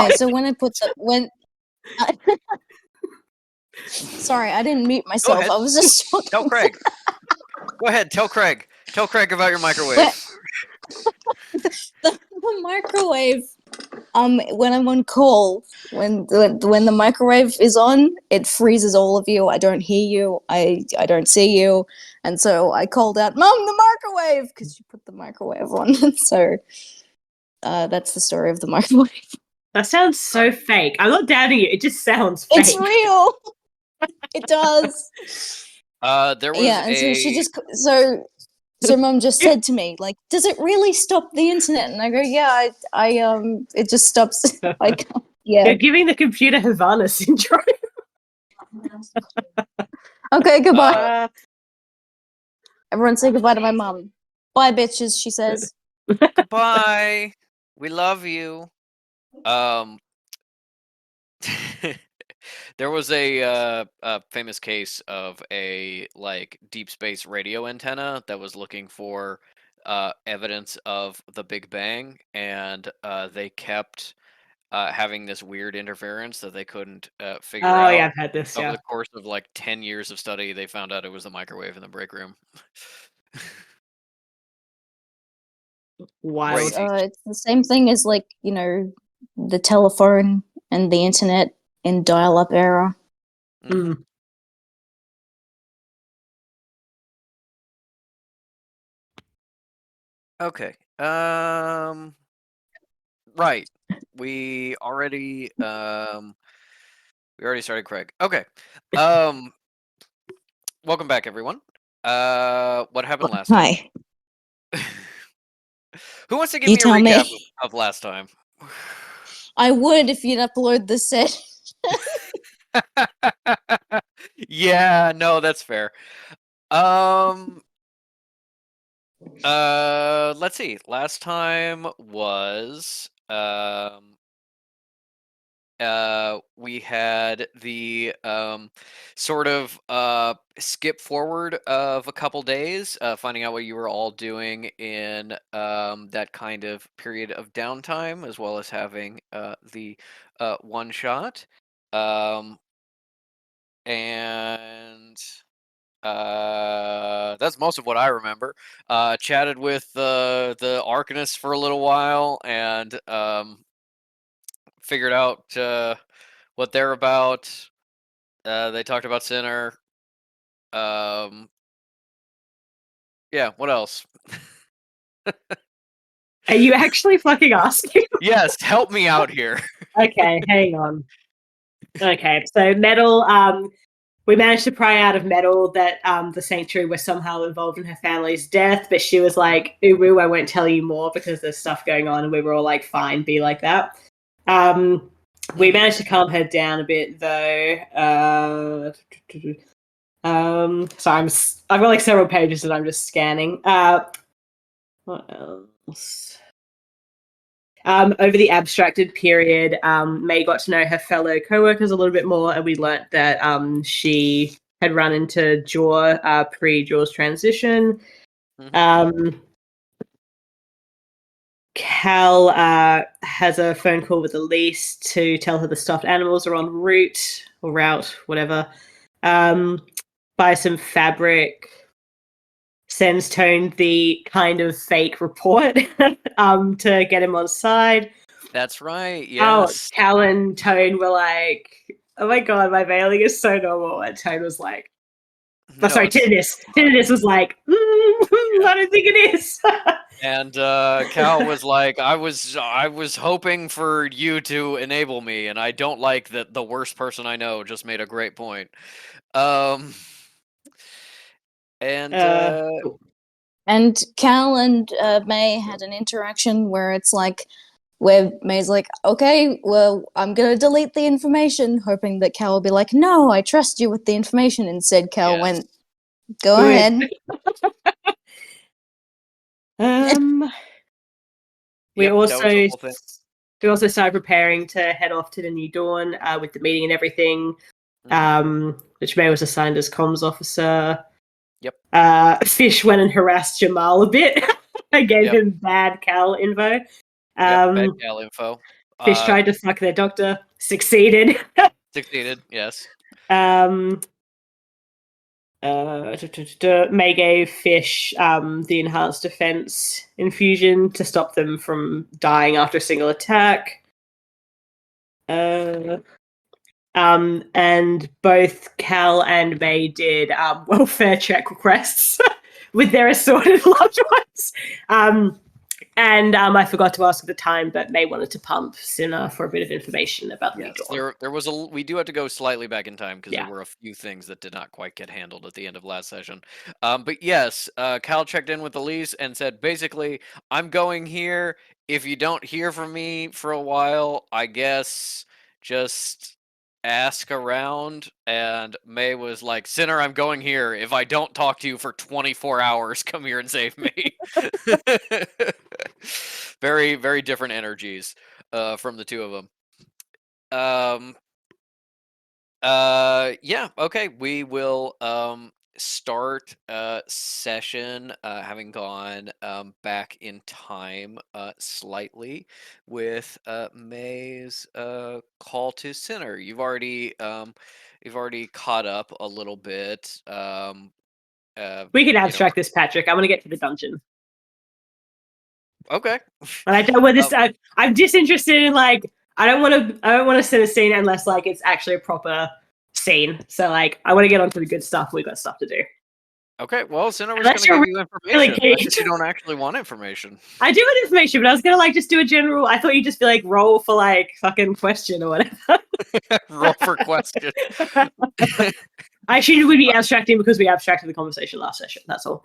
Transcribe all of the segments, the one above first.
Okay, so when sorry, I didn't mute myself. ahead. I was just talking. Tell Craig. Go ahead. Tell Craig. Tell Craig about your microwave. The microwave. When I'm on call, when the microwave is on, it freezes all of you. I don't hear you. I don't see you, and so I called out, "Mom, the microwave!" because you put the microwave on. So that's the story of the microwave. That sounds so fake. I'm not doubting you. It just sounds fake. It's real. It does. There was and so she just so Mum just said to me, like, "Does it really stop the internet?" And I go, "Yeah, it just stops." Like, yeah. You're giving the computer Havana syndrome. Okay, goodbye. Everyone say goodbye to my mum. Bye, bitches, she says. Goodbye. We love you. There was a famous case of a deep space radio antenna that was looking for evidence of the Big Bang, and they kept having this weird interference that they couldn't figure out. Oh yeah, I've had this. Over Yeah. the course of 10 years of study, they found out it was the microwave in the break room. Wild. It's the same thing as the telephone and the internet in dial-up era. Mm. Okay. Right. We already started Craig. Okay. Welcome back, everyone. What happened last time? Hi. Who wants to give You me a tell me. recap of last time? I would if you'd upload the set. Yeah, no, that's fair. Let's see. Last time was we had the sort of skip forward of a couple days, finding out what you were all doing in that kind of period of downtime, as well as having the one shot. And that's most of what I remember. Chatted with the Arcanists for a little while, and figured out what they're about. They talked about Sinner. Yeah, what else? Are you actually fucking asking? Yes, help me out here. Okay, hang on. Okay, so Metal, we managed to pry out of Metal that the Sanctuary was somehow involved in her family's death, but she was like, Uwu, I won't tell you more because there's stuff going on, and we were all like, fine, be like that. We managed to calm her down a bit, though. So I've got several pages that I'm just scanning. What else? Over the abstracted period, May got to know her fellow co-workers a little bit more, and we learnt that she had run into Jaw pre-Jaw's transition. Mm-hmm. Cal has a phone call with Elise to tell her the stuffed animals are en route, whatever. Buy some fabric. Sends Tone the kind of fake report to get him on side. That's right, yes. Oh, Cal and Tone were like, oh my god, my veiling is so normal. And Tone was like, Tinnitus was like, I don't think it is. And Cal was like, I was hoping for you to enable me, and I don't like that the worst person I know just made a great point. And Cal and May had an interaction where where May's like, okay, well, I'm gonna delete the information, hoping that Cal will be like, no, I trust you with the information. Instead, Cal went, go ahead. We also started preparing to head off to the New Dawn with the meeting and everything, which May was assigned as comms officer. Yep. Fish went and harassed Jamal a bit. I gave him bad Cal info. Bad Cal info. Fish tried to fuck their doctor. Succeeded. Succeeded, yes. May gave Fish the enhanced defense infusion to stop them from dying after a single attack. And both Cal and May did welfare check requests with their assorted loved ones. And I forgot to ask at the time, but May wanted to pump Cinna for a bit of information about the Yes, new dawn. there was we do have to go slightly back in time because Yeah. there were a few things that did not quite get handled at the end of last session. But yes, Cal checked in with Elise and said, basically, I'm going here. If you don't hear from me for a while, I guess just ask around. And May was like, Sinner, I'm going here. If I don't talk to you for 24 hours, come here and save me. Very, very different energies from the two of them. Yeah, okay. We will start session having gone back in time slightly with May's call to Sinner. You've already caught up a little bit. We can abstract this, Patrick. I want to get to the dungeon. Okay. And I don't want this. I'm disinterested in I don't want to set a scene unless it's actually a proper scene. So I want to get onto the good stuff. We've got stuff to do. Okay, well, Cinna was going to give you information. I guess you don't actually want information. I do want information, but I was going to just do a general. I thought you'd just be roll for fucking question or whatever. Roll for question. I assumed we'd be abstracting because we abstracted the conversation last session. That's all.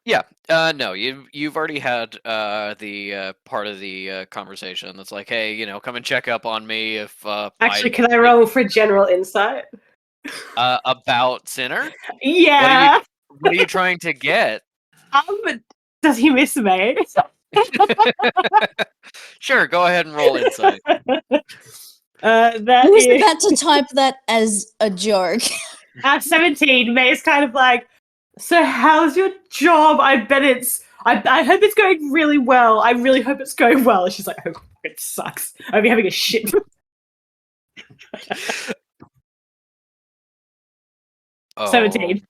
Yeah, no, you've already had the part of the conversation that's like, hey, come and check up on me if. Actually, can I roll for general insight? About Sinner? Yeah. What are you trying to get? Does he miss me? Sure, go ahead and roll insight. I was about to type that as a joke. At 17, May is kind of so how's your job? I bet I hope it's going really well. I really hope it's going well. She's like, I hope it sucks. I'll be having a shit. Oh. 17.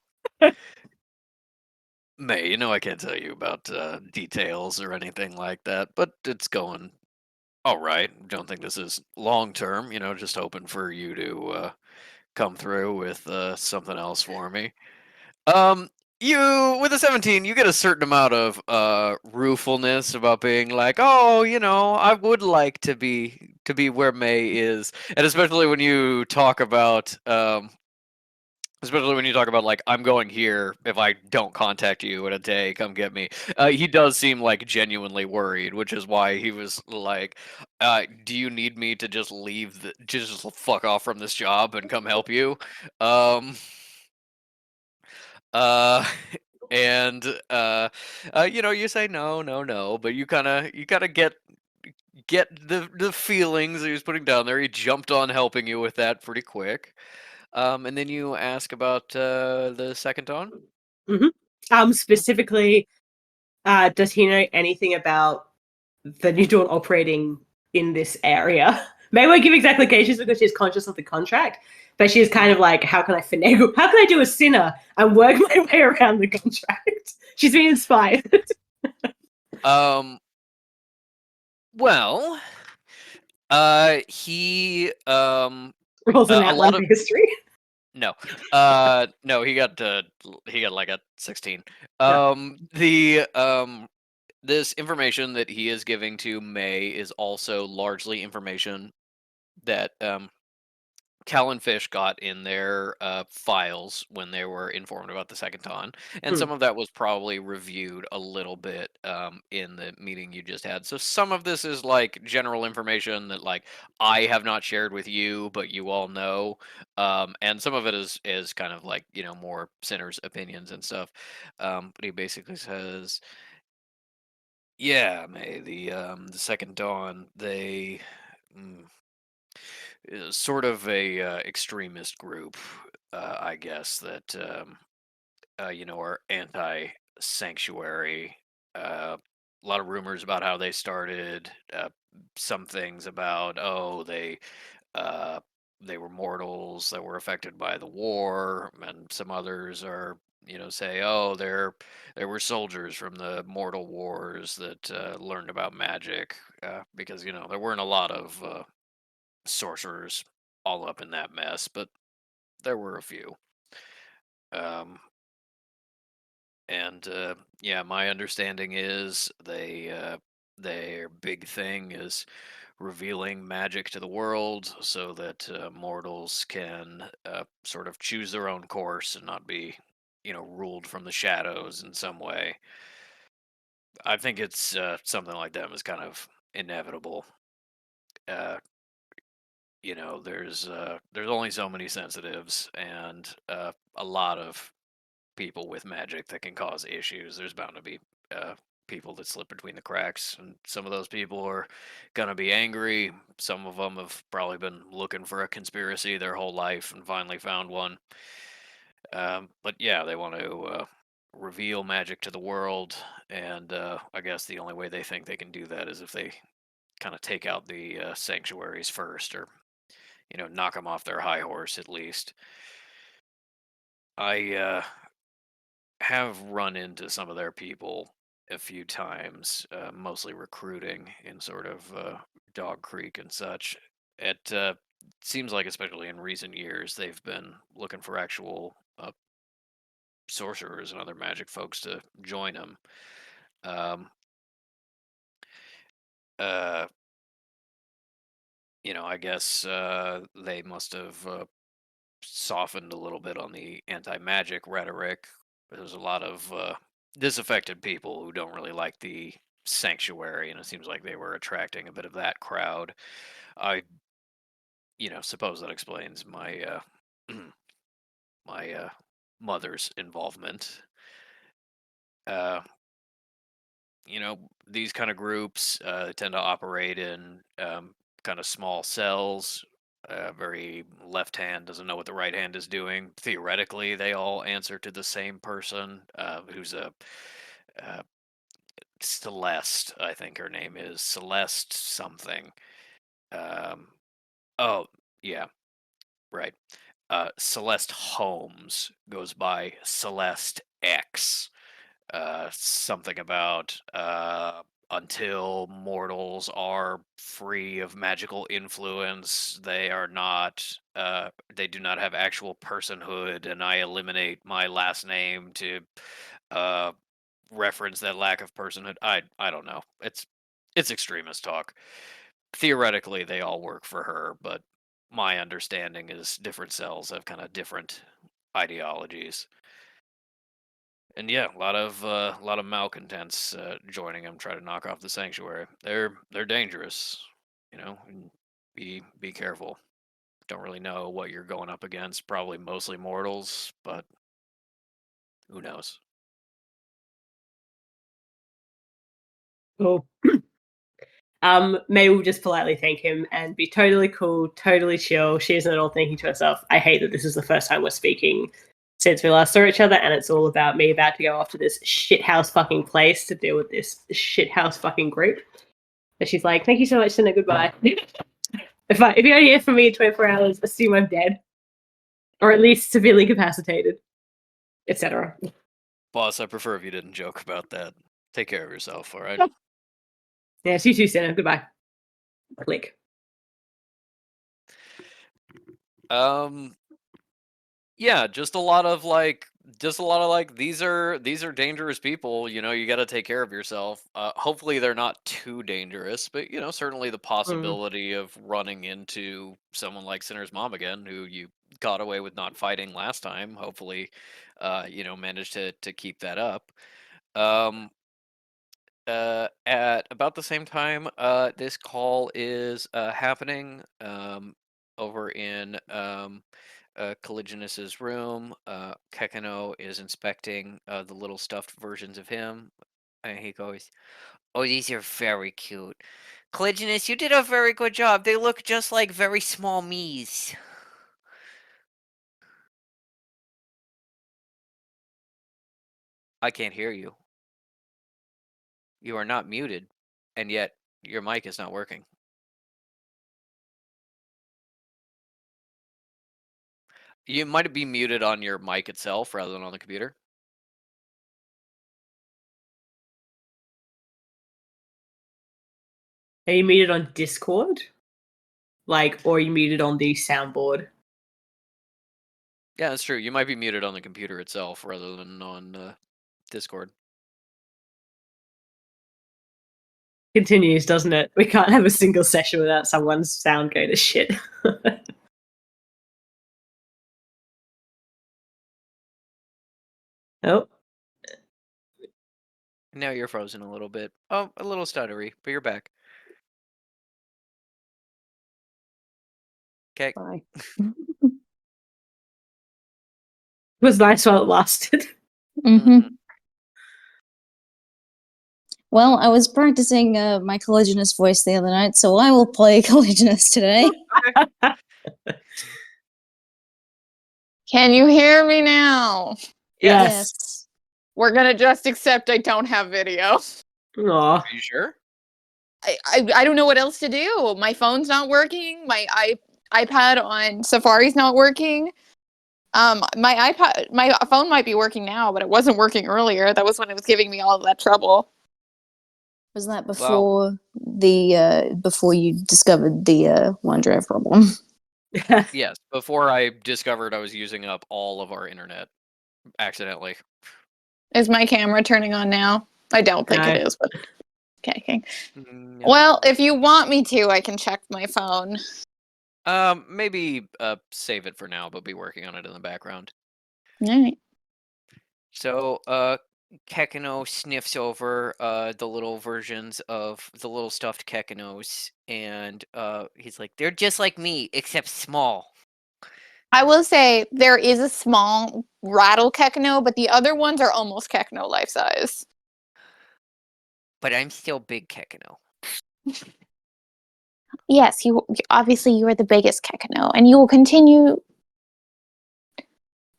May, I can't tell you about details or anything like that, but it's going all right. Don't think this is long term, just hoping for you to come through with something else for me. You with a 17, you get a certain amount of ruefulness about being like, oh, I would like to be where May is, and especially when you talk about I'm going here. If I don't contact you in a day, come get me. He does seem genuinely worried, which is why he was like, do you need me to just leave just fuck off from this job and come help you? And you say no, but you kind of get the feelings he was putting down there. He jumped on helping you with that pretty quick. And then you ask about the second dawn. Mm-hmm. Specifically, does he know anything about the new dawn operating in this area? May won't give exact locations because she's conscious of the contract, but she's kind of how can I finagle? How can I do a Sinner and work my way around the contract? She's been inspired. Well, he rolls an outline for history. No, no, he got a 16. This information that he is giving to May is also largely information that Cal and Fish got in their files when they were informed about the second dawn, and some of that was probably reviewed a little bit in the meeting you just had. So some of this is general information that I have not shared with you, but you all know, and some of it is kind of more Sinner's opinions and stuff. But he basically says, "Yeah, May, the second dawn, they." Sort of a extremist group, I guess, that are anti-sanctuary. lot of rumors about how they started. Some things about uh, they were mortals that were affected by the war, and some others are say, oh, there were soldiers from the mortal wars that learned about magic, because there weren't a lot of sorcerers all up in that mess, but there were a few. Um, and yeah, my understanding is their big thing is revealing magic to the world so that mortals can sort of choose their own course and not be ruled from the shadows in some way. I think it's something like that is kind of inevitable. uh, there's only so many sensitives, and a lot of people with magic that can cause issues. There's bound to be uh, people that slip between the cracks, and some of those people are gonna be angry. Some of them have probably been looking for a conspiracy their whole life and finally found one. But yeah, they want to reveal magic to the world, and I guess the only way they think they can do that is if they kind of take out the sanctuaries first, or knock them off their high horse at least. I have run into some of their people a few times, mostly recruiting in sort of Dog Creek and such. It seems like, especially in recent years, they've been looking for actual sorcerers and other magic folks to join them. Um, uh, I guess they must have softened a little bit on the anti-magic rhetoric. There's a lot of disaffected people who don't really like the sanctuary, and it seems like they were attracting a bit of that crowd. I, suppose that explains my my mother's involvement. Uh, these kind of groups tend to operate in kind of small cells. Very left hand doesn't know what the right hand is doing. Theoretically, they all answer to the same person, who's a uh, Celeste. I think her name is Celeste something. Um, oh, yeah, right. Celeste Holmes goes by Celeste X. Something about until mortals are free of magical influence, they do not have actual personhood, and I eliminate my last name to uh, reference that lack of personhood. I don't know. It's extremist talk. Theoretically, they all work for her, but my understanding is different cells have kind of different ideologies. And yeah, a lot of malcontents joining them, try to knock off the sanctuary. They're dangerous, and be careful. Don't really know what you're going up against. Probably mostly mortals, but who knows? Cool. May will just politely thank him and be totally cool, totally chill. She isn't at all thinking to herself, I hate that this is the first time we're speaking since we last saw each other, and it's all about me about to go off to this shithouse fucking place to deal with this shithouse fucking group. But she's like, thank you so much, Cinna, goodbye. If you don't hear from me in 24 hours, assume I'm dead. Or at least severely incapacitated, etc. Boss, I prefer if you didn't joke about that. Take care of yourself, all right? Yeah, you too, Cinna. Goodbye. Click. Um, Yeah, just a lot of like these are dangerous people, you got to take care of yourself. Hopefully they're not too dangerous, but certainly the Mm. possibility of running into someone like Sinner's mom again, who you got away with not fighting last time. Hopefully manage to keep that up. Um at about the same time this call is happening over in Caligulus' room. Kekano is inspecting the little stuffed versions of him, and he goes, "Oh, these are very cute. Caligulus, you did a very good job. They look just like very small me's." I can't hear you. You are not muted, and yet your mic is not working. You might be muted on your mic itself rather than on the computer. Are you muted on Discord? Or are you muted on the soundboard? Yeah, that's true. You might be muted on the computer itself rather than on Discord. Continues, doesn't it? We can't have a single session without someone's sound going to shit. Oh, Now you're frozen a little bit. Oh, a little stuttery, but you're back. Okay. Bye. it was nice while it lasted. Mm-hmm. Well, I was practicing my Collisionist voice the other night, so I will play Collisionist today. Can you hear me now? Yes. We're gonna just accept I don't have video. Aw. Are you sure? I don't know what else to do. My phone's not working. My iPad on Safari's not working. My phone might be working now, but it wasn't working earlier. That was when it was giving me all of that trouble. Was that before before you discovered the OneDrive problem? Yes, before I discovered I was using up all of our internet accidentally. Is my camera turning on now? I don't think No. it is, but okay. No. Well, if you want me to, I can check my phone. Maybe save it for now, but be working on it in the background. All right. So, Kekino sniffs over the little versions of the little stuffed Kekinos, and he's like, "They're just like me, except small." I will say there is a small rattle Kekno, but the other ones are almost Kekno life size. But I'm still big Kekino. Yes, obviously you are the biggest Kekno, and you will continue.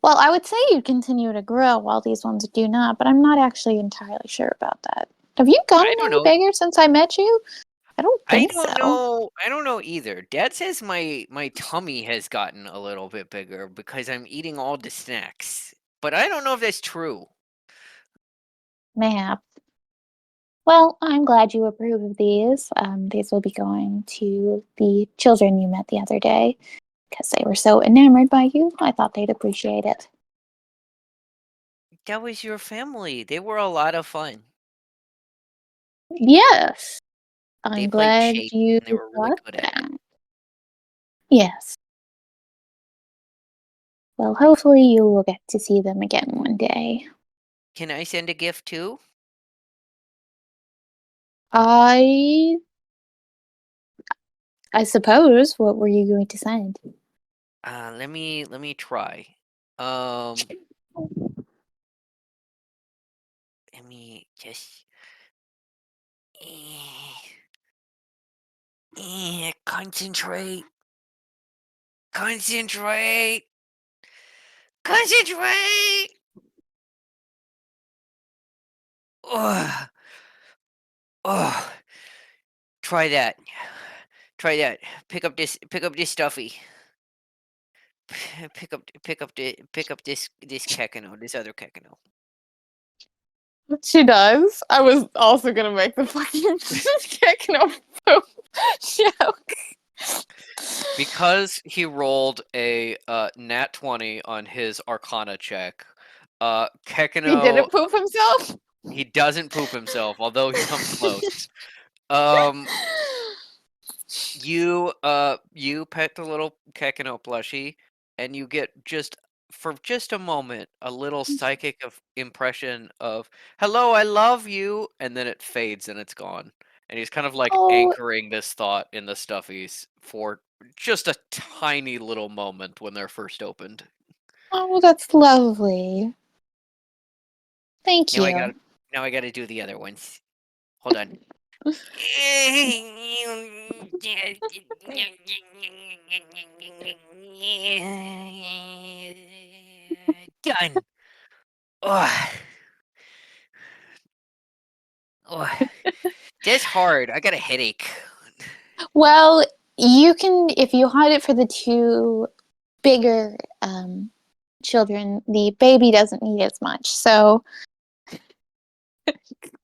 Well, I would say you continue to grow while these ones do not, but I'm not actually entirely sure about that. Have you gotten I don't any know. bigger since I met you? I don't I think don't so. know. I don't know either. Dad says my tummy has gotten a little bit bigger because I'm eating all the snacks. But I don't know if that's true. Mayhaps. Well, I'm glad you approve of these. These will be going to the children you met the other day because they were so enamored by you. I thought they'd appreciate it. That was your family. They were a lot of fun. Yes. They I'm played glad shape you and they were really got good at it. that. Yes. Well, hopefully you will get to see them again one day. Can I send a gift too? I suppose. What were you going to send? Let me try. Let me just concentrate. Concentrate. Concentrate. Ugh. Ugh. Try that. Try that. Pick up this stuffy. Pick up this Kekino, this other Kekino. She does. I was also gonna make the fucking Kekno poop joke. Because he rolled a nat 20 on his Arcana check, He Kekino, didn't poop himself. he doesn't poop himself, although he comes close. Um, you pet the little Kekino plushie, and you get for just a moment a little psychic of impression of "Hello, I love you," and then it fades and it's gone. And he's kind of like Oh, anchoring this thought in the stuffies for just a tiny little moment when they're first opened. oh, that's lovely. Thank Now I you. got now I got to do the other ones. Hold on. Done. Ugh. Oh, that's hard. I got a headache. Well, you can, if you hide it for the two bigger children, the baby doesn't need as much. So,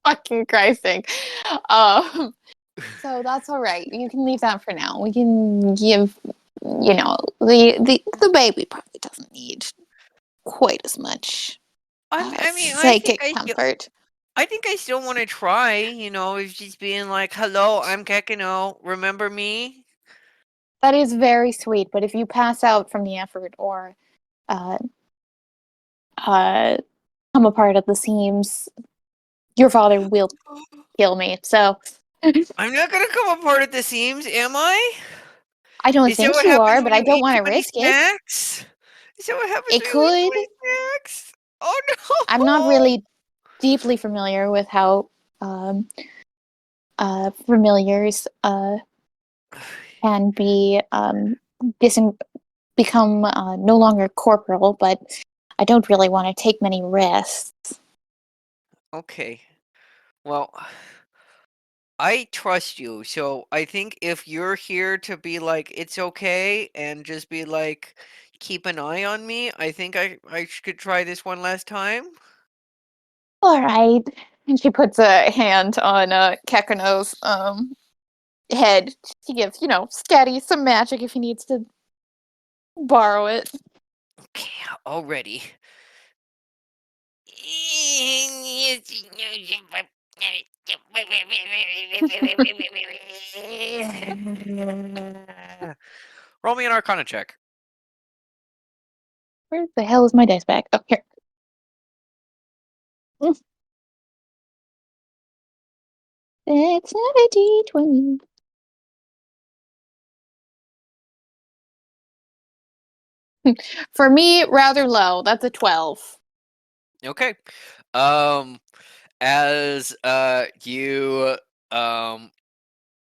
fucking Christing. So that's all right. You can leave that for now. We can give, the baby probably doesn't need quite as much I mean, psychic comfort. I think I still want to try. It's just being like, "Hello, I'm Kekino. Remember me?" That is very sweet, but if you pass out from the effort or uh, come apart at the seams, your father will kill me. So I'm not gonna come apart at the seams, am I? I don't Is that think what you happens are, when but I you don't eat want too to many risk it. snacks? Is that what happens It when you eat too could. many snacks? Oh I'm not no! really deeply familiar with how familiars can be become no longer corporal, but I don't really want to take many risks. Okay. Well, I trust you, so I think if you're here to be like, it's okay, and just be like, keep an eye on me, I think I could try this one last time. All right. And she puts a hand on Kekano's head to give, steady some magic if he needs to borrow it. Okay, already. Roll me an Arcana check. Where the hell is my dice bag? Oh, here. It's not a D20. For me, rather low. That's a 12. Okay. Um, as you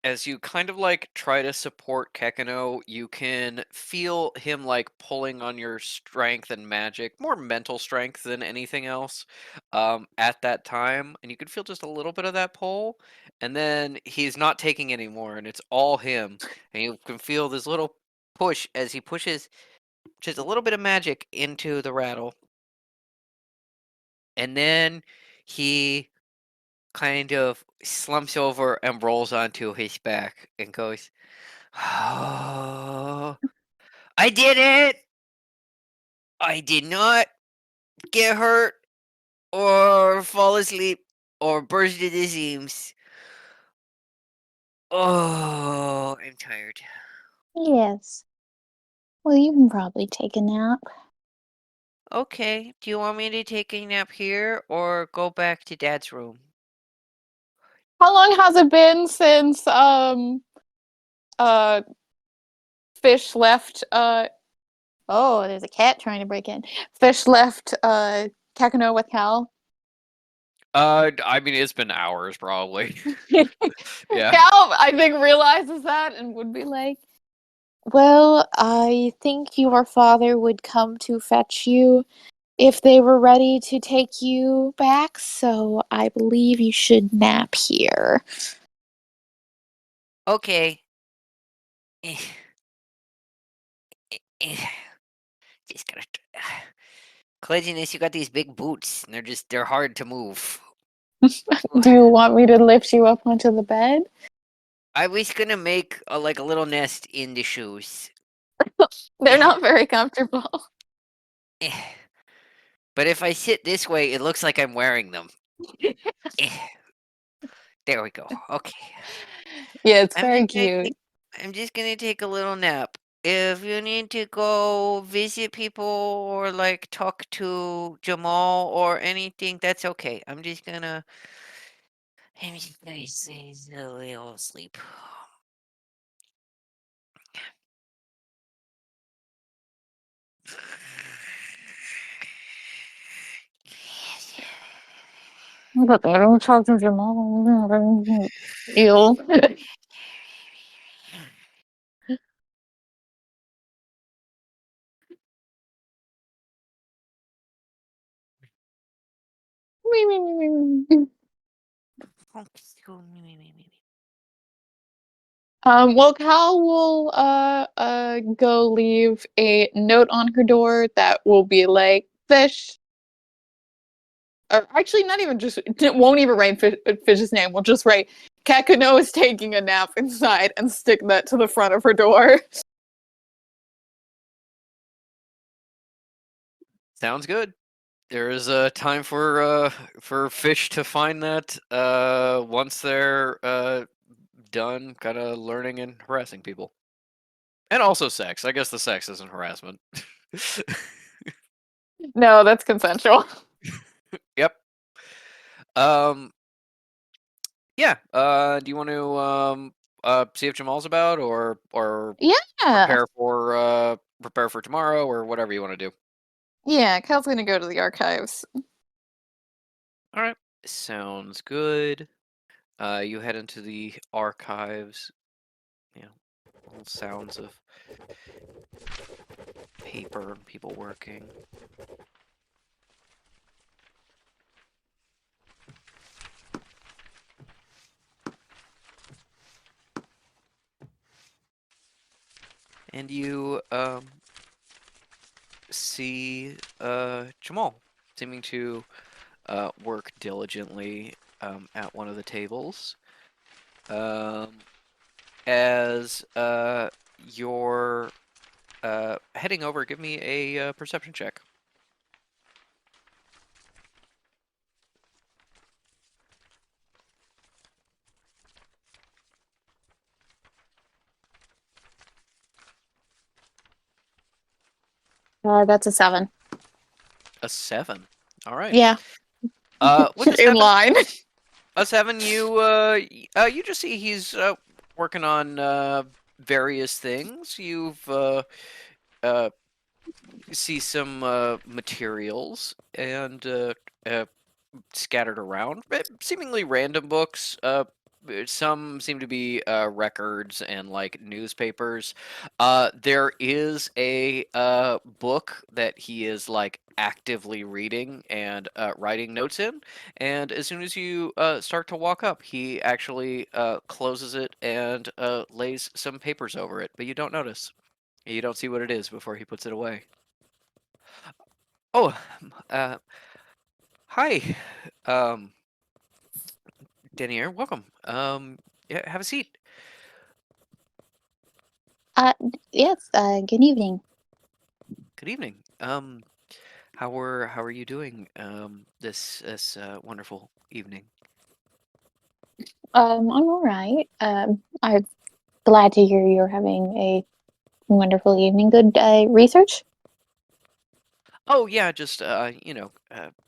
as you kind of like try to support Kekano, you can feel him like pulling on your strength and magic, more mental strength than anything else, at that time. And you can feel just a little bit of that pull. And then he's not taking any more, and it's all him. And you can feel this little push as he pushes just a little bit of magic into the rattle. And then he kind of slumps over and rolls onto his back and goes, "Oh, I did it! I did not get hurt or fall asleep or burst at the seams. Oh, I'm tired." Yes. Well, you can probably take a nap. Okay, do you want me to take a nap here or go back to Dad's room? How long has it been since uh Fish left oh, there's a cat trying to break in. Fish left Kakano with Cal. I mean, it's been hours probably. Cal, Yeah. I think, realizes that and would be like, well, I think your father would come to fetch you if they were ready to take you back, so I believe you should nap here. Okay. Just gotta. Cleanliness, you got these big boots, and they're hard to move. Do you want me to lift you up onto the bed? I was gonna make like a little nest in the shoes. They're not very comfortable. But if I sit this way, it looks like I'm wearing them. There we go. Okay. Yeah, it's I'm very just gonna cute. take, I'm just gonna take a little nap. If you need to go visit people or like talk to Jamal or anything, that's okay. I'm just gonna a little sleep. But I don't talk to your mom. Ew. Well, Cal will go leave a note on her door that will be like fish. Or actually, not even just. It won't even write Fish's name. We'll just write Kakano is taking a nap inside and stick that to the front of her door. Sounds good. There is a time for fish to find that once they're done kind of learning and harassing people. And also sex. I guess the sex isn't harassment. No, that's consensual. Yep. Yeah. Do you want to see if Jamal's about or Yeah. prepare for tomorrow or whatever you want to do? Yeah, Cal's gonna go to the archives. All right. Sounds good. You head into the archives. You know, little sounds of paper and people working. And you see Jamal seeming to work diligently at one of the tables. As you're heading over, give me a perception check. That's a 7. A 7. All right. Yeah, With a in 7, line. you just see he's working on various things. You've see some materials and scattered around, seemingly random books. Some seem to be records and like newspapers. There is a book that he is like actively reading and writing notes in. And as soon as you start to walk up, he actually closes it and lays some papers over it, but you don't notice. You don't see what it is before he puts it away. Oh, uh, hi, um, Denier, welcome. Yeah, have a seat. Yes, good evening. Good evening. How are you doing this wonderful evening? I'm all right. I'm glad to hear you're having a wonderful evening. Good research? Oh yeah, just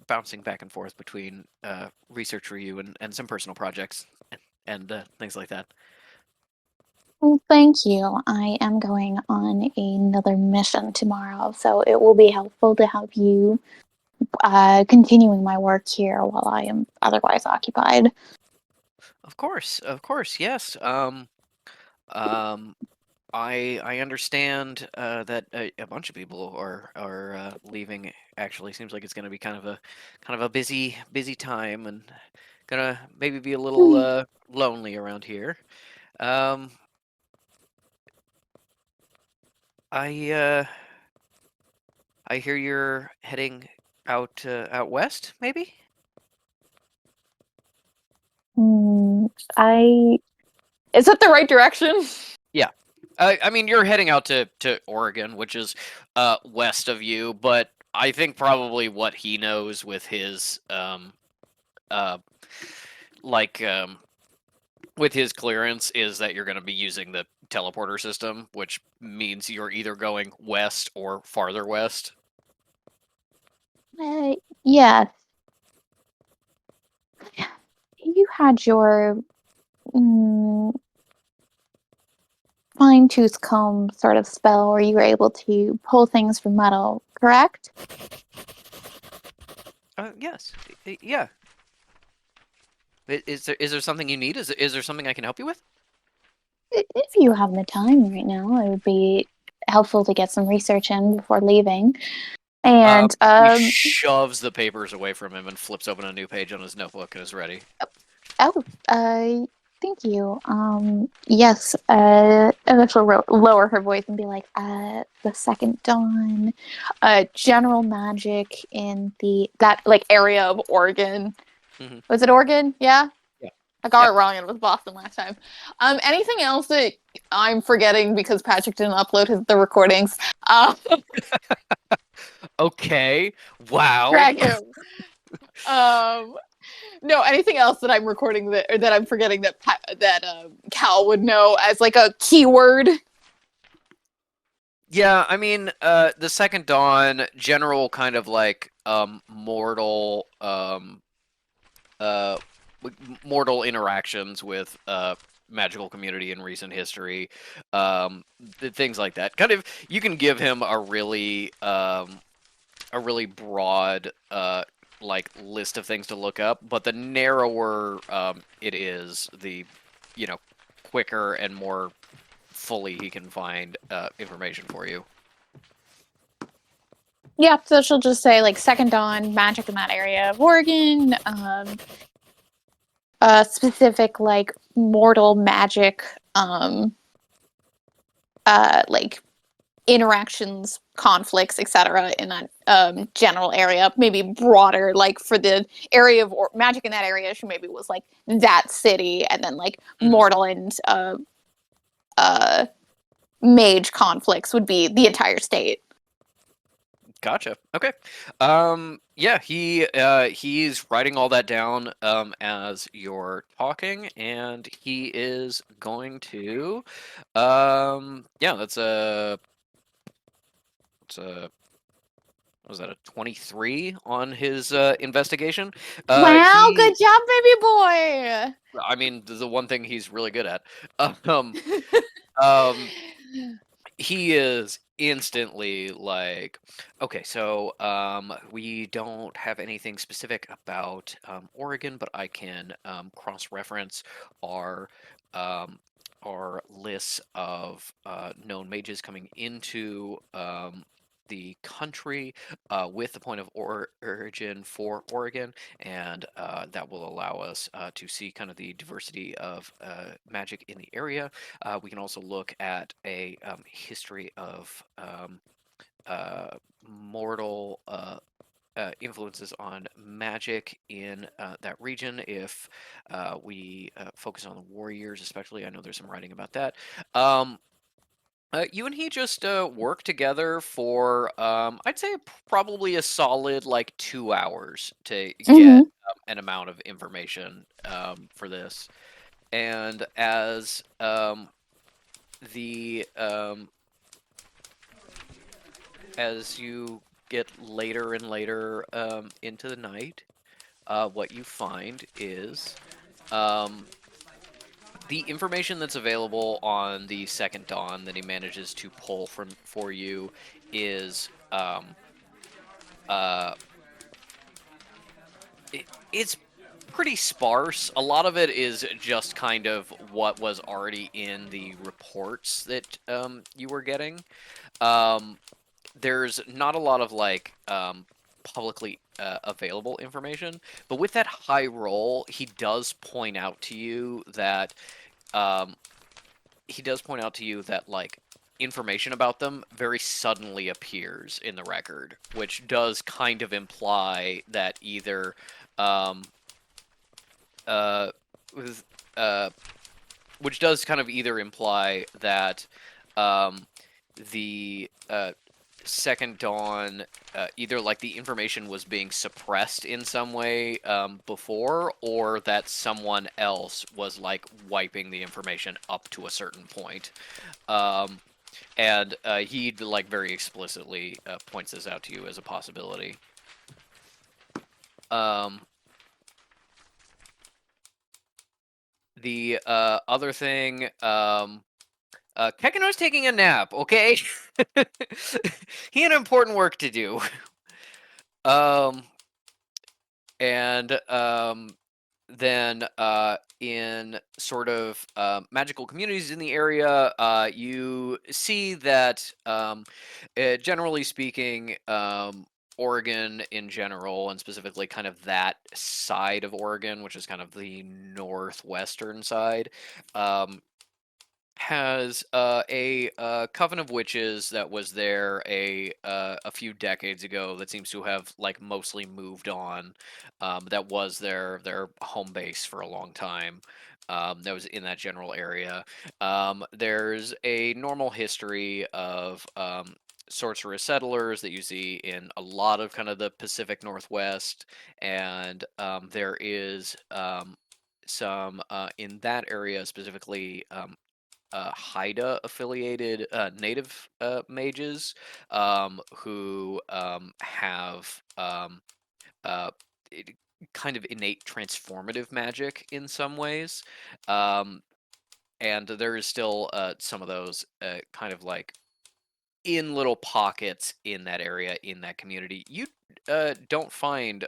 bouncing back and forth between research review and some personal projects and things like that. Well, thank you. I am going on another mission tomorrow, so it will be helpful to have you continuing my work here while I am otherwise occupied. Of course, yes. Um, I understand that a bunch of people are leaving. Actually, seems like it's going to be kind of a busy time, and gonna maybe be a little lonely around here. Um, I I hear you're heading out west, maybe? Mm, I Is that the right direction? Yeah. I mean, you're heading out to Oregon, which is west of you, but I think probably what he knows with his uh like with his clearance is that you're going to be using the teleporter system, which means you're either going west or farther west. yes. You had your mm, fine tooth comb sort of spell where you were able to pull things from metal, correct? Yes. Yeah. Is there something you need? Is there something I can help you with? If you have the time right now, it would be helpful to get some research in before leaving. And He shoves the papers away from him and flips open a new page on his notebook and is ready. Oh, thank you. Yes, and she'll lower her voice and be like, the Second Dawn, general magic in that like area of Oregon. Mhm. Was it Oregon? Yeah? Yeah. I got Yeah. it wrong. It was Boston last time. Anything else that I'm forgetting because Patrick didn't upload the recordings? Okay. Wow. Drag him. No, anything else that I'm recording that I'm forgetting that Cal would know as like a keyword? Yeah, I mean, the Second Dawn, general kind of like mortal uh mortal interactions with magical community in recent history, things like that. Kind of, you can give him a really broad like list of things to look up, but the narrower it is, the quicker and more fully he can find information for you. Yeah, so she'll just say like Second Dawn, magic in that area of Oregon, specific like mortal magic, like interactions, conflicts, etc. in that general area. Maybe broader, like for the area of magic in that area, she maybe was like that city, and then like mortal and mage conflicts would be the entire state. Gotcha. Okay. Yeah, he's writing all that down as you're talking, and he is going to yeah, that's a what was that, a 23 on his investigation? Wow, good job, baby boy. I mean, the one thing he's really good at. Um, um, he is instantly like, okay, so we don't have anything specific about Oregon, but I can cross-reference our lists of known mages coming into the country with the point of origin for Oregon, and that will allow us to see kind of the diversity of magic in the area. We can also look at a history of mortal influences on magic in that region. If we focus on the warriors, especially, I know there's some writing about that. You and he just work together for, I'd say, probably a solid like 2 hours to get an amount of information for this. And as the as you get later and later into the night, what you find is the information that's available on the Second Dawn that he manages to pull for you is it's pretty sparse. A lot of it is just kind of what was already in the reports that you were getting. There's not a lot of like publicly available information, but with that high roll, he does point out to you that like information about them very suddenly appears in the record, which does kind of imply that either with which does kind of either imply that the Second Dawn, either like the information was being suppressed in some way before, or that someone else was like wiping the information up to a certain point. And he like very explicitly points this out to you as a possibility. The other thing, Kekino's taking a nap, okay? He had important work to do. And then in sort of magical communities in the area, you see that generally speaking, Oregon in general, and specifically kind of that side of Oregon, which is kind of the northwestern side, um, has a coven of witches that was there a few decades ago that seems to have like mostly moved on. That was their home base for a long time. That was in that general area. There's a normal history of sorceress settlers that you see in a lot of kind of the Pacific Northwest, and there is some in that area specifically Haida affiliated native mages who have uh, it, kind of innate transformative magic in some ways. Um, and there is still some of those kind of like in little pockets in that area, in that community. You don't find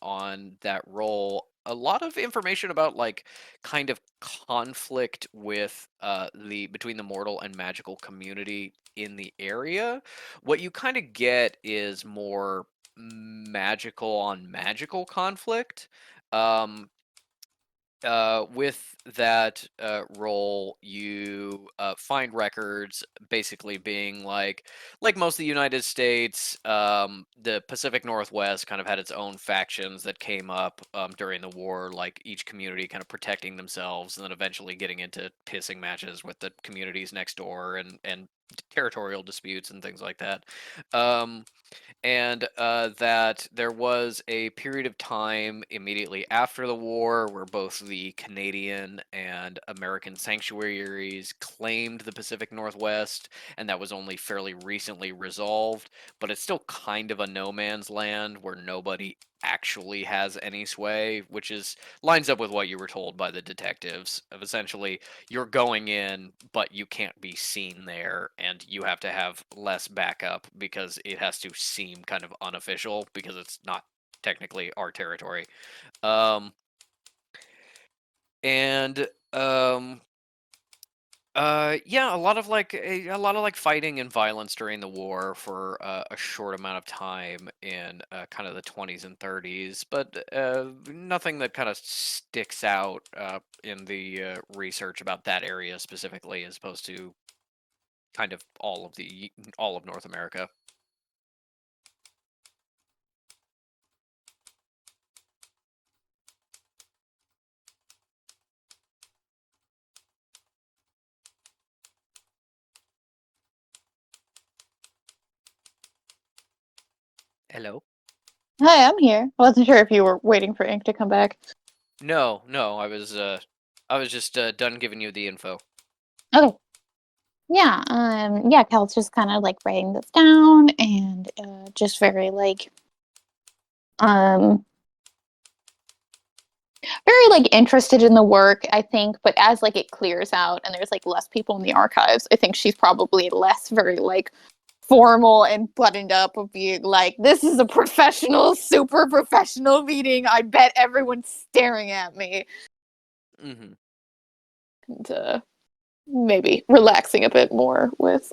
on that role a lot of information about like kind of conflict with the between the mortal and magical community in the area. What you kind of get is more magical on magical conflict. Um, with that role, you find records basically being like most of the United States, the Pacific Northwest kind of had its own factions that came up during the war, like each community kind of protecting themselves, and then eventually getting into pissing matches with the communities next door and territorial disputes and things like that. Um, and that there was a period of time immediately after the war where both the Canadian and American sanctuaries claimed the Pacific Northwest, and that was only fairly recently resolved, but it's still kind of a no man's land where nobody actually has any sway, which is lines up with what you were told by the detectives of essentially you're going in, but you can't be seen there, and you have to have less backup because it has to seem kind of unofficial because it's not technically our territory. Um, and yeah, a lot of like fighting and violence during the war for a short amount of time in kind of the 20s and 30s, but nothing that kind of sticks out in the research about that area specifically, as opposed to kind of all of North America. Hello? Hi, I'm here. I wasn't sure if you were waiting for Ink to come back. No, no, I was just done giving you the info. Okay. Yeah, yeah, Cal's just kind of like writing this down and just very like um very like interested in the work, I think, but as like it clears out and there's like less people in the archives, I think she's probably less very like formal and buttoned up of being like, this is a professional, super professional meeting. I bet everyone's staring at me. Mm-hmm. And maybe relaxing a bit more with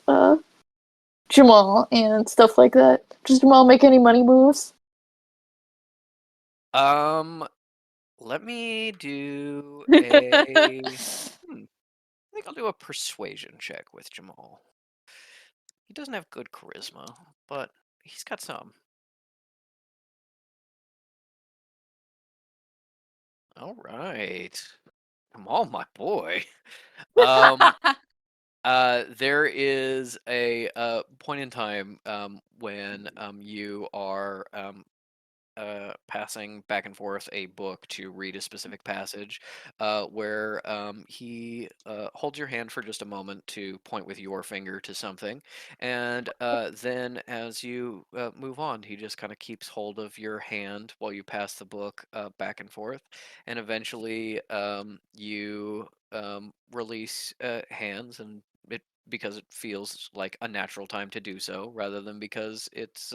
Jamal and stuff like that. Does Jamal make any money moves? Let me do a. I think I'll do a persuasion check with Jamal. He doesn't have good charisma, but he's got some. All right, Jamal, my boy. Um, there is a point in time when you are passing back and forth a book to read a specific passage, where he holds your hand for just a moment to point with your finger to something, and then as you move on, he just kind of keeps hold of your hand while you pass the book back and forth, and eventually you release hands and. Because it feels like a natural time to do so, rather than because it's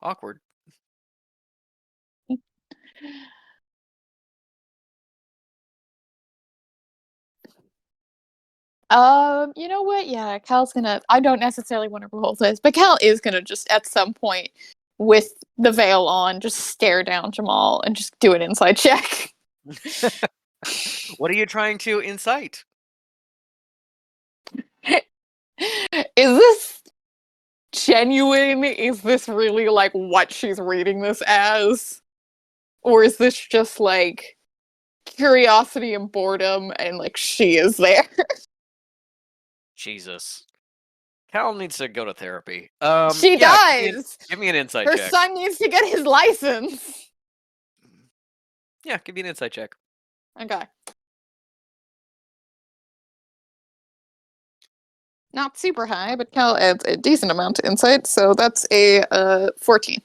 awkward. You know what? Yeah, Cal's gonna. I don't necessarily want to roll this, but Cal is gonna just at some point with the veil on, just stare down Jamal and just do an insight check. What are you trying to incite? Is this genuine? Is this really like what she's reading this as? Or is this just like curiosity and boredom and like she is there? Jesus. Cal needs to go to therapy. She Yeah, does! give me an insight Her check. son needs to get his license! Yeah, give me an insight check. Okay. Not super high, but Cal adds a decent amount to insight, so that's a 14.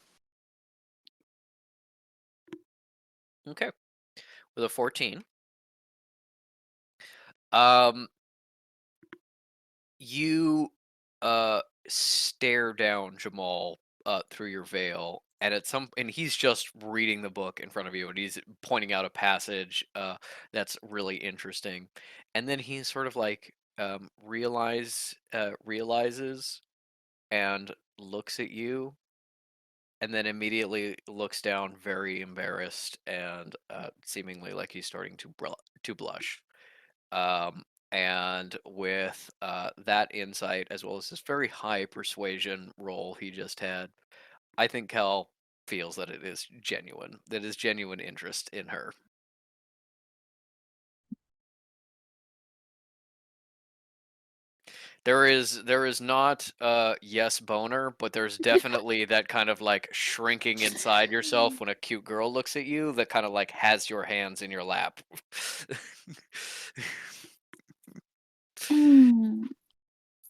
Okay. With a 14. Um, you stare down Jamal through your veil, and and he's just reading the book in front of you, and he's pointing out a passage that's really interesting, and then he sort of like realizes and looks at you, and then immediately looks down, very embarrassed and seemingly like he's starting to blush. Um, and with that insight, as well as this very high persuasion roll he just had, I think Cal feels that it is genuine, that is genuine interest in her. There is not yes boner, but there's definitely that kind of like shrinking inside yourself when a cute girl looks at you that kind of like has your hands in your lap.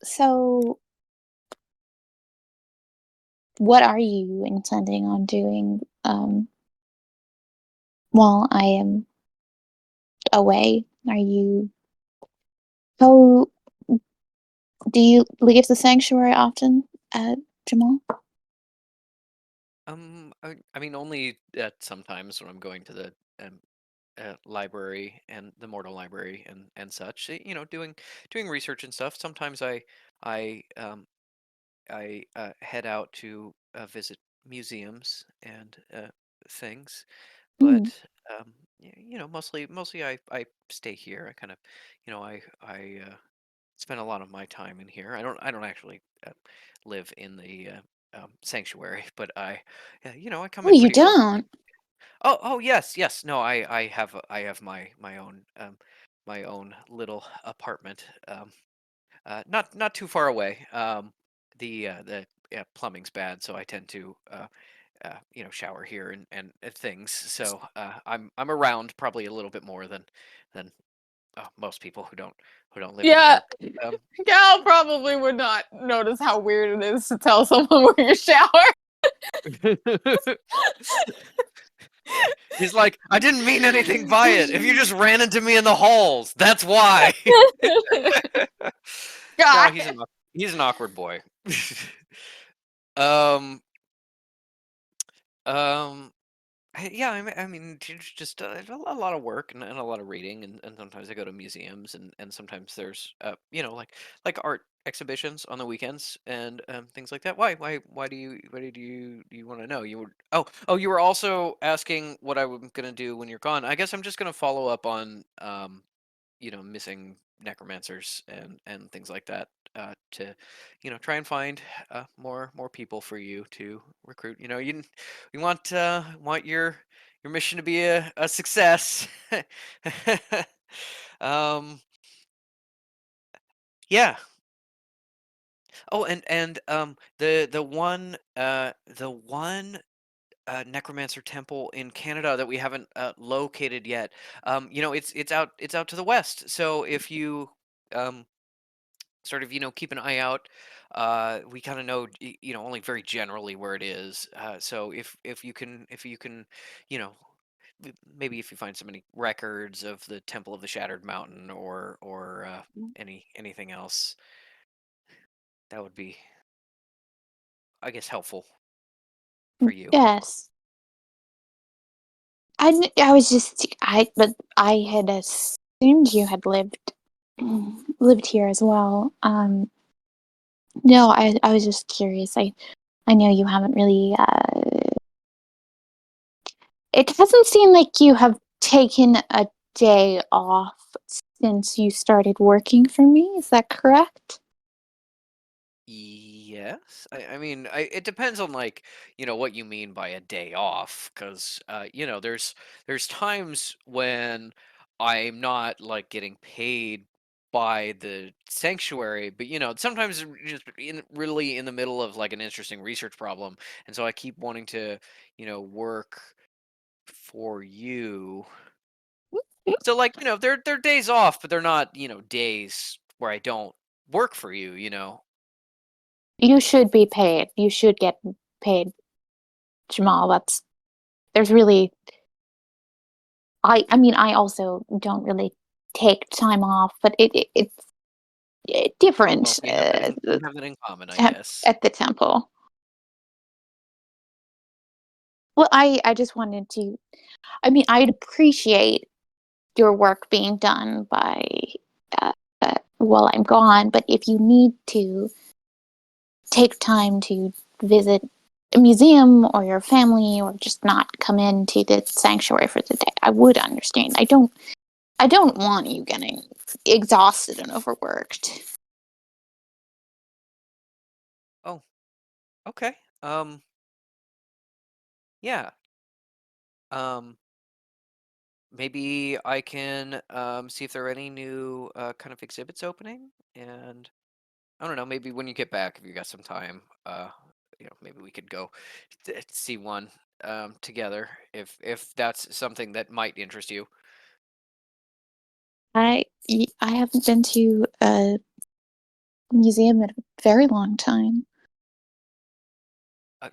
So, what are you intending on doing while I am away? Are you so? Do you leave the sanctuary often, Jamal? I mean, only at sometimes when I'm going to the library and the Mortal Library and such. You know, doing research and stuff. Sometimes I head out to visit museums and things, but Mm. you know, mostly I stay here. I kind of, you know, I spend a lot of my time in here. I don't actually live in the sanctuary, but you know, I come Oh, in you pretty often. don't? Oh yes. No, I have my own little apartment. Not too far away. The plumbing's bad, so I tend to you know, shower here and things. So I'm around probably a little bit more than most people who don't live in Yeah, here. Um, Cal probably would not notice how weird it is to tell someone where you shower. He's like, I didn't mean anything by it. If you just ran into me in the halls, that's why. No, God. he's an awkward boy. um, um, yeah, I mean, it's just a lot of work and a lot of reading, and sometimes I go to museums, and sometimes there's you know, like art exhibitions on the weekends and things like that. Why do you want to know? You were also asking what I'm gonna do when you're gone. I guess I'm just gonna follow up on you know, missing necromancers and things like that to, you know, try and find more people for you to recruit. You know, you want your mission to be a success. um, yeah. Oh, and the one necromancer temple in Canada that we haven't located yet. You know, it's out to the west. So if you um, sort of, you know, keep an eye out, we kind of know, you know, only very generally where it is. So if you can, you know, maybe if you find so many records of the Temple of the Shattered Mountain or anything else, that would be, I guess, helpful for you. Yes. I was just but I had assumed you had lived here as well. No, I was just curious. I know you haven't really. It doesn't seem like you have taken a day off since you started working for me. Is that correct? Yes. I mean, it depends on like, what you mean by a day off, because there's times when I'm not like getting paid by the sanctuary, but sometimes it's just really in the middle of like an interesting research problem, and so I keep wanting to, work for you. So like, they're days off, but they're not, days where I don't work for you. You should be paid. You should get paid, Jamal. There's really. I mean, I also don't really take time off, but it's Well, different we have that in common, I at, guess. at the temple. Well, I just wanted to. I mean, I'd appreciate your work being done by while I'm gone, but if you need to take time to visit a museum or your family or just not come into the sanctuary for the day, I would understand. I don't want you getting exhausted and overworked. Oh, okay. Yeah. Um, Maybe I can see if there are any new kind of exhibits opening, and I don't know, maybe when you get back, if you got some time, maybe we could go see one together if that's something that might interest you. I haven't been to a museum in a very long time.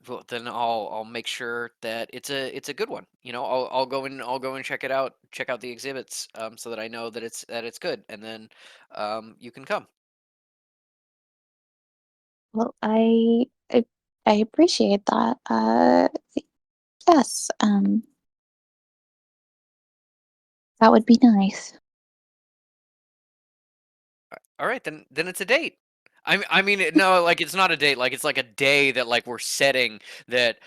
Well, then I'll make sure that it's a good one. I'll go and check out the exhibits, so that I know that it's good, and then you can come. Well, I appreciate that. Yes, that would be nice. All right, then it's a date. No, like it's not a date. Like it's like a day that like we're setting that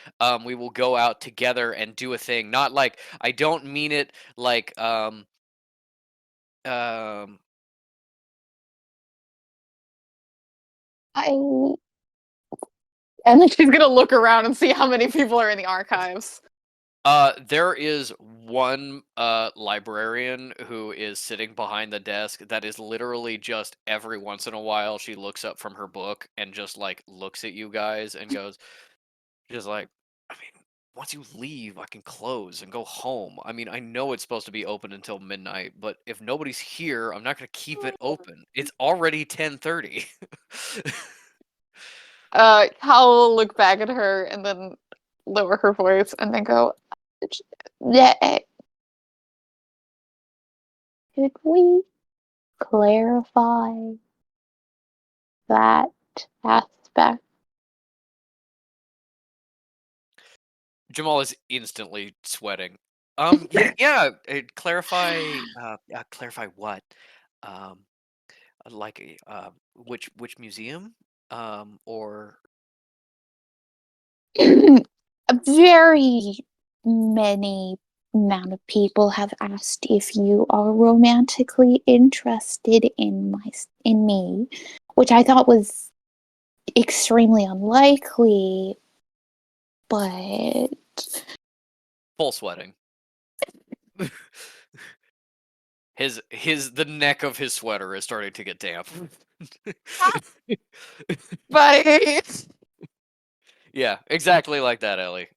we will go out together and do a thing. Not like I don't mean it like um I And then she's gonna look around and see how many people are in the archives. there is one librarian who is sitting behind the desk that is literally just every once in a while she looks up from her book and just like looks at you guys and goes, just like, I mean, once you leave, I can close and go home. I mean, I know it's supposed to be open until midnight, but if nobody's here, I'm not going to keep it open. It's already 10:30. Cal will look back at her and then lower her voice and then go, yeah, could we clarify that aspect? Jamal is instantly sweating. Yeah. Clarify what? Um, like, which museum? Or A very many amount of people have asked if you are romantically interested in me, which I thought was extremely unlikely, but full sweating. The neck of his sweater is starting to get damp. but Yeah, exactly like that, Ellie.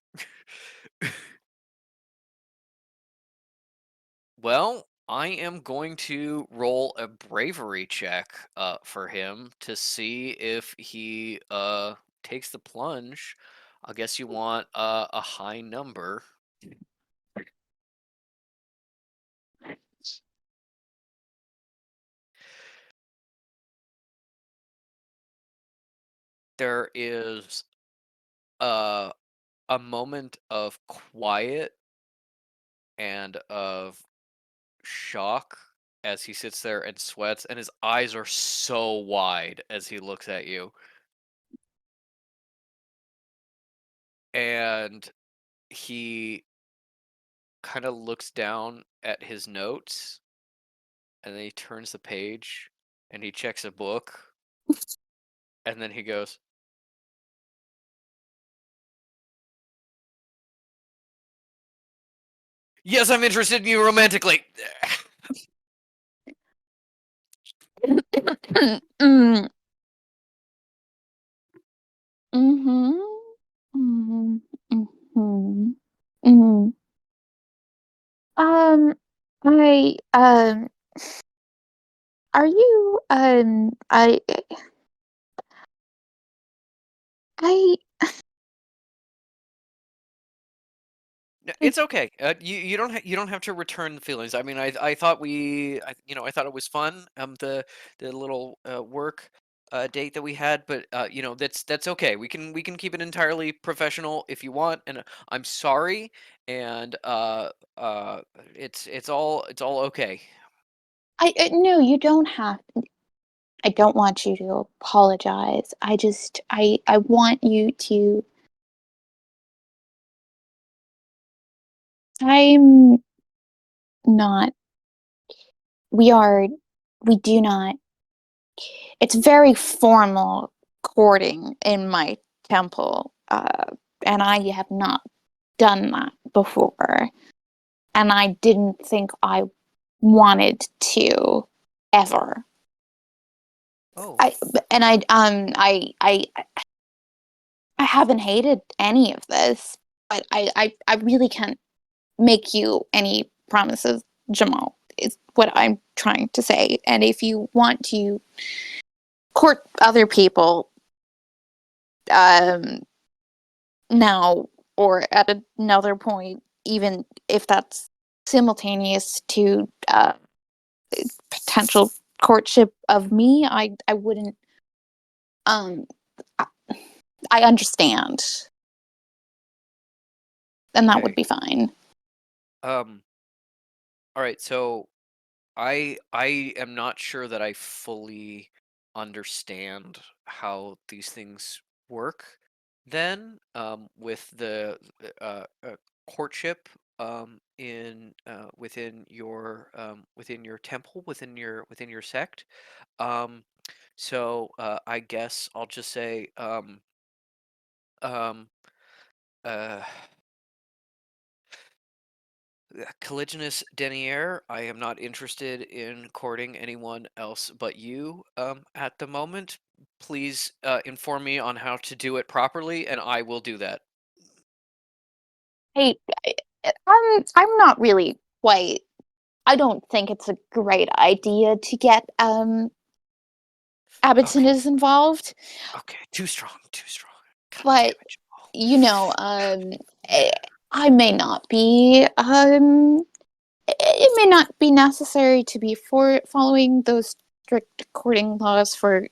Well, I am going to roll a bravery check for him to see if he takes the plunge. I guess you want a high number. There is uh, a moment of quiet and of shock as he sits there and sweats, and his eyes are so wide as he looks at you. and he kind of looks down at his notes, and then he turns the page, and he checks a book, and then he goes, "Yes, I'm interested in you romantically." Mm. Mhm. Mhm. Mhm. Mhm. Um, I are you I No, it's okay. You don't have to return the feelings. I mean, I thought I thought it was fun. The little work date that we had, but that's okay. We can keep it entirely professional if you want. And I'm sorry, and it's all okay. no, you don't have. I don't want you to apologize. I want you to. I'm not. We are. We do not. It's very formal courting in my temple, and I have not done that before. And I didn't think I wanted to ever. Oh, I and I haven't hated any of this, but I really can't make you any promises, Jamal, is what I'm trying to say. And if you want to court other people um now or at another point, even if that's simultaneous to potential courtship of me, I wouldn't um I, I understand, and that would okay. be fine. Um. All right. So I am not sure that I fully understand how these things work. Then, with the courtship in within your temple, within your sect. Um, I guess I'll just say um, uh, Caligulus Denier, I am not interested in courting anyone else but you at the moment. Please inform me on how to do it properly, and I will do that. Hey, I'm not really quite. I don't think it's a great idea to get Okay, Abiton's involved, okay, too strong, too strong. God damn but it, Jamal. you know, eh, I may not be it may not be necessary to be for following those strict courting laws for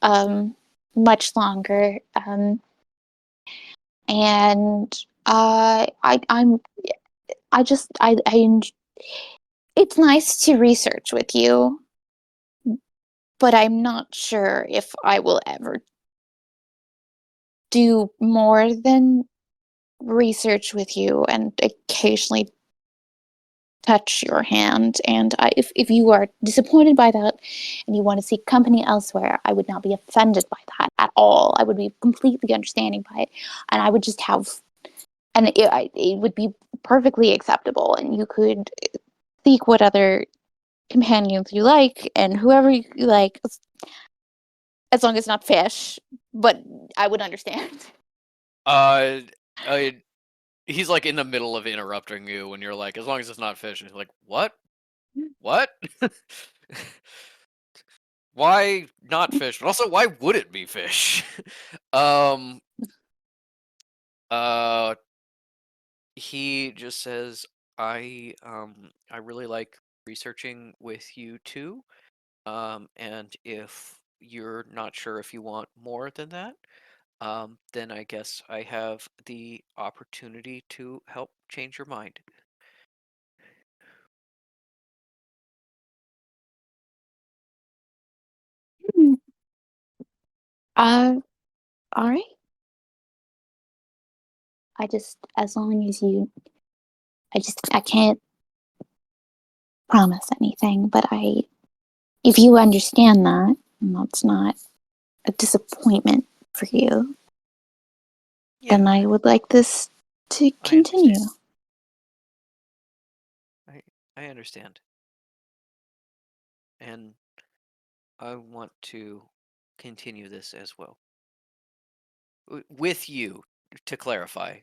um much longer. And I'm I just it's nice to research with you, but I'm not sure if I will ever do more than research with you and occasionally touch your hand. And if you are disappointed by that and you want to seek company elsewhere, I would not be offended by that at all. I would be completely understanding by it. And I would just have, and it would be perfectly acceptable. And you could seek what other companions you like and whoever you like, as long as it's not fish. But I would understand. Uh, uh, he's like in the middle of interrupting you when you're like, as long as it's not fish. He's like, what? What? Why not fish? But also, why would it be fish? um, uh, he just says, I really like researching with you too. And if you're not sure if you want more than that, then I guess I have the opportunity to help change your mind. Uh, all right. as long as I can't promise anything, but if you understand that, and that's not a disappointment for you, then I would like this to continue. I understand. And I want to continue this as well. With you, to clarify.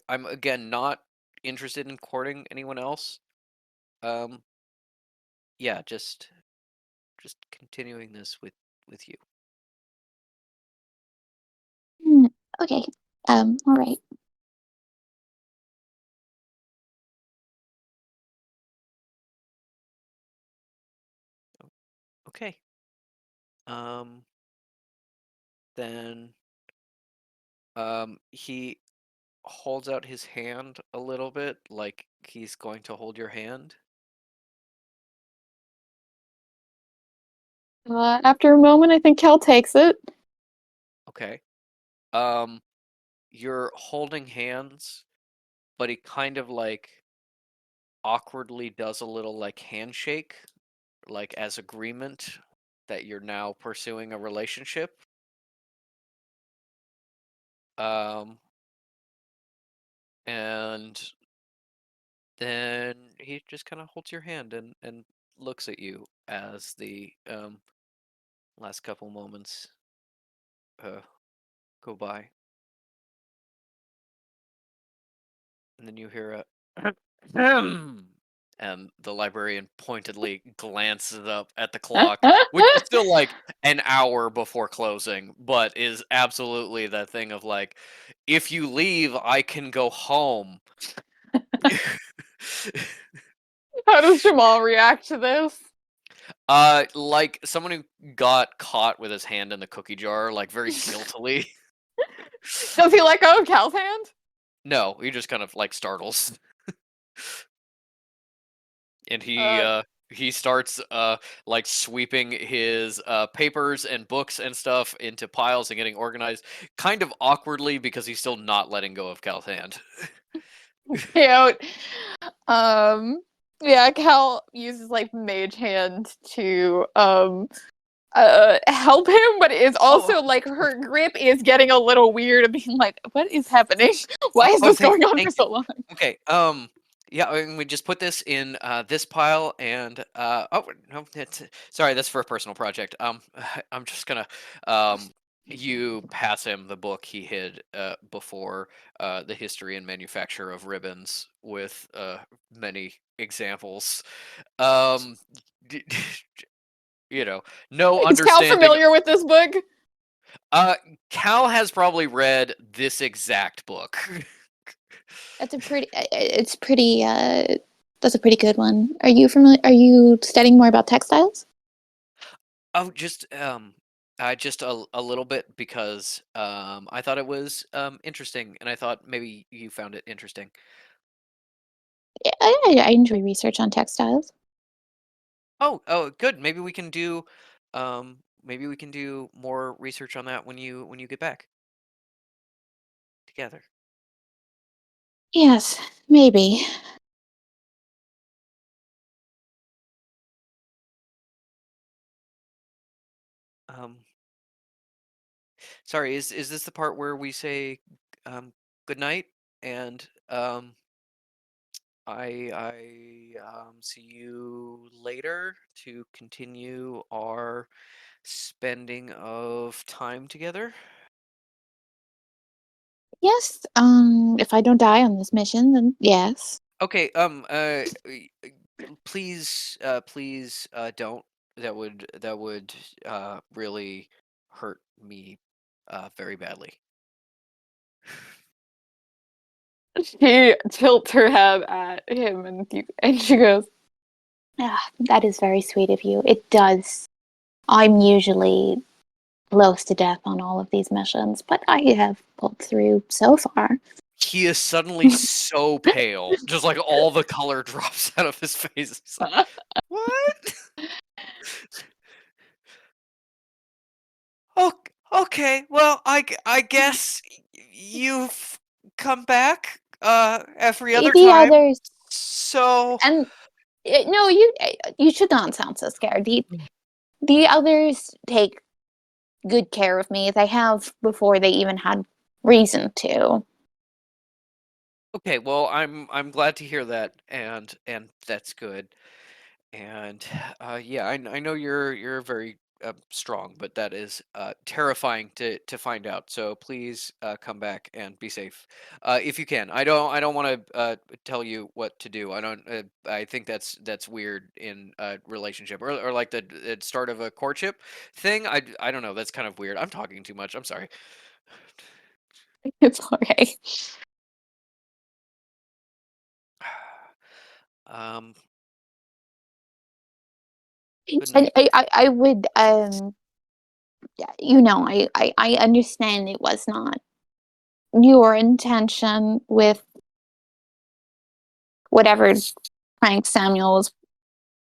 I'm again not interested in courting anyone else. Yeah, just continuing this with you. Okay. All right. Okay. Then he holds out his hand a little bit, like he's going to hold your hand. After a moment, I think Kel takes it. Okay. You're holding hands, but he kind of like awkwardly does a little like handshake, like as agreement that you're now pursuing a relationship. And then he just kind of holds your hand and looks at you as the last couple moments go by. And then you hear a and the librarian pointedly glances up at the clock, which is still like an hour before closing, but is absolutely that thing of like, if you leave, I can go home. How does Jamal react to this? Like someone who got caught with his hand in the cookie jar, like very guiltily. Does he let go of Cal's hand? No, he just kind of like startles. And he starts like sweeping his papers and books and stuff into piles and getting organized, kind of awkwardly because he's still not letting go of Cal's hand. Cute. Yeah, Cal uses like mage hand to help him, but it's also like her grip is getting a little weird and being like, what is happening? Why is this going on for so long? Okay, yeah, and we just put this in this pile, and oh no, sorry, that's for a personal project. I'm just gonna you pass him the book he hid before, the history and manufacture of ribbons, with many examples. d- you know, no Is Cal understanding. familiar with this book? Cal has probably read this exact book. That's that's a pretty good one. Are you familiar? Are you studying more about textiles? Oh, just a little bit because I thought it was interesting, and I thought maybe you found it interesting. Yeah, I enjoy research on textiles. Oh, good. Maybe we can do more research on that when you get back together. Yes, maybe. Um, Sorry, is this the part where we say good night and I see you later to continue our spending of time together? Yes. If I don't die on this mission, then yes. Okay, please, don't. That would really hurt me very badly. She tilts her head at him and she goes, That is very sweet of you. It does. I'm usually close to death on all of these missions, but I have pulled through so far. He is suddenly so pale, just like all the color drops out of his face. He's like, what? Okay, well, I guess you come back every other The time. others, So and no, you should not sound so scared. The others take good care of me. They have before they even had reason to. okay, well, I'm glad to hear that, and that's good. And yeah, I know you're very strong, but that is terrifying to find out. So please come back and be safe if you can. I don't want to tell you what to do. I don't. I think that's weird in a relationship or like the start of a courtship thing. I don't know. That's kind of weird. I'm talking too much. I'm sorry. It's okay. Um. Good And night. I would I understand it was not your intention with whatever prank Samuel was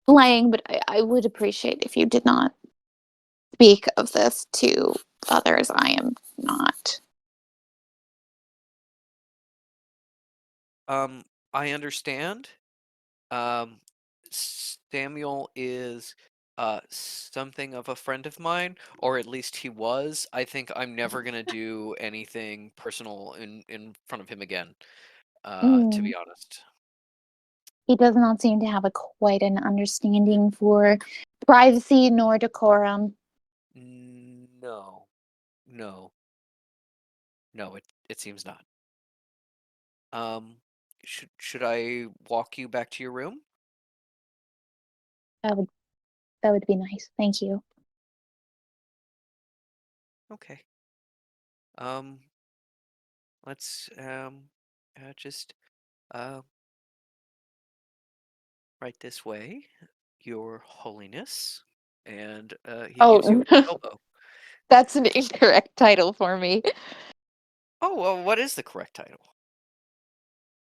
playing, but I would appreciate if you did not speak of this to others. I am not. Um. I understand. Um, Samuel is something of a friend of mine, or at least he was. I think I'm never gonna do anything personal in front of him again. To Mm, be honest. he does not seem to have a quite an understanding for privacy nor decorum. No, no, no. It seems not. Um, should I walk you back to your room? That would that would be nice. Thank you. Okay. Um, let's just uh right this way, Your Holiness. And he gives you Oh, an elbow. That's an incorrect title for me. Oh, well, what is the correct title?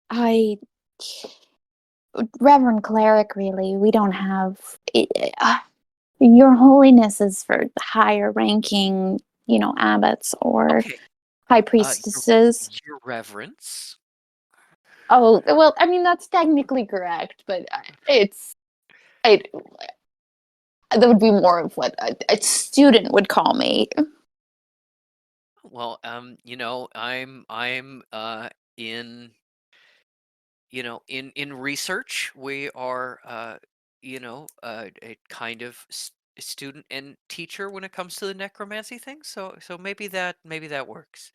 I Reverend Cleric, really. We don't have Your Holiness is for higher ranking, abbots or Okay, high your, priestesses. your Reverence. Oh, well, I mean, that's technically correct, but I, that would be more of what a student would call me. Well, I'm in in research. We are a kind of student and teacher when it comes to the necromancy thing. So maybe that works.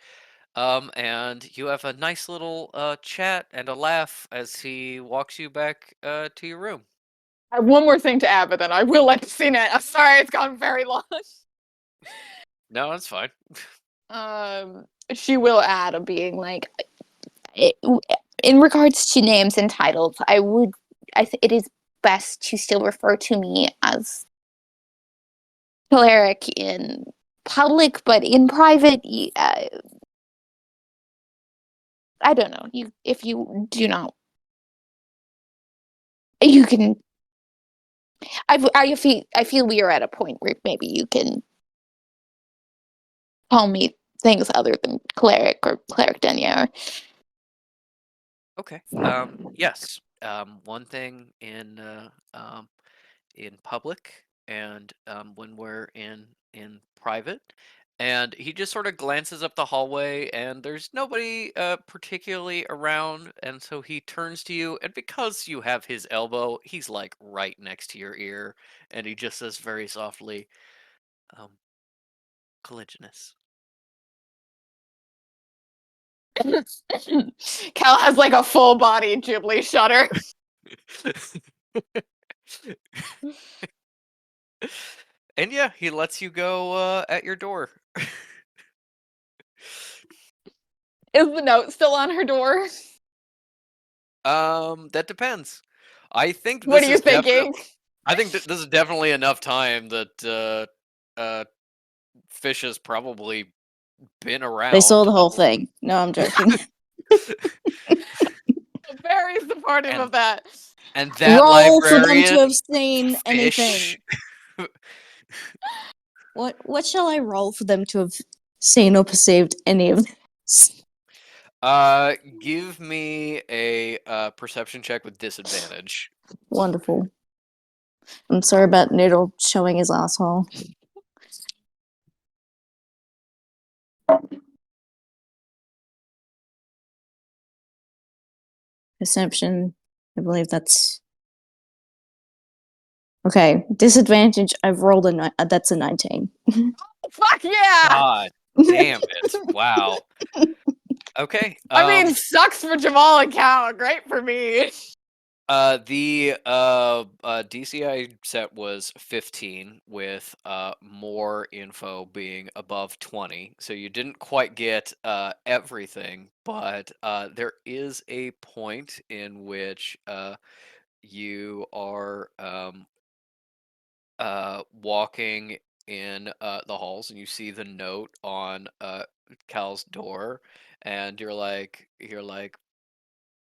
And you have a nice little chat and a laugh as he walks you back to your room. I have one more thing to add, but then I will let Cena. I'm sorry, it's gone very long. No, that's fine. Um, she will add a being like, it, in regards to names and titles, it is best to still refer to me as cleric in public, but in private, I don't know. If you do not, you can. I feel we are at a point where maybe you can call me things other than cleric or cleric denier. Okay. Yes. One thing in public and when we're in private. And he just sort of glances up the hallway, and there's nobody particularly around. And so he turns to you, and because you have his elbow, he's like right next to your ear, and he just says very softly, um, "Caligulus." Cal has like a full body Ghibli shudder. And yeah, he lets you go at your door. Is the note still on her door? That depends. I think What are this you is definitely. thinking? I think this is definitely enough time that Fish has probably been They saw around the a whole thing. No, I'm joking. Very supportive and of that. and that Roll for them to librarian have seen Fish. anything. What shall I roll for them to have seen or perceived any of this? Give me a perception check with disadvantage. Wonderful. I'm sorry about Noodle showing his asshole. Perception. I believe that's okay. Disadvantage. I've rolled that's a 19. Fuck yeah! God damn it! Wow. Okay. I mean, sucks for Jamal and Cal. Great for me. The DCI set was 15 with more info being above 20. So you didn't quite get everything, but there is a point in which you are walking in the halls and you see the note on Cal's door, and you're like,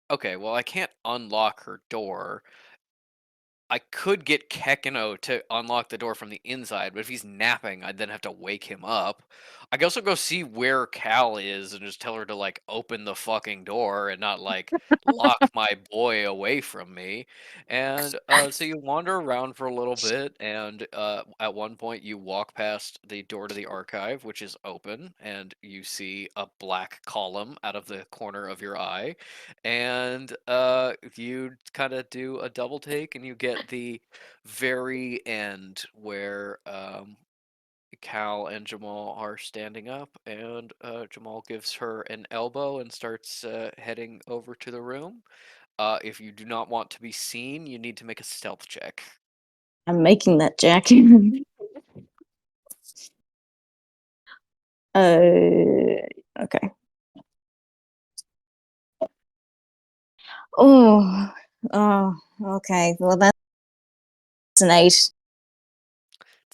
okay, well, I can't unlock her door. I could get Kekino to unlock the door from the inside, but if he's napping, I'd then have to wake him up. I could also go see where Cal is and just tell her to like open the fucking door and not like lock my boy away from me. And so you wander around for a little bit, and at one point you walk past the door to the archive, which is open, and you see a black column out of the corner of your eye, and you kind of do a double take and you get the very end where Cal and Jamal are standing up, and Jamal gives her an elbow and starts heading over to the room. If you do not want to be seen, you need to make a stealth check. I'm making that, Jack. Okay. Oh, okay. Well, that's an 8. It's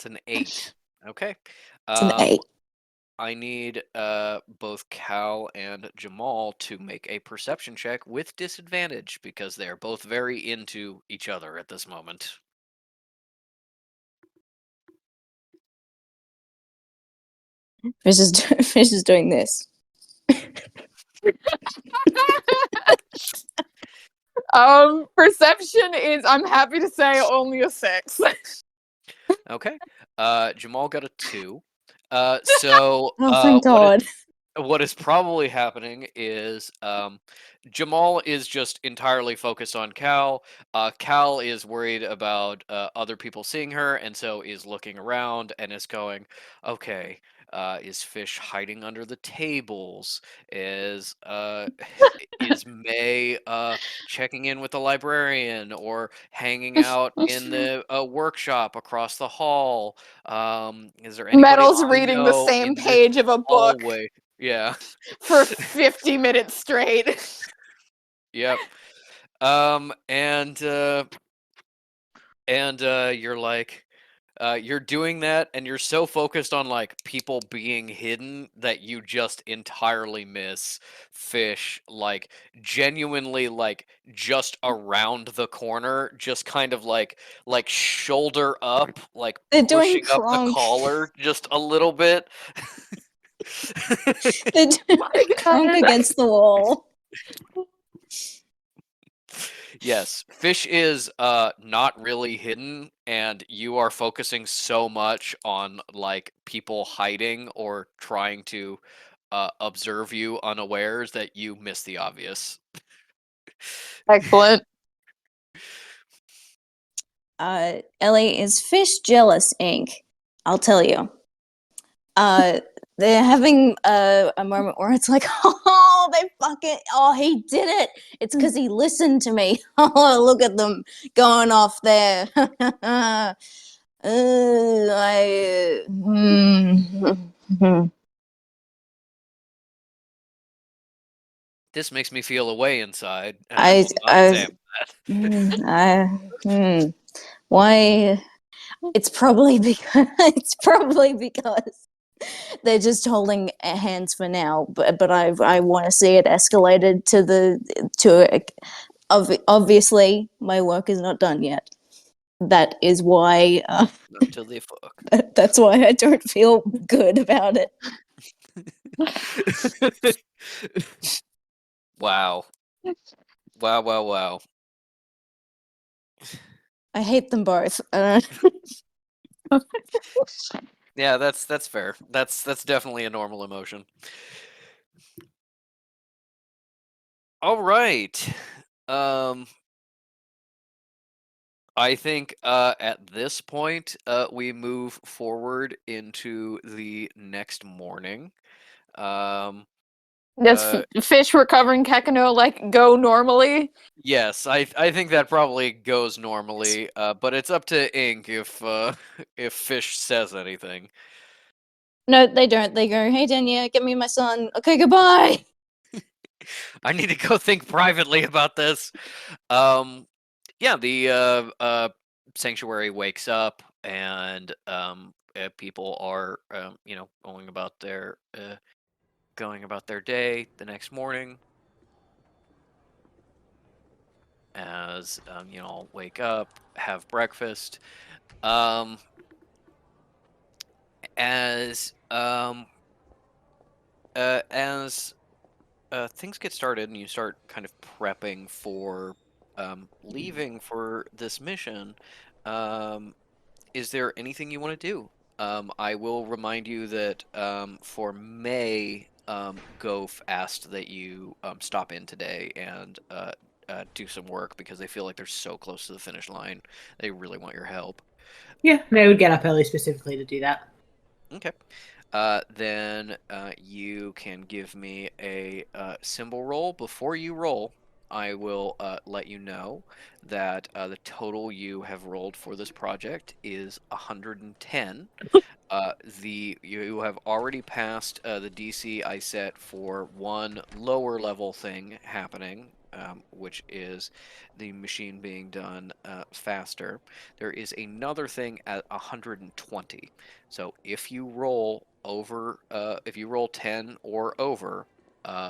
an 8. Okay. It's an 8. I need both Cal and Jamal to make a perception check with disadvantage because they're both very into each other at this moment. Fish is doing this. Perception is, I'm happy to say, only a 6. Okay. Jamal got a 2. So Oh, thank God. what is probably happening is Jamal is just entirely focused on Cal. Cal is worried about other people seeing her, and so is looking around and is going, okay, is Fish hiding under the tables? Is May checking in with the librarian or hanging out in the workshop across the hall? Is there anybody Metal's I reading the know same in this page of a book hallway? Yeah. for 50 minutes straight. Yep. And you're like, you're doing that, and you're so focused on like people being hidden that you just entirely miss Fish, like genuinely, like just around the corner, just kind of like shoulder up, like They're doing pushing up the crunk. collar just a little bit. They're doing crunk against the wall. Yes, Fish is not really hidden, and you are focusing so much on like people hiding or trying to observe you unawares that you miss the obvious. Excellent. Ellie, is Fish jealous, Inc? I'll tell you. They're having a moment where it's like, oh, he did it. It's because he listened to me. Oh, look at them going off there. This makes me feel a way inside, and I will not say that. Why? It's probably because they're just holding hands for now, but I want to see it escalated obviously my work is not done yet. That is why Until they fuck. that's why I don't feel good about it. Wow. Wow, wow, wow. I hate them both. Yeah, that's fair. That's definitely a normal emotion. All right. Um I think at this point we move forward into the next morning. Um Does uh fish recovering Kekano like go normally? yes, I think that probably goes normally, but it's up to Ink if if Fish says anything. No, they don't. They go, "Hey, Denya, get me my son." Okay, goodbye. I need to go think privately about this. Yeah, the sanctuary wakes up, and people are going about their day the next morning. As all wake up, have breakfast. Um, as as things get started, and you start kind of prepping for leaving for this mission. Um, Is there anything you want to do? I will remind you that for May, Goph asked that you stop in today and do some work because they feel like they're so close to the finish line. They really want your help. Yeah, May would get up early specifically to do that. Okay. Then you can give me a symbol roll. Before you roll, I will let you know that the total you have rolled for this project is 110. You have already passed the DC I set for one lower level thing happening, which is the machine being done faster. There is another thing at 120. So if you roll over, if you roll 10 or over,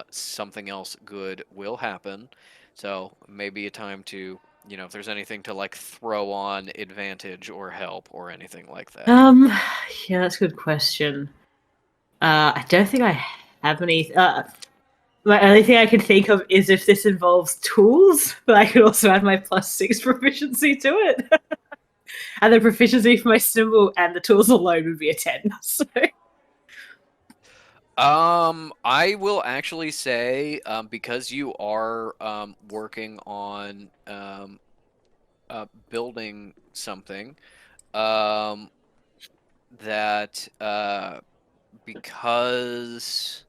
something else good will happen. So maybe a time to, if there's anything to like throw on advantage or help or anything like that. Yeah, that's a good question. I don't think I have any. The only thing I can think of is if this involves tools, but I could also add my +6 proficiency to it. And the proficiency for my symbol and the tools alone would be a 10. So. I will actually say, because you are working on building something, that because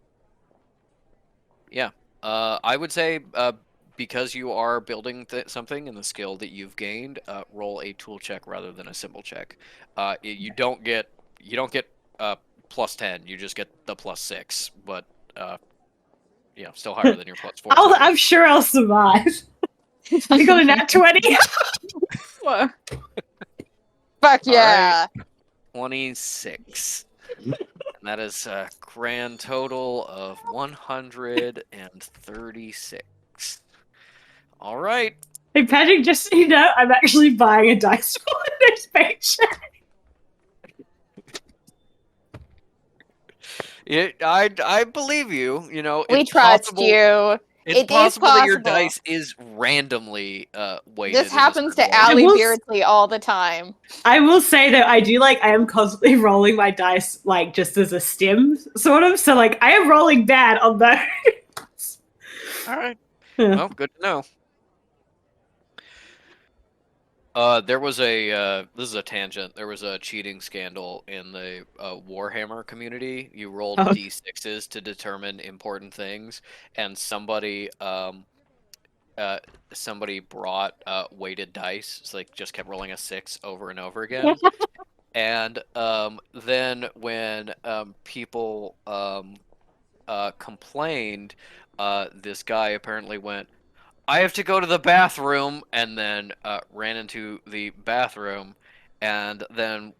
yeah, I would say because you are building something and the skill that you've gained, roll a tool check rather than a symbol check. You don't get +10. You just get the +6, but still higher than your +4 symbol. I'm sure I'll survive. I got a nat 20. Fuck All yeah. right, 26. And that is a grand total of 136. All right. Hey, Patrick, just so you know, I'm actually buying a dice roll in this paycheck. I believe you. We It's trust possible. you. It's It is possible that your possible. dice is randomly weighted. This in a happens certain to way. Allie will Beardsley all the time. I will say that I am constantly rolling my dice like just as a stim, sort of. So like I am rolling bad on those. All right. Yeah. Well, good to know. There was this is a tangent. There was a cheating scandal in the Warhammer community. You rolled Oh. D6s to determine important things, and somebody brought weighted dice, so they just kept rolling a 6 over and over again. And then when people complained, this guy apparently went, "I have to go to the bathroom," and then ran into the bathroom. And then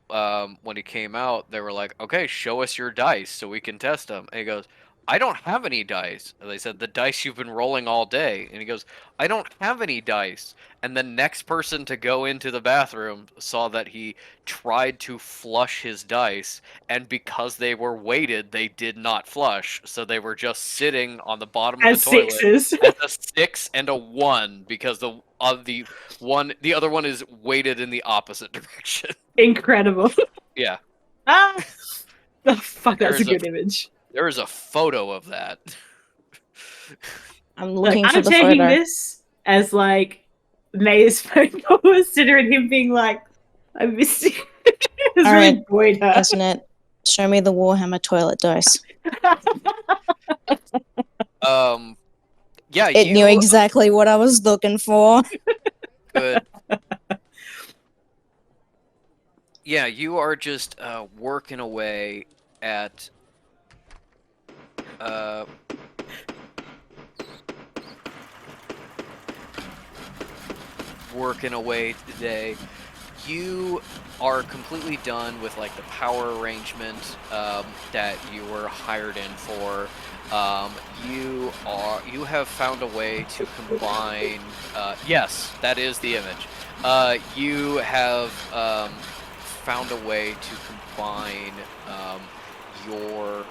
when he came out, they were like, "Okay, show us your dice so we can test them." And he goes, I don't have any dice. And they said, the dice you've been rolling all day. And he goes, I don't have any dice. And the next person to go into the bathroom saw that he tried to flush his dice, and because they were weighted, they did not flush. So they were just sitting on the bottom of As the toilet sixes. as a 6 and a 1, because the other one is weighted in the opposite direction. Incredible. Yeah. Ah! Oh, fuck, There that's a is a good image. There is a photo of that. I'm Like, looking for I'm the taking photo. this as like May's phone call, considering him being like, I missed you. It's All really right. buoyed her. Internet, show me the Warhammer toilet dice. Yeah, It knew you exactly what I was looking for. could. Yeah, you are just working away at working away today. You are completely done with like the power arrangement that you were hired in for. You have found a way to combine. Yes, that is the image. You have found a way to combine your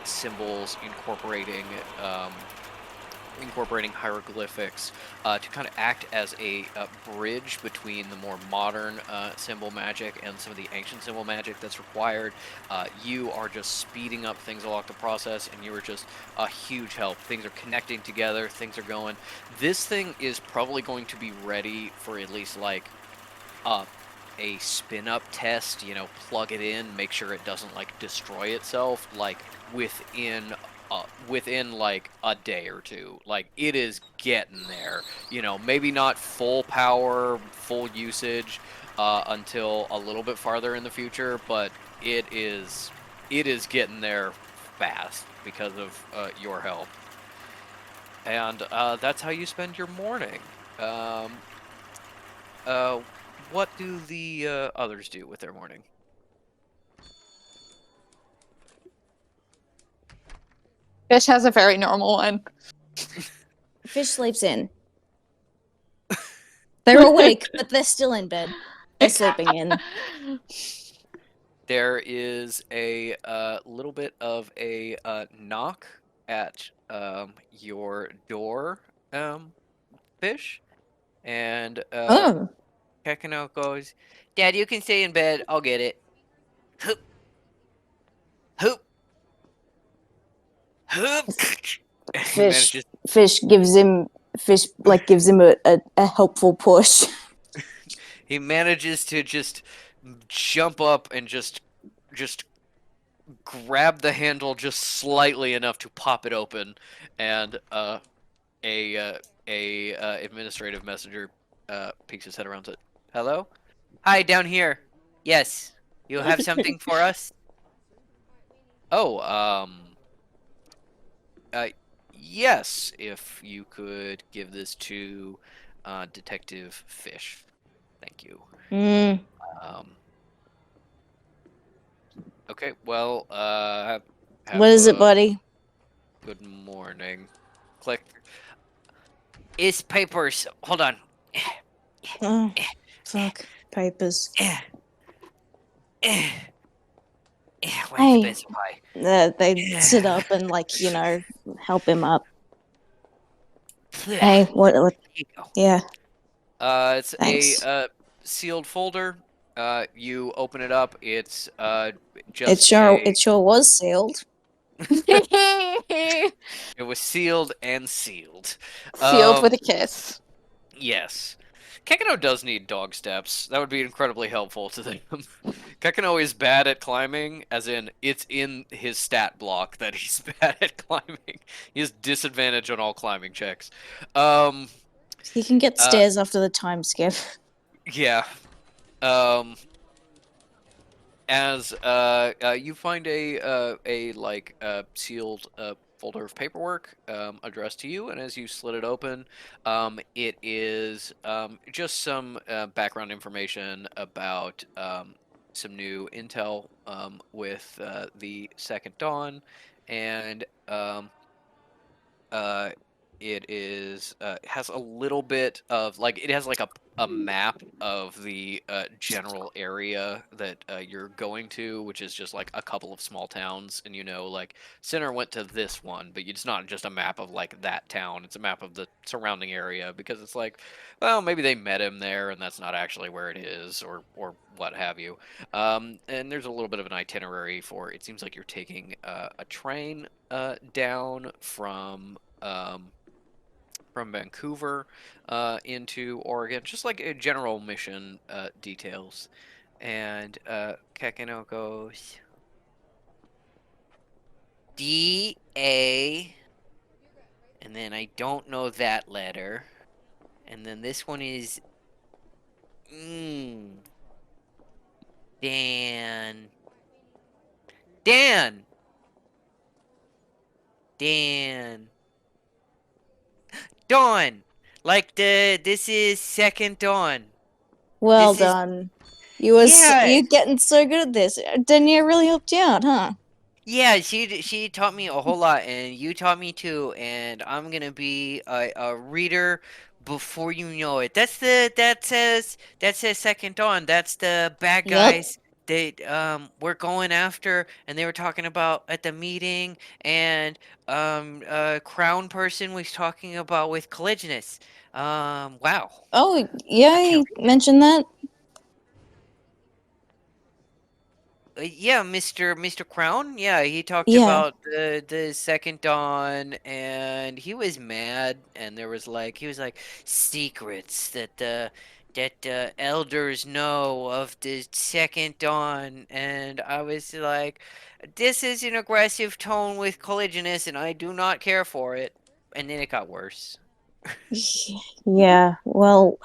symbols, incorporating hieroglyphics to kind of act as a bridge between the more modern symbol magic and some of the ancient symbol magic that's required. You are just speeding up things along the process, and you are just a huge help. Things are connecting together, things are going. This thing is probably going to be ready for at least like a spin-up test, plug it in, make sure it doesn't like destroy itself, like within like a day or two. Like it is getting there. Maybe not full power, full usage until a little bit farther in the future, but it is getting there fast because of your help. And that's how you spend your morning. What do the others do with their morning? Fish has a very normal one. Fish sleeps in. They're awake, but they're still in bed. They're sleeping in. There is a little bit of a knock at your door, Fish, and Oh. Kekino goes, Dad, you can stay in bed. I'll get it. Hoop. Hoop. Hoop. He manages. Fish gives him a helpful push. He manages to just jump up and just grab the handle just slightly enough to pop it open, and a administrative messenger peeks his head around it. Hello? Hi, down here. Yes. You have something for us? Oh, yes, if you could give this to Detective Fish. Thank you. Okay, well, What is it, buddy? Good morning. Click. It's papers. Hold on. Oh, fuck. Papers. Hey. They sit up and, help him up. Hey, what? Yeah. It's Thanks. a sealed folder. You open it up. It's It sure was sealed. It was sealed and sealed. Sealed with a kiss. Yes. Kekino does need dog steps. That would be incredibly helpful to them. Kekino is bad at climbing, as in it's in his stat block that he's bad at climbing. He has disadvantage on all climbing checks. He can get stairs after the time skip. Yeah. As you find a sealed folder of paperwork addressed to you, and as you slit it open, it is just some background information about some new intel with the Second Dawn, and uh, it is has a little bit of like it has like a map of the general area that you're going to, which is just like a couple of small towns, and like Sinner went to this one, but it's not just a map of like that town; it's a map of the surrounding area because it's like, well, maybe they met him there, and that's not actually where it is, or what have you. And there's a little bit of an itinerary for. It seems like you're taking a train down from Vancouver into Oregon, just like general mission details. And Kekino goes D-A, and then I don't know that letter. And then this one is Dan. Dan! Dan. Dawn! Like this is second dawn. Well This is, done. yeah. You getting so good at this. Danielle really helped you out, huh? Yeah, she taught me a whole lot, and you taught me too. And I'm gonna be a reader before you know it. That says Second Dawn. That's the bad Yep. guys they were going after, and they were talking about at the meeting. And Crown person was talking about with Caligulus. Wow, Oh, yeah, I he can't. mentioned that. Yeah, Mr. Crown. Yeah, he talked Yeah. about the second dawn, and he was mad. And there was like he was like secrets that the elders know of the second dawn, and I was like, this is an aggressive tone with Caligulus, and I do not care for it. And then it got worse. Yeah, well,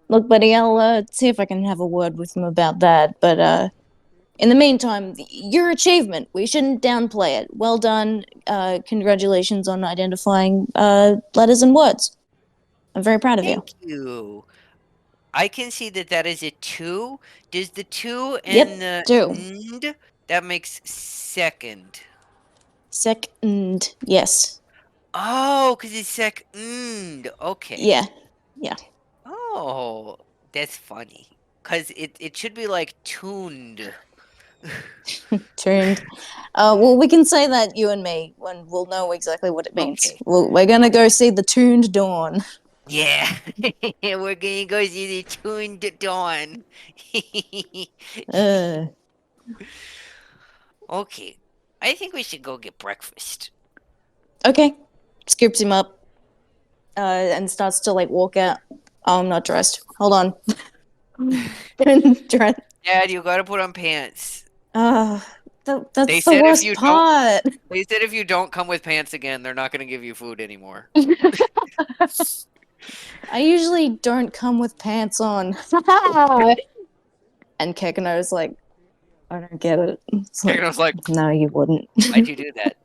look, buddy, I'll see if I can have a word with him about that. But in the meantime, your achievement, we shouldn't downplay it. Well done. Congratulations on identifying letters and words. I'm very proud of you. Thank you. I can see that is a two. Does the two and Yep, the do. nd that makes second? Second, yes. Oh, because it's second. Okay. Yeah, yeah. Oh, that's funny. Because it should be like tuned. Tuned. Well, we can say that, you and me, when we'll know exactly what it means. Okay. We're gonna go see the tuned dawn. Yeah. We're gonna go see the tuned dawn. Uh, Okay. I think we should go get breakfast. okay. Scoops him up and starts to like walk out. Oh, I'm not dressed. Hold on. Dress. Dad, you gotta put on pants. That's They the said if worst you don't part. They said if you don't come with pants again, they're not gonna give you food anymore. I usually don't come with pants on. And Kekano's like, I don't get it. It's like, I was like, no, you wouldn't. why'd you do that?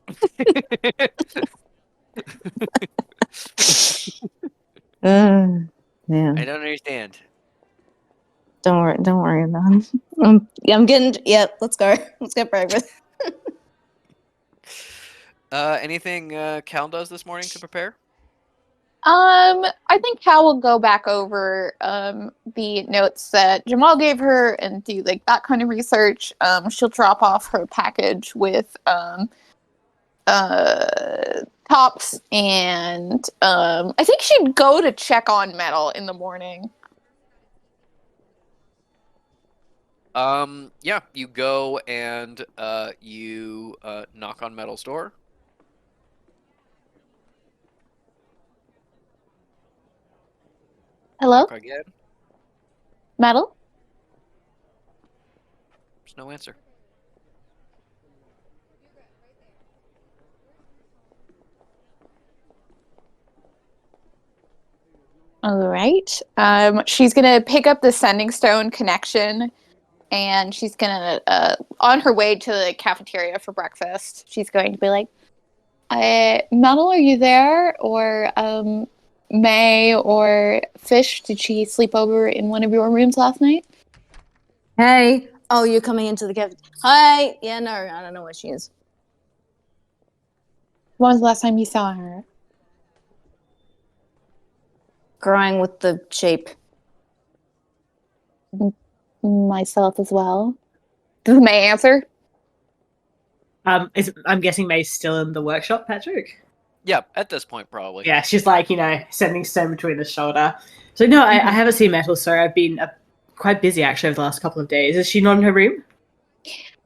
Yeah. I don't understand. Don't worry about it. I'm getting. Yeah, let's go. Let's get breakfast. Anything Cal does this morning to prepare? I think Cal will go back over the notes that Jamal gave her and do like that kind of research. She'll drop off her package with tops, and I think she'd go to check on Metal in the morning. Yeah, you go and you knock on Metal's door. Hello, Knock again. Metal. There's no answer. All right. She's gonna pick up the Sending Stone connection, and she's gonna, on her way to the cafeteria for breakfast, she's going to be like, Metal, are you there? Or May or Fish, did she sleep over in one of your rooms last night? Hey. Oh, you're coming into the cafe. Hi. Yeah, no, I don't know where she is. When was the last time you saw her? Crying with the sheep. Myself as well. This is my answer. I'm guessing May's still in the workshop, Patrick. Yeah, at this point, probably. Yeah, she's like, sending stone between the shoulder. So no, I haven't seen Metal. Sorry, I've been quite busy actually over the last couple of days. Is she not in her room?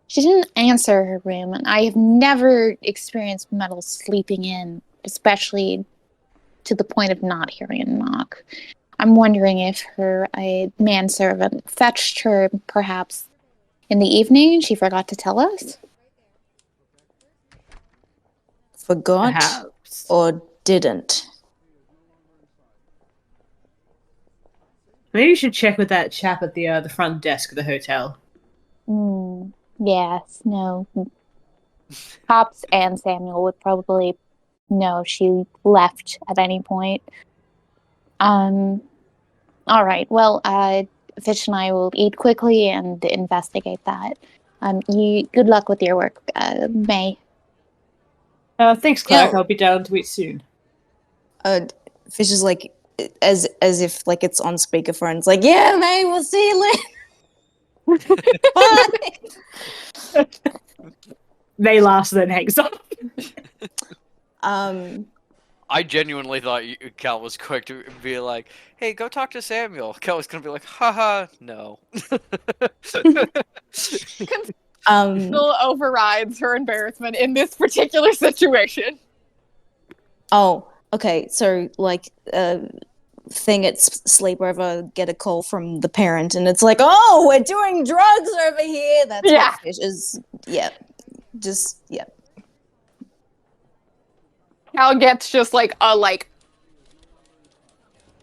She didn't answer her room, and I have never experienced Metal sleeping in, especially to the point of not hearing a knock. I'm wondering if her manservant fetched her perhaps in the evening. She forgot to tell us. Forgot Perhaps. or didn't. Maybe you should check with that chap at the front desk of the hotel. Yes, no. Pops and Samuel would probably know she left at any point. All right. Well, Fish and I will eat quickly and investigate that. Good luck with your work, May. Thanks, Clark. Yeah. I'll be down to eat soon. Fish is like, as if like it's on speakerphone. It's like, yeah, May, we'll see you later. Bye. May laughs, then hangs up. I genuinely thought Cal was quick to be like, "Hey, go talk to Samuel." Cal was gonna be like, "Haha, no." Still overrides her embarrassment in this particular situation. Oh, okay. So like thing at sleepover, get a call from the parent, and it's like, oh, we're doing drugs over here. That's what Fish is. Yeah, just yeah. Cal gets just like a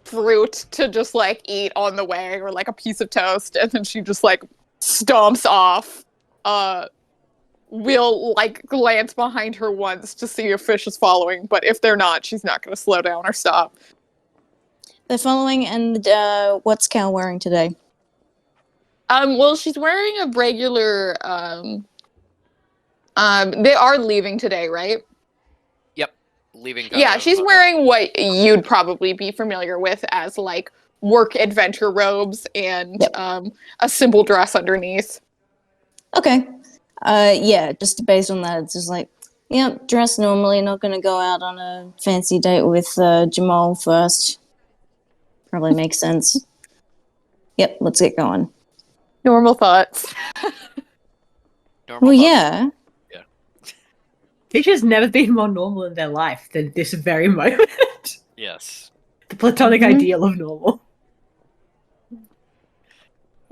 fruit to just like eat on the way, or like a piece of toast, and then she just like stomps off. We'll like glance behind her once to see if Fish is following, but if they're not, she's not going to slow down or stop. They're following, and what's Cal wearing today? Well, she's wearing a regular. They are leaving today, right? Yep, leaving. Yeah, she's wearing what you'd probably be familiar with as like work adventure robes and a simple dress underneath. Okay. Yeah, just based on that, it's just like, yeah, dress normally, not gonna go out on a fancy date with Jamal first. Probably makes sense. Yep, let's get going. Normal thoughts. Well, yeah. Yeah. Teachers never been more normal in their life than this very moment. Yes. The platonic ideal of normal.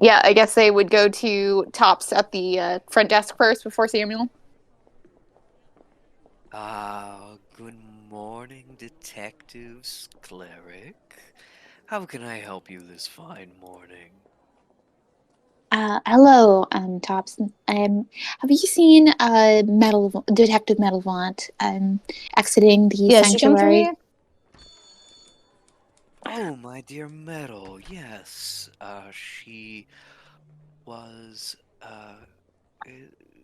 Yeah, I guess they would go to Tops at the front desk first before Samuel. Good morning, detectives, cleric. How can I help you this fine morning? Hello, Tops. Have you seen Detective Metalvant exiting the sanctuary? Here? Oh, my dear Metal, yes. She was,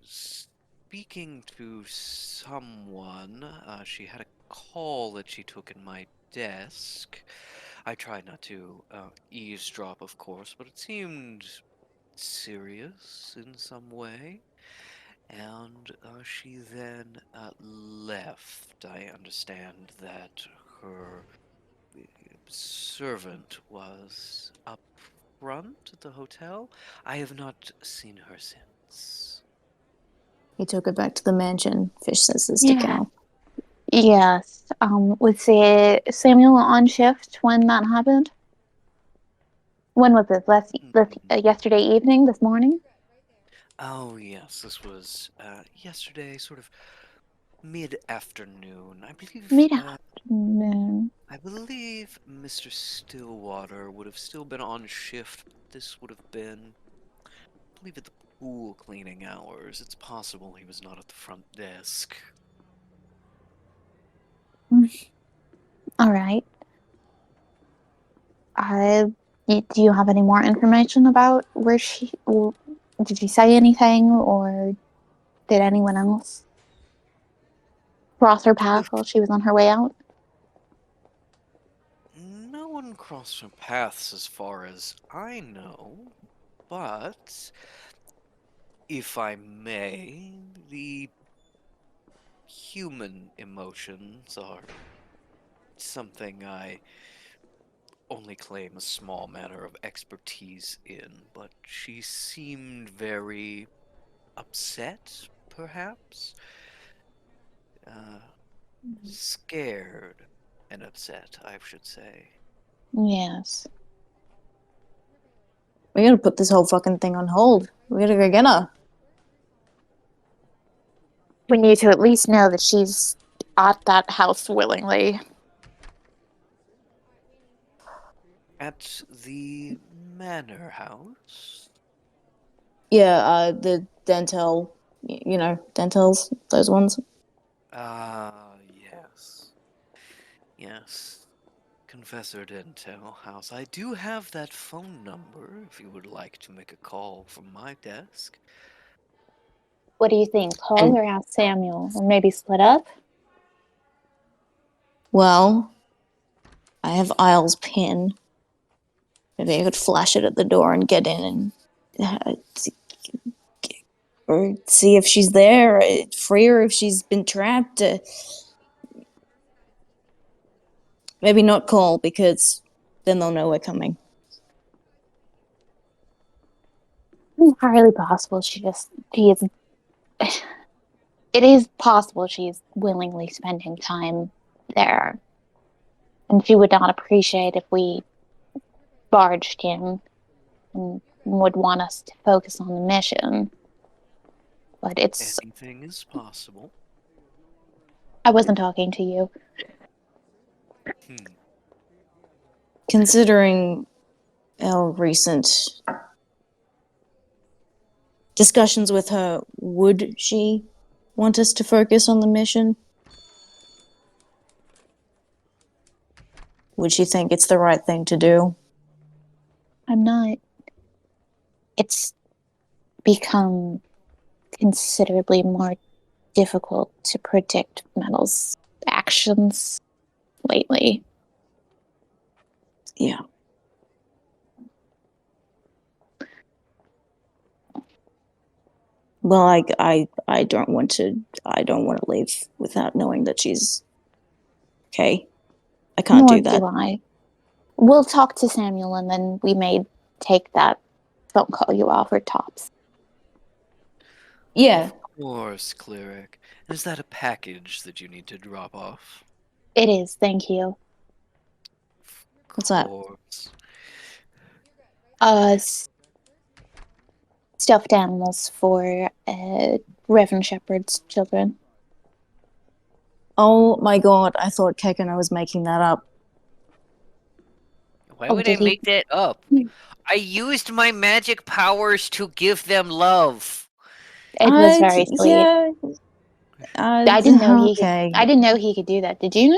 speaking to someone. She had a call that she took in my desk. I tried not to eavesdrop, of course, but it seemed serious in some way. And she then left. I understand that her servant was up front at the hotel. I have not seen her since. He took her back to the mansion. Fish says this to Cal. Yes. Was Samuel on shift when that happened? When was this? Yesterday evening? This morning? Oh, yes, this was yesterday, sort of mid-afternoon. I believe. Mid-afternoon. I believe Mr. Stillwater would have still been on shift. This would have been, I believe, at the pool cleaning hours. It's possible he was not at the front desk. All right. Do you have any more information about where she? Did she say anything, or did anyone else cross her path while she was on her way out? No one crossed our paths as far as I know, but if I may, the human emotions are something I only claim a small matter of expertise in, but she seemed very upset, perhaps? Scared and upset, I should say. Yes. We gotta put this whole fucking thing on hold. We gotta go get her. We need to at least know that she's at that house willingly. At the manor house? Yeah, the dental, dentals, those ones. Yes. Yes. Confessor Dentel House. I do have that phone number if you would like to make a call from my desk. What do you think? Call And- or ask Samuel? Or maybe split up? Well, I have Isle's pin. Maybe I could flash it at the door and get in and or see if she's there, free her if she's been trapped. Maybe not call because then they'll know we're coming. Entirely possible she is it is possible she's willingly spending time there. And she would not appreciate if we barged in and would want us to focus on the mission. But Anything is possible. I wasn't talking to you. Considering our recent discussions with her, would she want us to focus on the mission? Would she think it's the right thing to do? I'm not. It's become considerably more difficult to predict Metal's actions lately. Yeah. Well, I don't want to leave without knowing that she's okay. I can't Nor do that. do I. We'll talk to Samuel and then we may take that phone call you offered, Tops. Yeah, Of course, Cleric. Is that a package that you need to drop off? It is, thank you. What's that? Course. Stuffed animals for Reverend Shepherd's children. Oh my god, I thought Kekano was making that up. Why Oh, would I did he? make that up? I used my magic powers to give them love. It was very sweet. Yeah. I didn't know he okay. could. I didn't know he could do that. Did you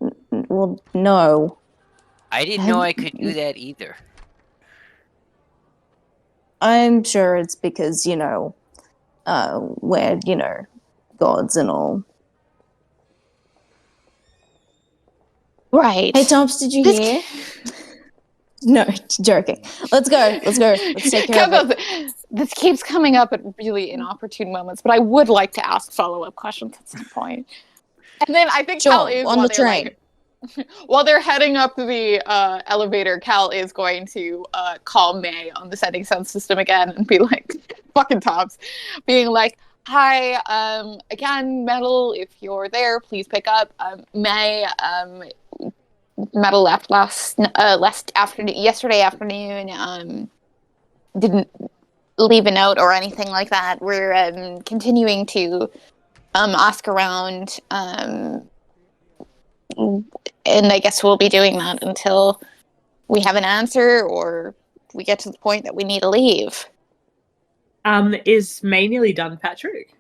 know? Well, no. I didn't know I could do that either. I'm sure it's because, we're, gods and all. Right. Hey, Tops, did you hear? No, joking. Let's go. Let's take care of it. This keeps coming up at really inopportune moments, but I would like to ask follow-up questions at some point. And then I think Sure, Cal is on the train. while they're heading up the elevator, Cal is going to call May on the setting sound system again and be like, fucking Tops, being like, hi, again, Metal, if you're there, please pick up. May, Metal left yesterday afternoon, didn't leave a note or anything like that. We're continuing to ask around, and I guess we'll be doing that until we have an answer or we get to the point that we need to leave. Is May nearly done, Patrick?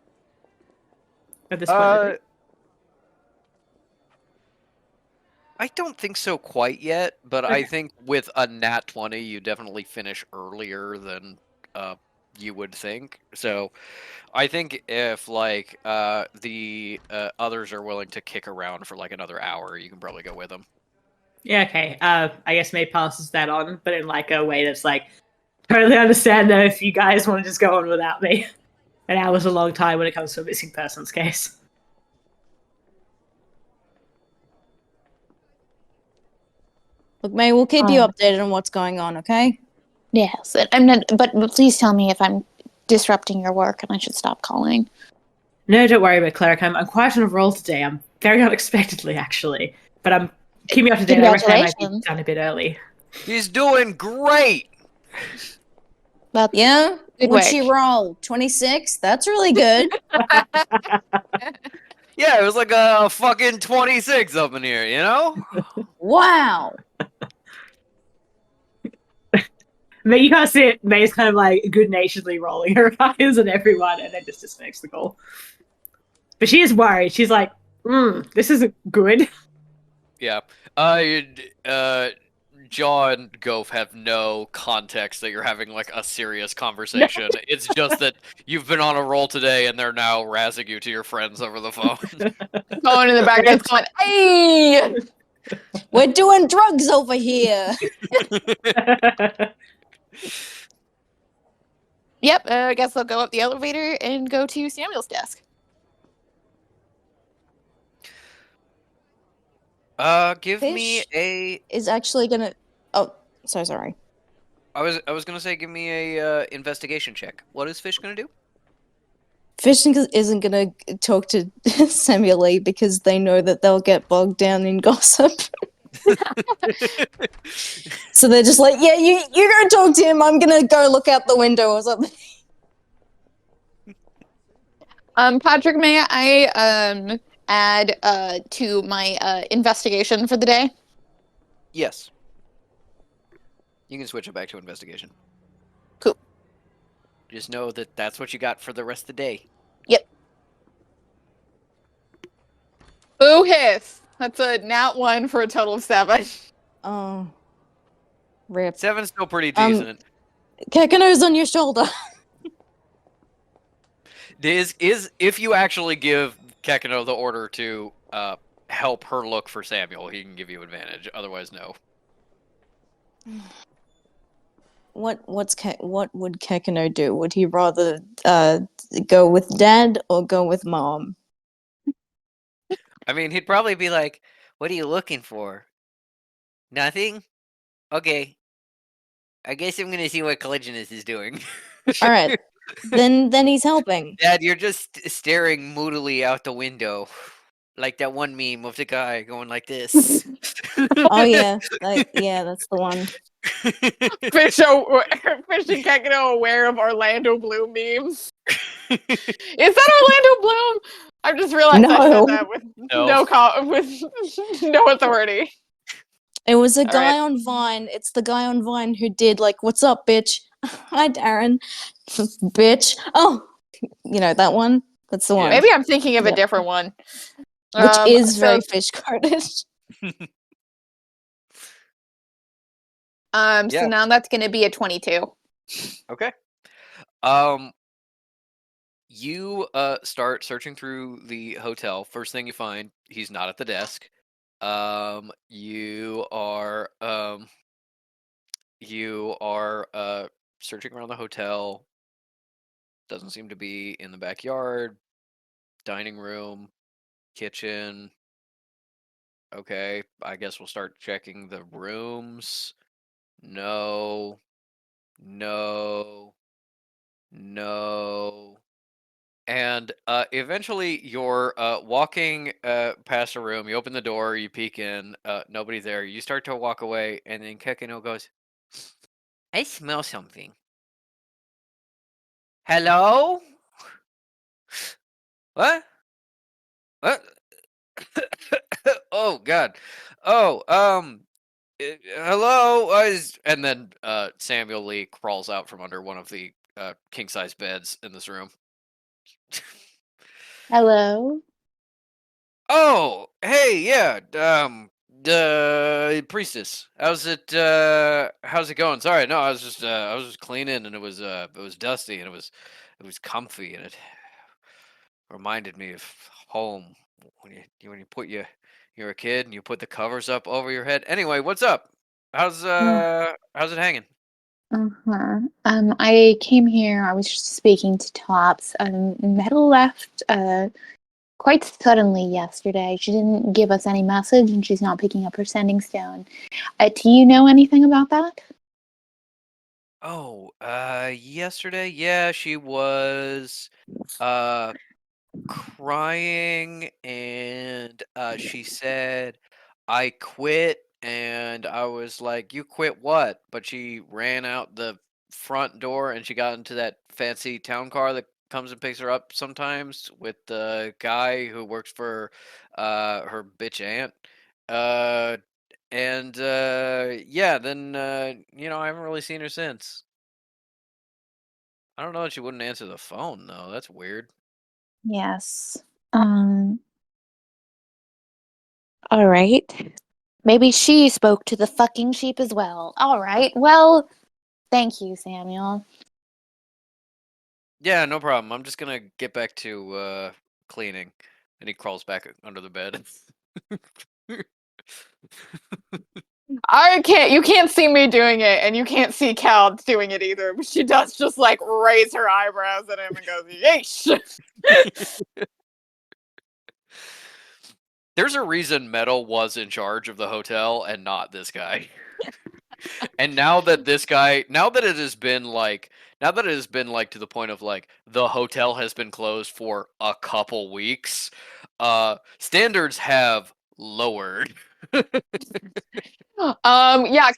At this point, I don't think so quite yet, but I think with a nat 20, you definitely finish earlier than you would think. So I think if like the others are willing to kick around for like another hour, you can probably go with them. Yeah, okay. I guess May passes that on, but in like a way that's like totally understand though if you guys want to just go on without me. An hour's a long time when it comes to a missing persons case. Look, May, we'll keep you Um, updated on what's going on, okay? Yes, I'm not, but please tell me if I'm disrupting your work and I should stop calling. No, don't worry about Cleric. I'm quite on a roll today. I'm very unexpectedly, actually. But I'm keeping up to date. I reckon I might be Congratulations. done a bit early. He's doing great. That's Yeah? good What'd she work. roll? 26? That's really good. Yeah, it was like a fucking 26 up in here, you know? Wow. May you can't see it. May's kind of like good naturedly rolling her eyes at everyone and then just disconnects the call. But she is worried. She's like, this isn't good. Yeah. Jaw and Goph have no context that you're having like a serious conversation. It's just that you've been on a roll today and they're now razzing you to your friends over the phone. Going in the back, it's going, hey! We're doing drugs over here. Yep, I guess they'll go up the elevator and go to Samuel's desk. Give me Fish a. is actually gonna. Oh, so sorry. I was gonna say, give me a investigation check. What is Fish gonna do? Fish isn't gonna talk to Samuel Lee because they know that they'll get bogged down in gossip. So they're just like, yeah, you go talk to him. I'm gonna go look out the window or something. Patrick, may I add to my investigation for the day? Yes. You can switch it back to investigation. Cool. Just know that that's what you got for the rest of the day. Yep. Boo hiss. That's a nat 1 for a total of 7. Oh, rip. 7's still pretty decent. Kekano's on your shoulder. Is if you actually give Kekano the order to help her look for Samuel, he can give you advantage. Otherwise, no. What would Kekano do? Would he rather go with Dad or go with Mom? I mean, he'd probably be like, "What are you looking for? Nothing? Okay. I guess I'm gonna see what Collisionist is doing." All right, then he's helping. Dad, you're just staring moodily out the window, like that one meme of the guy going like this. Oh yeah, that's the one. Fish and Kekano aware of Orlando Bloom memes. Is that Orlando Bloom? I've just realized I No. said that with No. with no authority. It was a All guy right. on Vine. It's the guy on Vine who did like, "What's up, bitch?" Hi, Darren. Bitch. Oh, you know that one. That's the Yeah. one. Maybe I'm thinking of a Yeah. different one. Which is So very fish coded. Yeah. so now that's gonna be a 22. Okay. You start searching through the hotel. First thing you find, he's not at the desk. You are searching around the hotel. Doesn't seem to be in the backyard, dining room, kitchen. Okay, I guess we'll start checking the rooms. No, no, no. And eventually you're walking past a room, you open the door, you peek in, nobody there, you start to walk away, and then Kekino goes, I smell something. Hello? What? What? Oh God. Oh, hello. And then Samuel Lee crawls out from under one of the king size beds in this room. Hello. Oh, hey, yeah. Priestess, how's it going? Sorry, no, I was just cleaning and it was dusty and it was comfy and it reminded me of home when you put you're a kid and you put the covers up over your head. Anyway, what's up? How's it hanging? Uh-huh. I came here, I was just speaking to Tops. Metal left quite suddenly yesterday. She didn't give us any message and she's not picking up her sending stone. Do you know anything about that? Oh, yesterday, yeah, she was uh crying and she said I quit and I was like, "You quit what?" But she ran out the front door and she got into that fancy town car that comes and picks her up sometimes with the guy who works for her bitch aunt. Uh and yeah, then I haven't really seen her since. I don't know that she wouldn't answer the phone though. That's weird. Yes. Um, all right. Maybe she spoke to the fucking sheep as well. All right. Well, thank you, Samuel. Yeah, no problem. I'm just gonna get back to cleaning. And he crawls back under the bed. You can't see me doing it, and you can't see Cal doing it either, but she does just like raise her eyebrows at him and goes, yeesh. There's a reason Metal was in charge of the hotel and not this guy. And now that this guy, now that it has been like to the point of like the hotel has been closed for a couple weeks, standards have lowered. Yeah,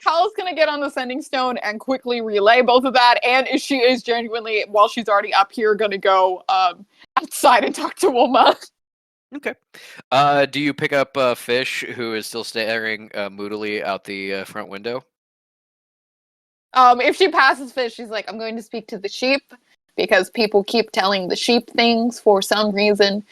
Kyle's gonna get on the sending stone and quickly relay both of that, and she is genuinely, while she's already up here, gonna go outside and talk to Wilma. Okay. Do you pick up Fish, who is still staring moodily out the front window? If she passes Fish, she's like, I'm going to speak to the sheep because people keep telling the sheep things for some reason.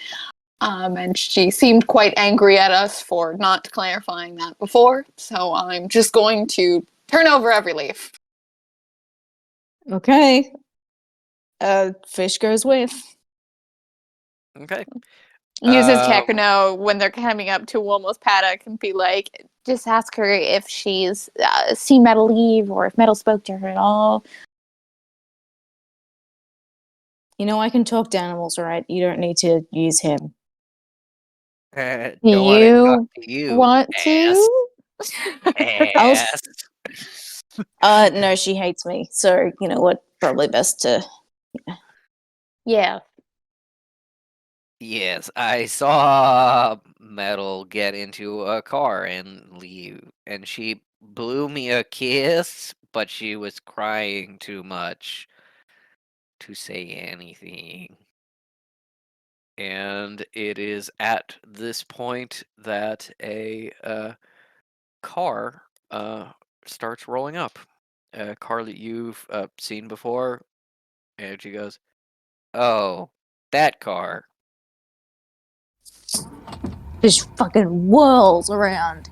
And she seemed quite angry at us for not clarifying that before. So I'm just going to turn over every leaf. Okay. Fish goes with. Okay. Uses Uh, techno when they're coming up to Wilma's paddock and be like, Just ask her if she's seen Metal leave or if Metal spoke to her at all. You know, I can talk to animals, alright? You don't need to use him. don't Do want to talk you to you, want ass. to? I'll Ass. no, she hates me. So, you know what? Probably best to. Yeah. Yes, I saw Metal get into a car and leave, and she blew me a kiss, but she was crying too much to say anything. And it is at this point that a car starts rolling up. A car that you've seen before, and she goes, "Oh, that car." Just fucking whirls around.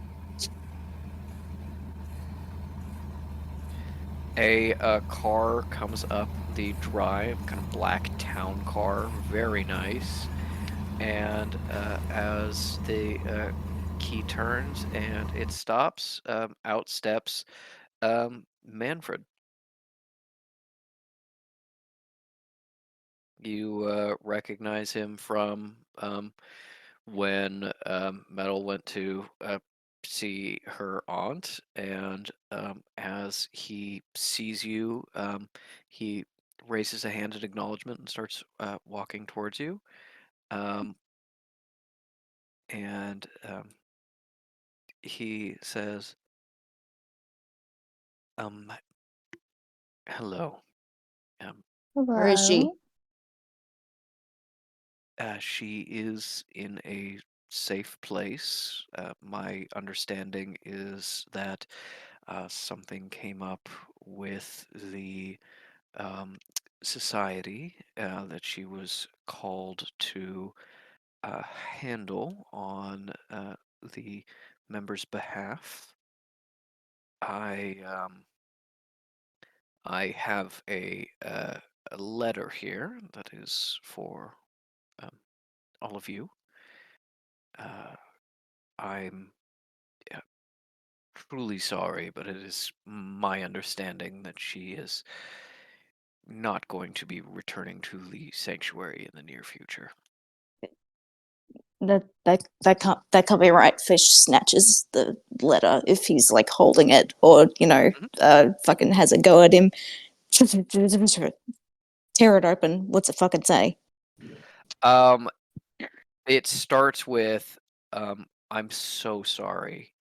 A car comes up the drive, kind of black town car, very nice. And as the key turns and it stops, out steps Manfred. You recognize him from when Metal went to see her aunt, and as he sees you, he raises a hand in acknowledgement and starts walking towards you. Um, and he says, um, "Hello." Um, Where is she? Hello. she is in a safe place. My understanding is that something came up with the um, society that she was called to handle on the member's behalf, I have a letter here that is for all of you. I'm truly sorry, but it is my understanding that she is not going to be returning to the sanctuary in the near future. That can't be right. Fish snatches the letter if he's like holding it, or fucking has a go at him. Tear it open. What's it fucking say? It starts with, I'm so sorry.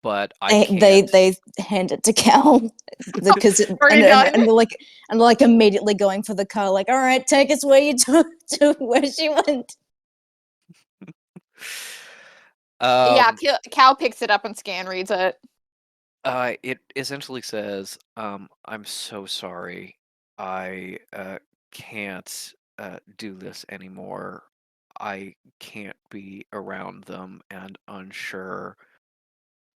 But I They can't. they hand it to Cal because Are you done? and they're like immediately going for the car. Like, all right, take us where you to where she went. Yeah, Cal picks it up and scan reads it. It essentially says, I'm so sorry. I can't do this anymore. I can't be around them and unsure.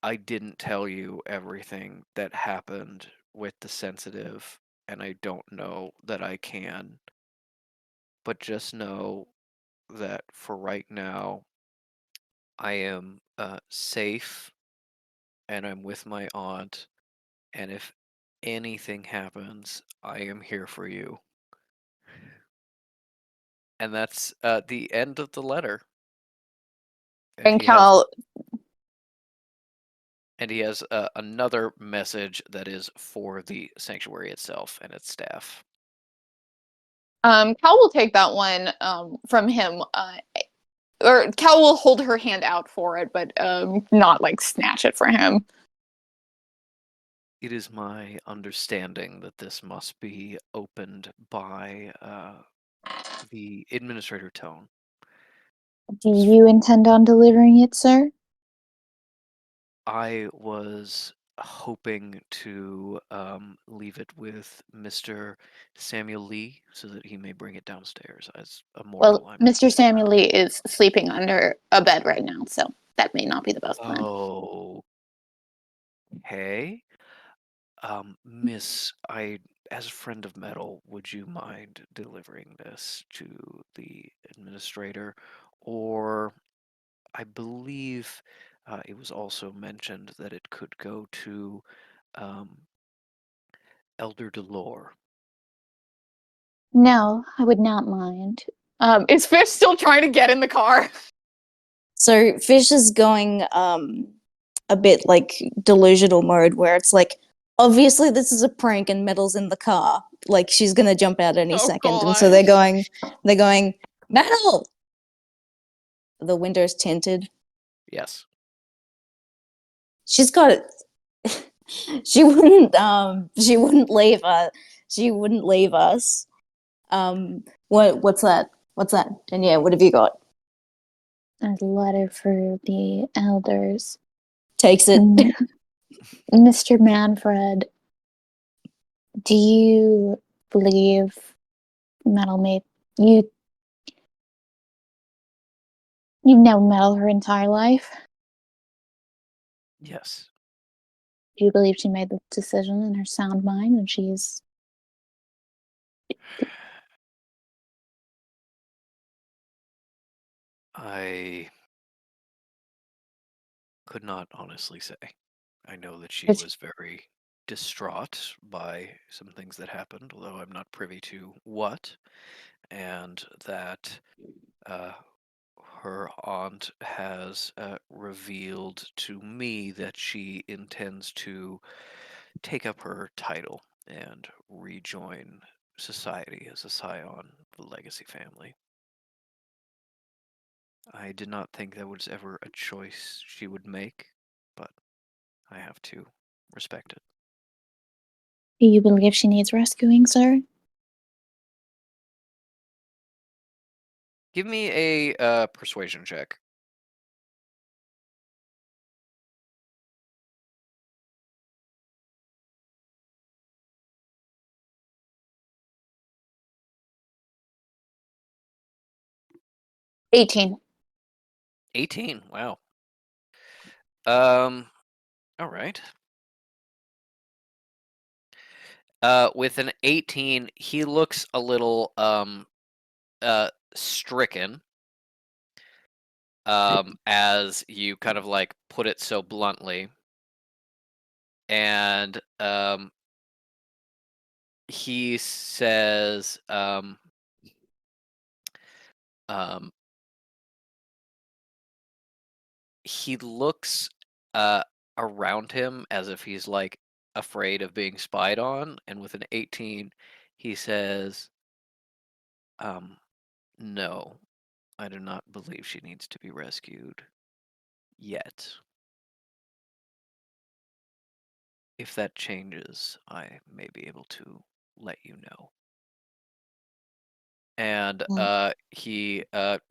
I didn't tell you everything that happened with the sensitive, and I don't know that I can. But just know that for right now, I am safe and I'm with my aunt. And if anything happens, I am here for you. And that's the end of the letter. And And he has Cal, another message that is for the sanctuary itself and its staff. Cal will take that one from him. Or Cal will hold her hand out for it, but not like snatch it for him. It is my understanding that this must be opened by the administrator Tone. Do you intend on delivering it, sir? I was hoping to leave it with Mr. Samuel Lee so that he may bring it downstairs. As a mortal, Well, I'm Mr. Samuel Lee is sleeping under a bed right now, so that may not be the best plan. Oh, okay. Miss, as a friend of Metal, would you mind delivering this to the administrator? Or I believe it was also mentioned that it could go to um, Elder Delore. No, I would not mind. Is Fish still trying to get in the car? So Fish is going a bit like delusional mode where it's like, obviously this is a prank and Metal's in the car. Like she's gonna jump out any Oh, second. And God. so they're going, Metal! The window's tinted. Yes. She's got she wouldn't leave us. What's that? And yeah, what have you got? A letter for the elders. Takes it. Mr. Manfred, do you believe Metal made you've known Metal her entire life? Yes. Do you believe she made the decision in her sound mind when she's I could not honestly say. I know that she It's- was very distraught by some things that happened, although I'm not privy to what, and that her aunt has revealed to me that she intends to take up her title and rejoin society as a scion of the legacy family. I did not think that was ever a choice she would make, but I have to respect it. do you believe she needs rescuing, sir? Give me a persuasion check. $18. 18. Wow. All right. With an 18, he looks a little stricken. As you kind of like put it so bluntly, and he says, he looks around him as if he's like afraid of being spied on, and with an 18, he says, no, I do not believe she needs to be rescued yet. If that changes, I may be able to let you know. And he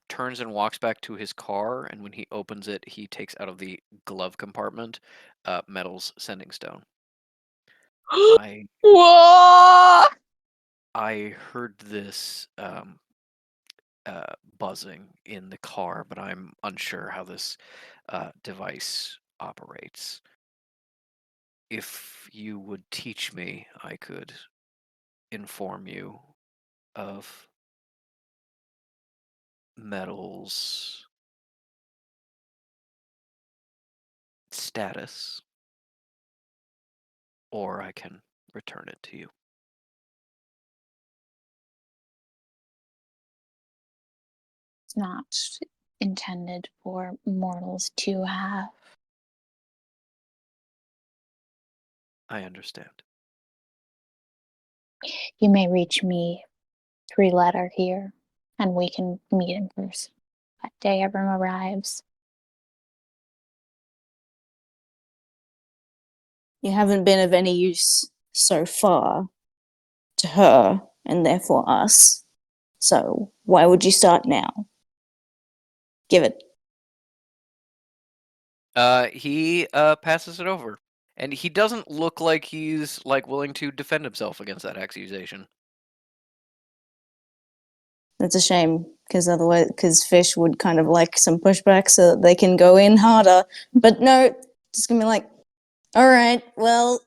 turns and walks back to his car, and when he opens it, he takes out of the glove compartment Metal's sending stone. I Whoa! I heard this buzzing in the car, but I'm unsure how this device operates. If you would teach me, I could inform you of Metal's status, or I can return it to you. It's not intended for mortals to have. I understand. You may reach me 3-letter here, and we can meet in person that day everyone arrives. You haven't been of any use so far to her, and therefore us. So why would you start now? Give it. He passes it over, and he doesn't look like he's like willing to defend himself against that accusation. That's a shame, because otherwise, because Fish would kind of like some pushback so that they can go in harder. But no, just gonna be like, all right, well,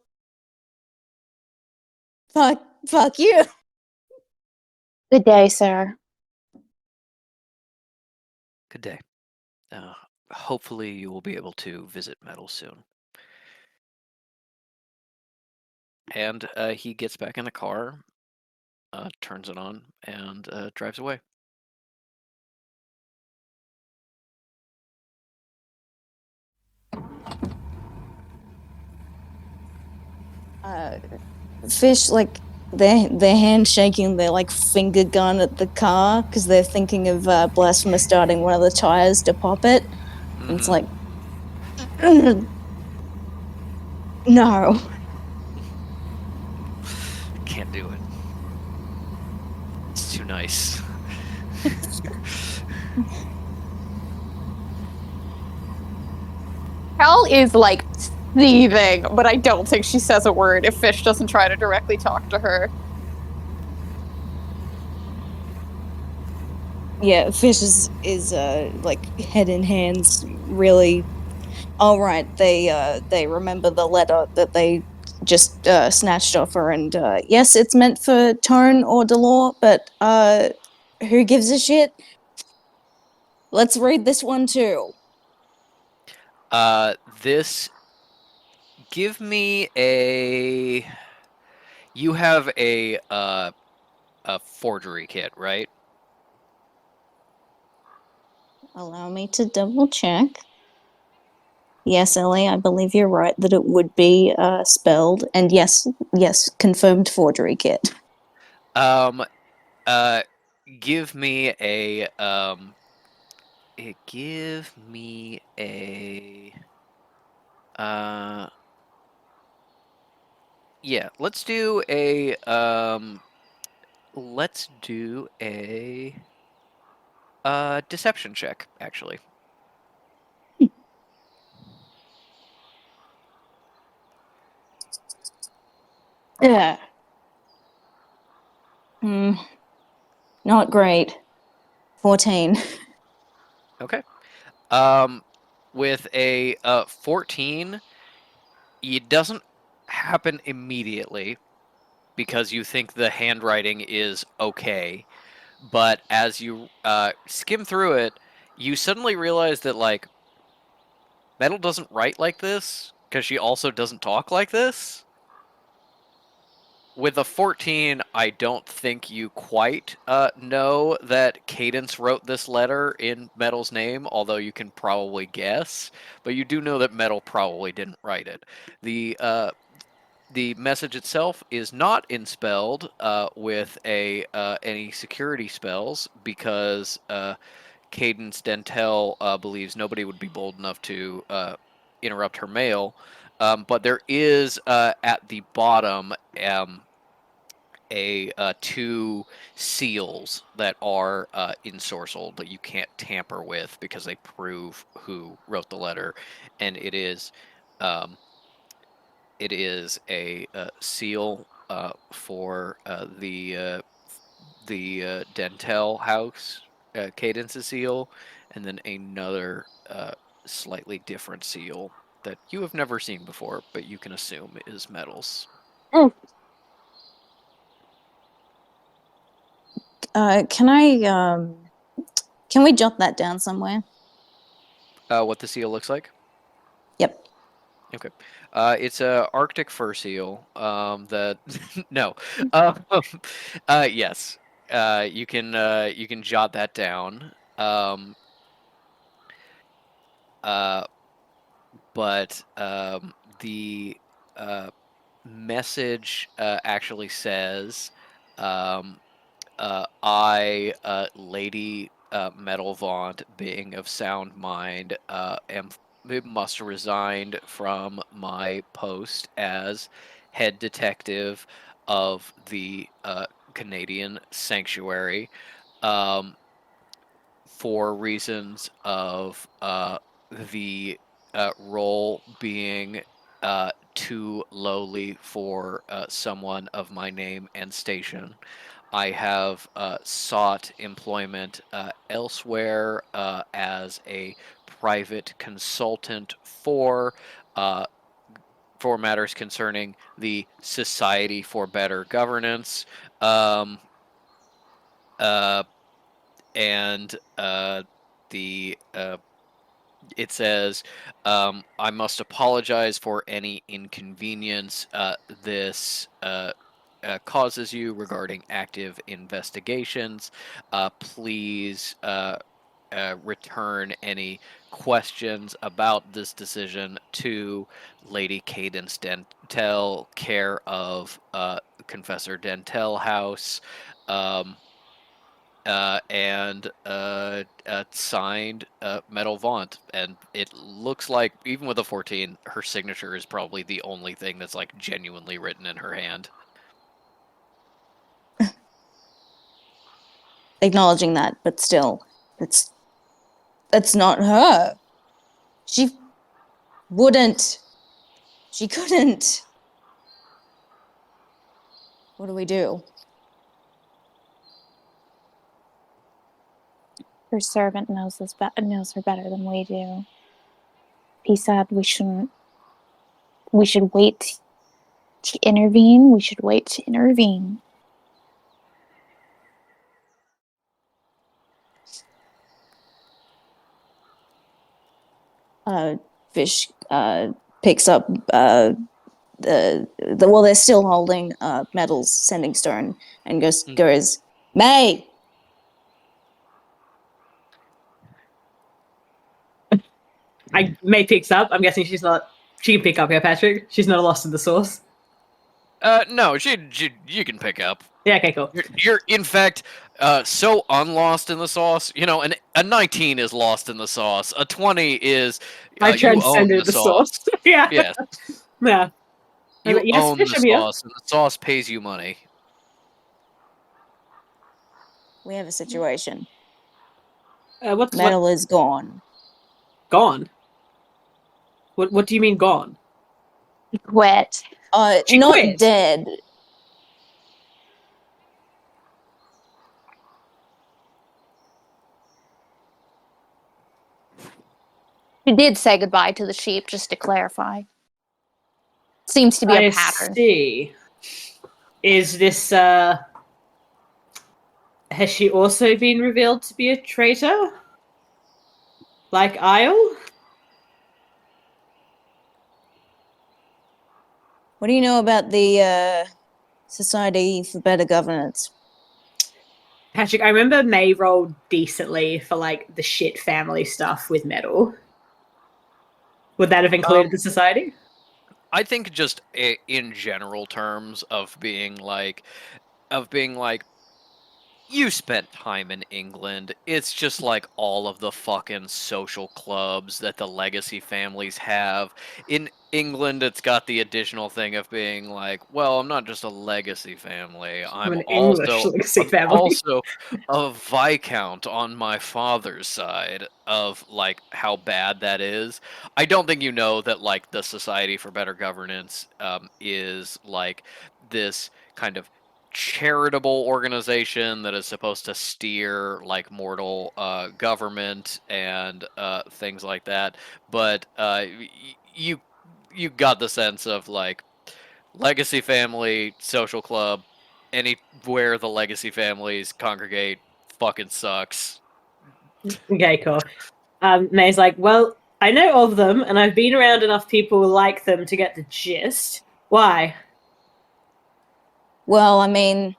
fuck you. Good day, sir. Good day. Hopefully you will be able to visit Metal soon. And he gets back in the car, turns it on, and drives away. Fish, like, their hand shaking, their like finger gun at the car because they're thinking of Blasphemous starting one of the tires to pop it. And it's like, no. Can't do it. It's too nice. Cal is like seething, but I don't think she says a word if Fish doesn't try to directly talk to her. Yeah, Fish is like head in hands, really. All right, they remember the letter that they just snatched off her, and yes, it's meant for Tone or Delore, but who gives a shit? Let's read this one too. This. Give me a. You have a forgery kit, right? Allow me to double check. Yes, Ellie, I believe you're right that it would be spelled, and yes, confirmed forgery kit. Um. Give me a. Give me a. Uh. Yeah. Let's do a. Let's do a. Deception check, actually. Yeah. Not great. 14. Okay. Um, with a 14, it doesn't happen immediately because you think the handwriting is okay. But as you skim through it, you suddenly realize that, like, Metal doesn't write like this because she also doesn't talk like this. With a 14, I don't think you quite know that Cadence wrote this letter in Metal's name, although you can probably guess. But you do know that Metal probably didn't write it. The message itself is not inspelled with any security spells because Cadence Dentel believes nobody would be bold enough to interrupt her mail. But there is at the bottom two seals that are ensorcelled that you can't tamper with because they prove who wrote the letter, and um, it is a seal for the Dentel house, Cadence's seal, and then another slightly different seal that you have never seen before, but you can assume is Metal's. Oh, Can we jot that down somewhere? What the seal looks like? Yep. Okay. It's a Arctic fur seal. That no. Um, yes. You can jot that down. Uh, but the message actually says, um, I, Lady Metal Vaunt, being of sound mind, must resigned from my post as head detective of the Canadian Sanctuary. Um, for reasons of the role being too lowly for someone of my name and station. I have sought employment elsewhere as a private consultant uh, for matters concerning the Society for Better Governance. Um, uh, and the it says, I must apologize for any inconvenience this causes you regarding active investigations. Please return any questions about this decision to Lady Cadence Dentel, care of Confessor Dentel House. Um, and signed Metal Vaunt. And it looks like, even with a 14, her signature is probably the only thing that's like genuinely written in her hand. Acknowledging that, but still, that's not her. She wouldn't. She couldn't. What do we do? her servant knows knows her better than we do. He said we shouldn't. We should wait to intervene. We should wait to intervene. Fish picks up well, they're still holding Metal's sending stone and goes, May. May picks up. I'm guessing she's not. She can pick up, yeah, Patrick. She's not lost in the source. No, you can pick up. Yeah, okay, cool. You're in fact so unlost in the sauce. You know, a 19 is lost in the sauce. A 20 is I you own transcended the the source. sauce. Yeah. Yes, Yeah. you Yes, own Fish, the I'm here. sauce, and the sauce pays you money. We have a situation. What Metal is gone. gone? What do you mean gone? He quit. She Not quit. dead. She did say goodbye to the sheep, just to clarify. Seems to be a pattern. I see. Is this, has she also been revealed to be a traitor? Like Isle? What do you know about the Society for Better Governance? Patrick, I remember May rolled decently for, like, the shit family stuff with Metal. Would that have included the society? I think just in general terms of being like, you spent time in England. It's just like all of the fucking social clubs that the legacy families have. In England, it's got the additional thing of being like, well, I'm not just a legacy family. I'm an English legacy I'm family. also a viscount on my father's side of like how bad that is. I don't think you know that like the Society for Better Governance is like this kind of charitable organization that is supposed to steer like mortal government and things like that. But you got the sense of like legacy family, social club, anywhere the legacy families congregate fucking sucks. Okay, cool. May's like, well, I know of them, and I've been around enough people like them to get the gist. Why? Well, I mean,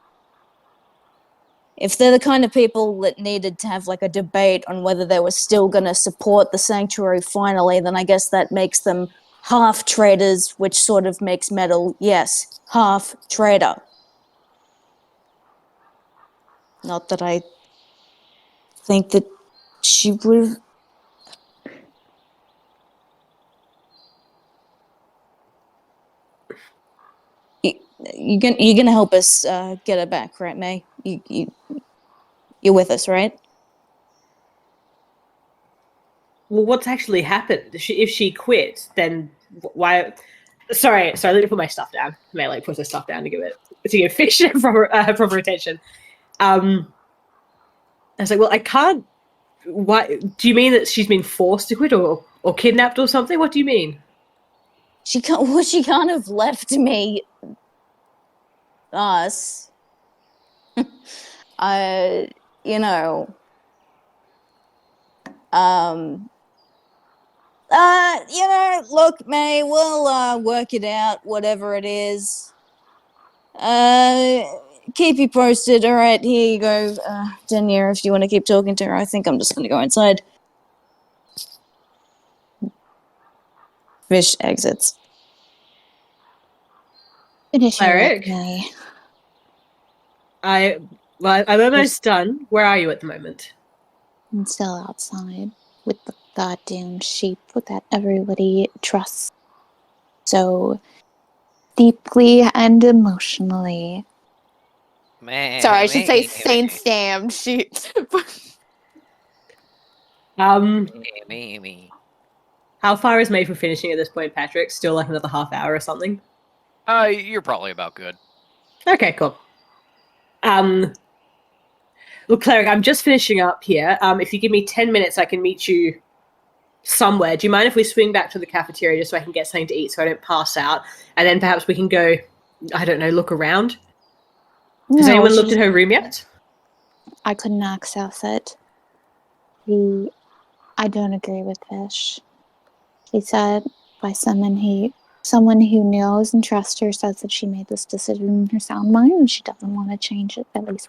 if they're the kind of people that needed to have like a debate on whether they were still going to support the sanctuary finally, then I guess that makes them half traitors, which sort of makes Metal, yes, half traitor. Not that I think that she would. You're gonna help us get her back, right, May? You're with us, right? Well, what's actually happened? If she quit, then why? Sorry, let me put my stuff down. May like put her stuff down to give fiction proper attention. I was like, well, I can't. Why? Do you mean that she's been forced to quit or kidnapped or something? What do you mean? She can't. Well, she can't have left me. Us. You know. Look, May, we'll work it out, whatever it is. Keep you posted. All right, here you go, Denier, if you want to keep talking to her. I think I'm just going to go inside. Fish exits. Finish your work, Cleric? May. I'm almost done. Where are you at the moment? I'm still outside with the goddamn sheep that everybody trusts so deeply and emotionally. Sorry, I should say Saint Sam. She. How far is May from finishing at this point, Patrick? Still like another half hour or something? You're probably about good. Okay, cool. Look, Cleric, I'm just finishing up here. If you give me 10 minutes, I can meet you somewhere. Do you mind if we swing back to the cafeteria just so I can get something to eat so I don't pass out? And then perhaps we can go, I don't know, look around? Has anyone looked at her room yet? I couldn't access it. I don't agree with Fish. She said by someone who knows and trusts her says that she made this decision in her sound mind and she doesn't want to change it, at least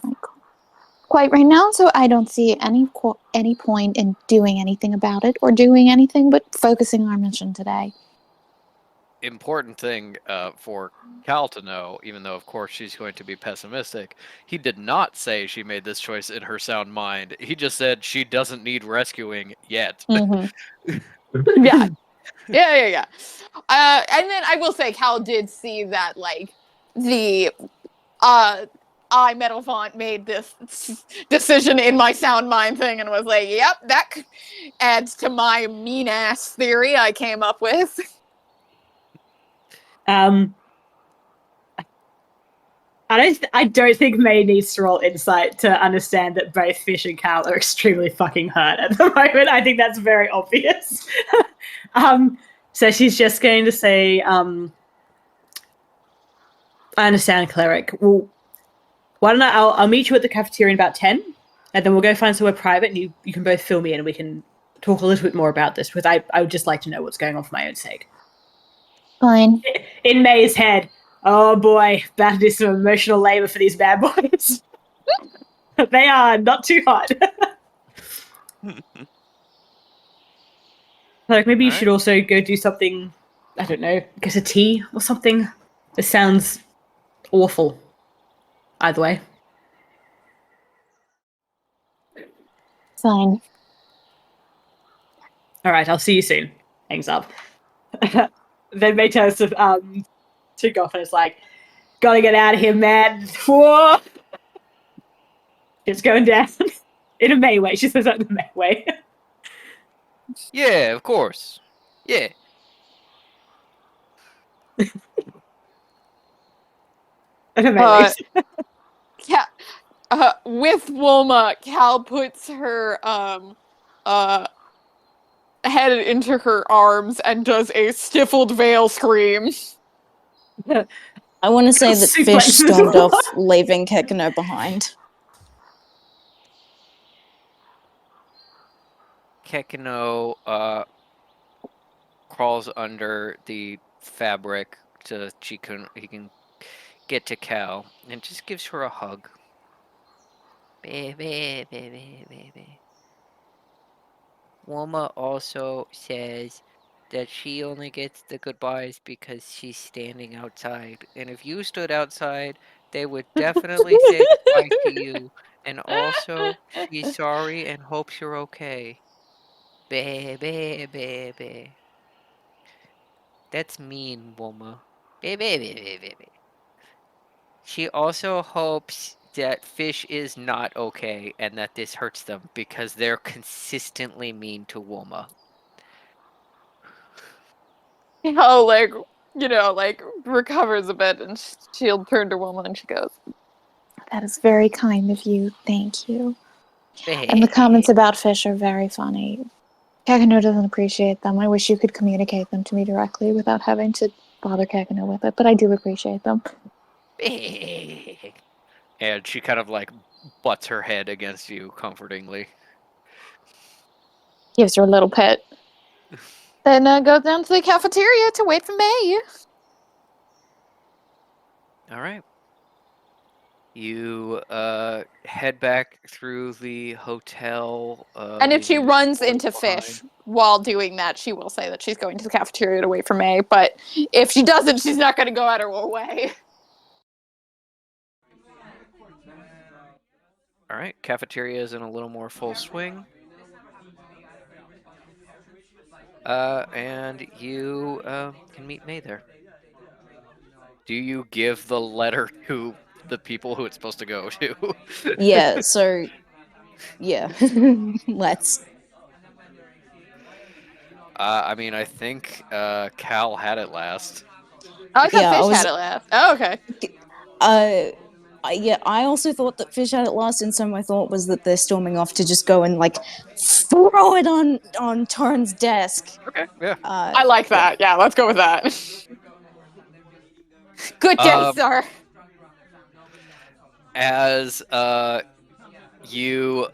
quite right now. So I don't see any point in doing anything about it or doing anything but focusing on our mission today. Important thing for Cal to know, even though of course she's going to be pessimistic, he did not say she made this choice in her sound mind. He just said she doesn't need rescuing yet. Yeah. And then I will say Cal did see that like the I Metalfont made this decision in my sound mind thing and was like, yep, that adds to my mean ass theory I came up with. I don't think May needs to roll insight to understand that both Fish and Cal are extremely fucking hurt at the moment. I think that's very obvious. So she's just going to say, I understand, cleric. Well, why don't I'll meet you at the cafeteria in about 10, and then we'll go find somewhere private, and you can both fill me in, and we can talk a little bit more about this, because I would just like to know what's going on for my own sake. Fine. In May's head, oh boy, about to do some emotional labor for these bad boys. They are not too hot. Like, maybe you should also go do something, I don't know, get a tea or something. This sounds awful. Either way. Fine. All right, I'll see you soon. Hangs up. Then May turns to Goff and is like, gotta get out of here, man. Whoa! It's going down. In a May way. She says that in a May way. Yeah, of course. Yeah. In a May way. With Wilma, Cal puts her head into her arms and does a stifled veil scream. I want to say that Suplexes Fish stormed the off, leaving Kekano behind. Kekino crawls under the fabric so he can get to Cal and just gives her a hug. Baby, baby, baby. Wilma also says that she only gets the goodbyes because she's standing outside. And if you stood outside, they would definitely say goodbye to you. And also, she's sorry and hopes you're okay. Baby, baby. That's mean, Wilma. Baby, baby, baby. She also hopes that Fish is not okay and that this hurts them because they're consistently mean to Wilma. Cal, recovers a bit and she'll turn to Wilma and she goes, That is very kind of you. Thank you. And the comments about Fish are very funny. Kakano doesn't appreciate them. I wish you could communicate them to me directly without having to bother Kakano with it, but I do appreciate them. And she kind of butts her head against you comfortingly. Gives her a little pet. then goes down to the cafeteria to wait for May. All right. You head back through the hotel. And if she leaving runs Florida into behind. Fish while doing that, she will say that she's going to the cafeteria to wait for May. But if she doesn't, she's not going to go out of her way. All right. Cafeteria is in a little more full swing. And you can meet May there. Do you give the letter to the people who it's supposed to go to? Yeah, so yeah. Let's. I mean, I think Cal had it last. Oh, I thought Yeah, I Fish was- had it last. Oh, okay. Yeah, I also thought that Fish had it last, and so my thought was that they're storming off to just go and throw it on Tarn's desk. Okay, yeah. I like that. Yeah, let's go with that. Good day, sir. As you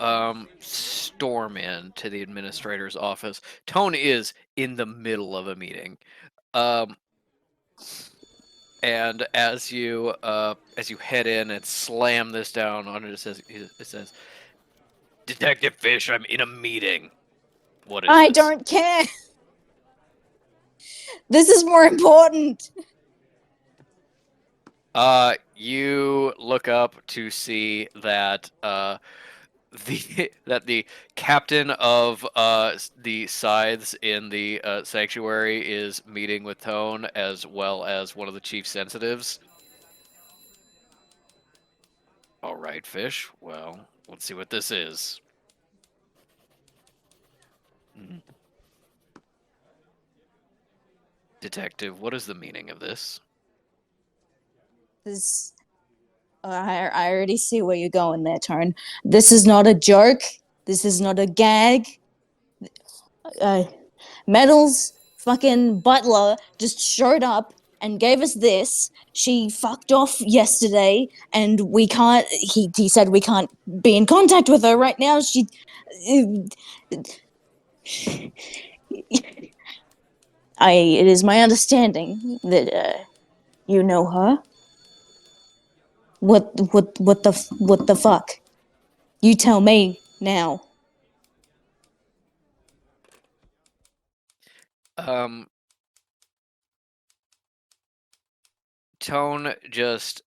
storm into the administrator's office, Tone is in the middle of a meeting. And as you head in and slam this down on it, it says, Detective Fish, I'm in a meeting. What is I this? don't care. This is more important. You look up to see that the captain of the scythes in the sanctuary is meeting with Tone, as well as one of the chief sensitives. All right, Fish. Well, let's see what this is. Detective, what is the meaning of this? This I already see where you're going there, Tone. This is not a joke. This is not a gag. Metal's fucking butler just showed up and gave us this. She fucked off yesterday, and we can't. He said we can't be in contact with her right now. It is my understanding that you know her. What the fuck? You tell me now. Tone just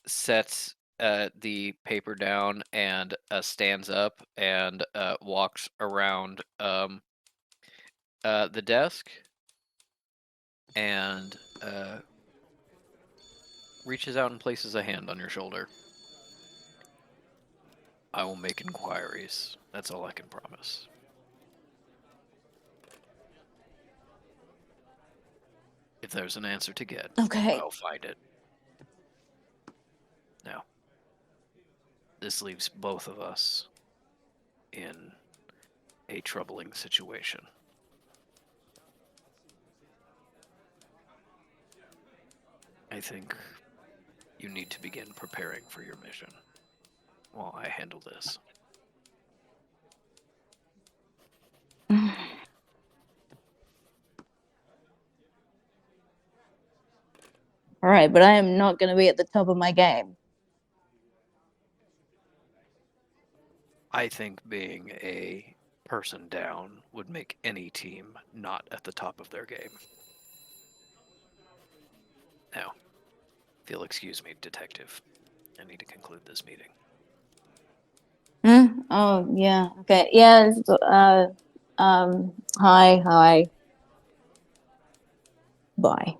sets the paper down and stands up and walks around the desk and reaches out and places a hand on your shoulder. I will make inquiries. That's all I can promise. If there's an answer to get, Okay. I'll find it. Now, this leaves both of us in a troubling situation. I think you need to begin preparing for your mission while I handle this. All right, but I am not going to be at the top of my game. I think being a person down would make any team not at the top of their game. Now, if you'll excuse me, Detective, I need to conclude this meeting. Oh, yeah. Okay. Yeah. Hi. Bye.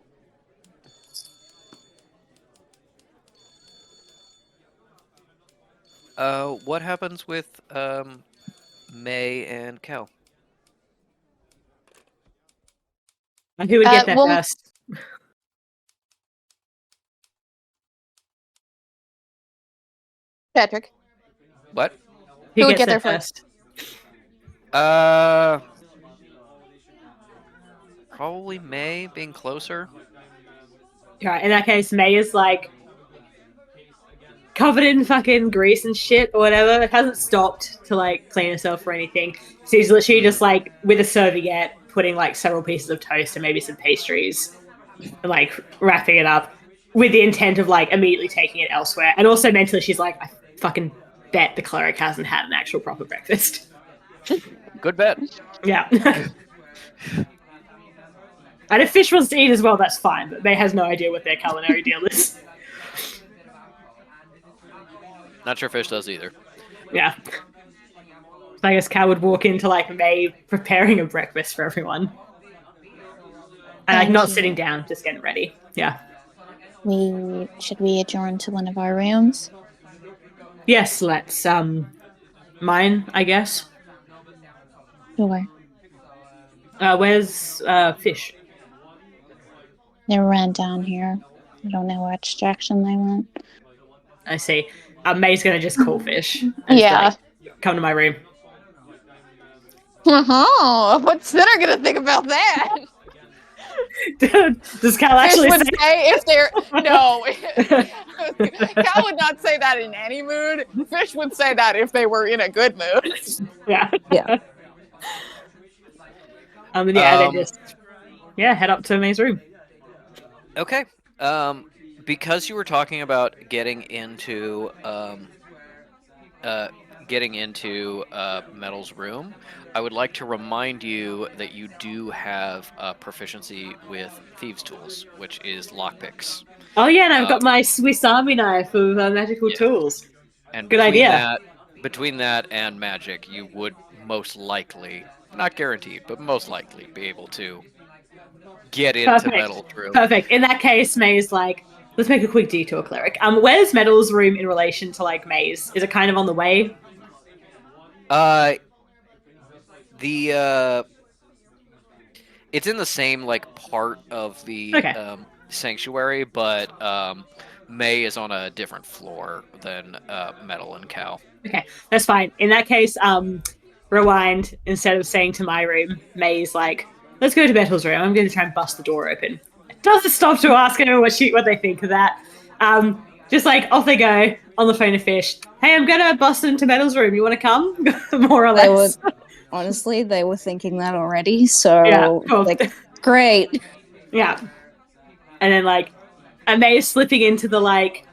What happens with May and Cal? Who would get there well- first? Patrick. What? Who would gets get there first? Probably May being closer. Right, in that case, May is like covered in fucking grease and shit or whatever. It hasn't stopped to like clean herself or anything. So he's literally just like with a serviette putting like several pieces of toast and maybe some pastries and like wrapping it up with the intent of like immediately taking it elsewhere. And also mentally she's like, I fucking bet the cleric hasn't had an actual proper breakfast. Good bet. Yeah. And if Fish wants to eat as well, that's fine, but May has no idea what their culinary deal is. Not sure Fish does either. Yeah. So I guess Cal would walk into like May preparing a breakfast for everyone. And like Thank not you. sitting down, just getting ready. Yeah. Should we adjourn to one of our rooms? Yes, let's mine, I guess. Sure. Where's Fish? They ran down here. I don't know which direction they went. I see. May's gonna just call Fish. And Yeah. just be like, come to my room. What's Sinner gonna think about that? Does Cal Fish actually would say say if they're no. Cal would not say that in any mood. Fish would say that if they were in a good mood. Yeah. Yeah. They just head up to May's room. Okay. Because you were talking about getting into Metal's room, I would like to remind you that you do have proficiency with thieves' tools, which is lockpicks. Oh yeah, and I've got my Swiss Army knife of magical Yeah. tools. And Good idea. Between that and magic, you would most likely, not guaranteed, but most likely be able to get into Metal's room. Perfect. In that case, May's like, let's make a quick detour, cleric. Where's Metal's room in relation to like May's? Is it kind of on the way? It's in the same like part of the Okay. sanctuary, but May is on a different floor than Metal and Cal. Okay, that's fine. In that case, rewind. Instead of saying to my room, May's like, "Let's go to Metal's room. I'm going to try and bust the door open." Doesn't stop to ask anyone what they think of that. Just like off they go on the phone to Fish. Hey, I'm gonna bust into Metal's room. You want to come? More or They were less. honestly, they were thinking that already. So Yeah, cool. like, great. Yeah, and then like, and May is slipping into the like,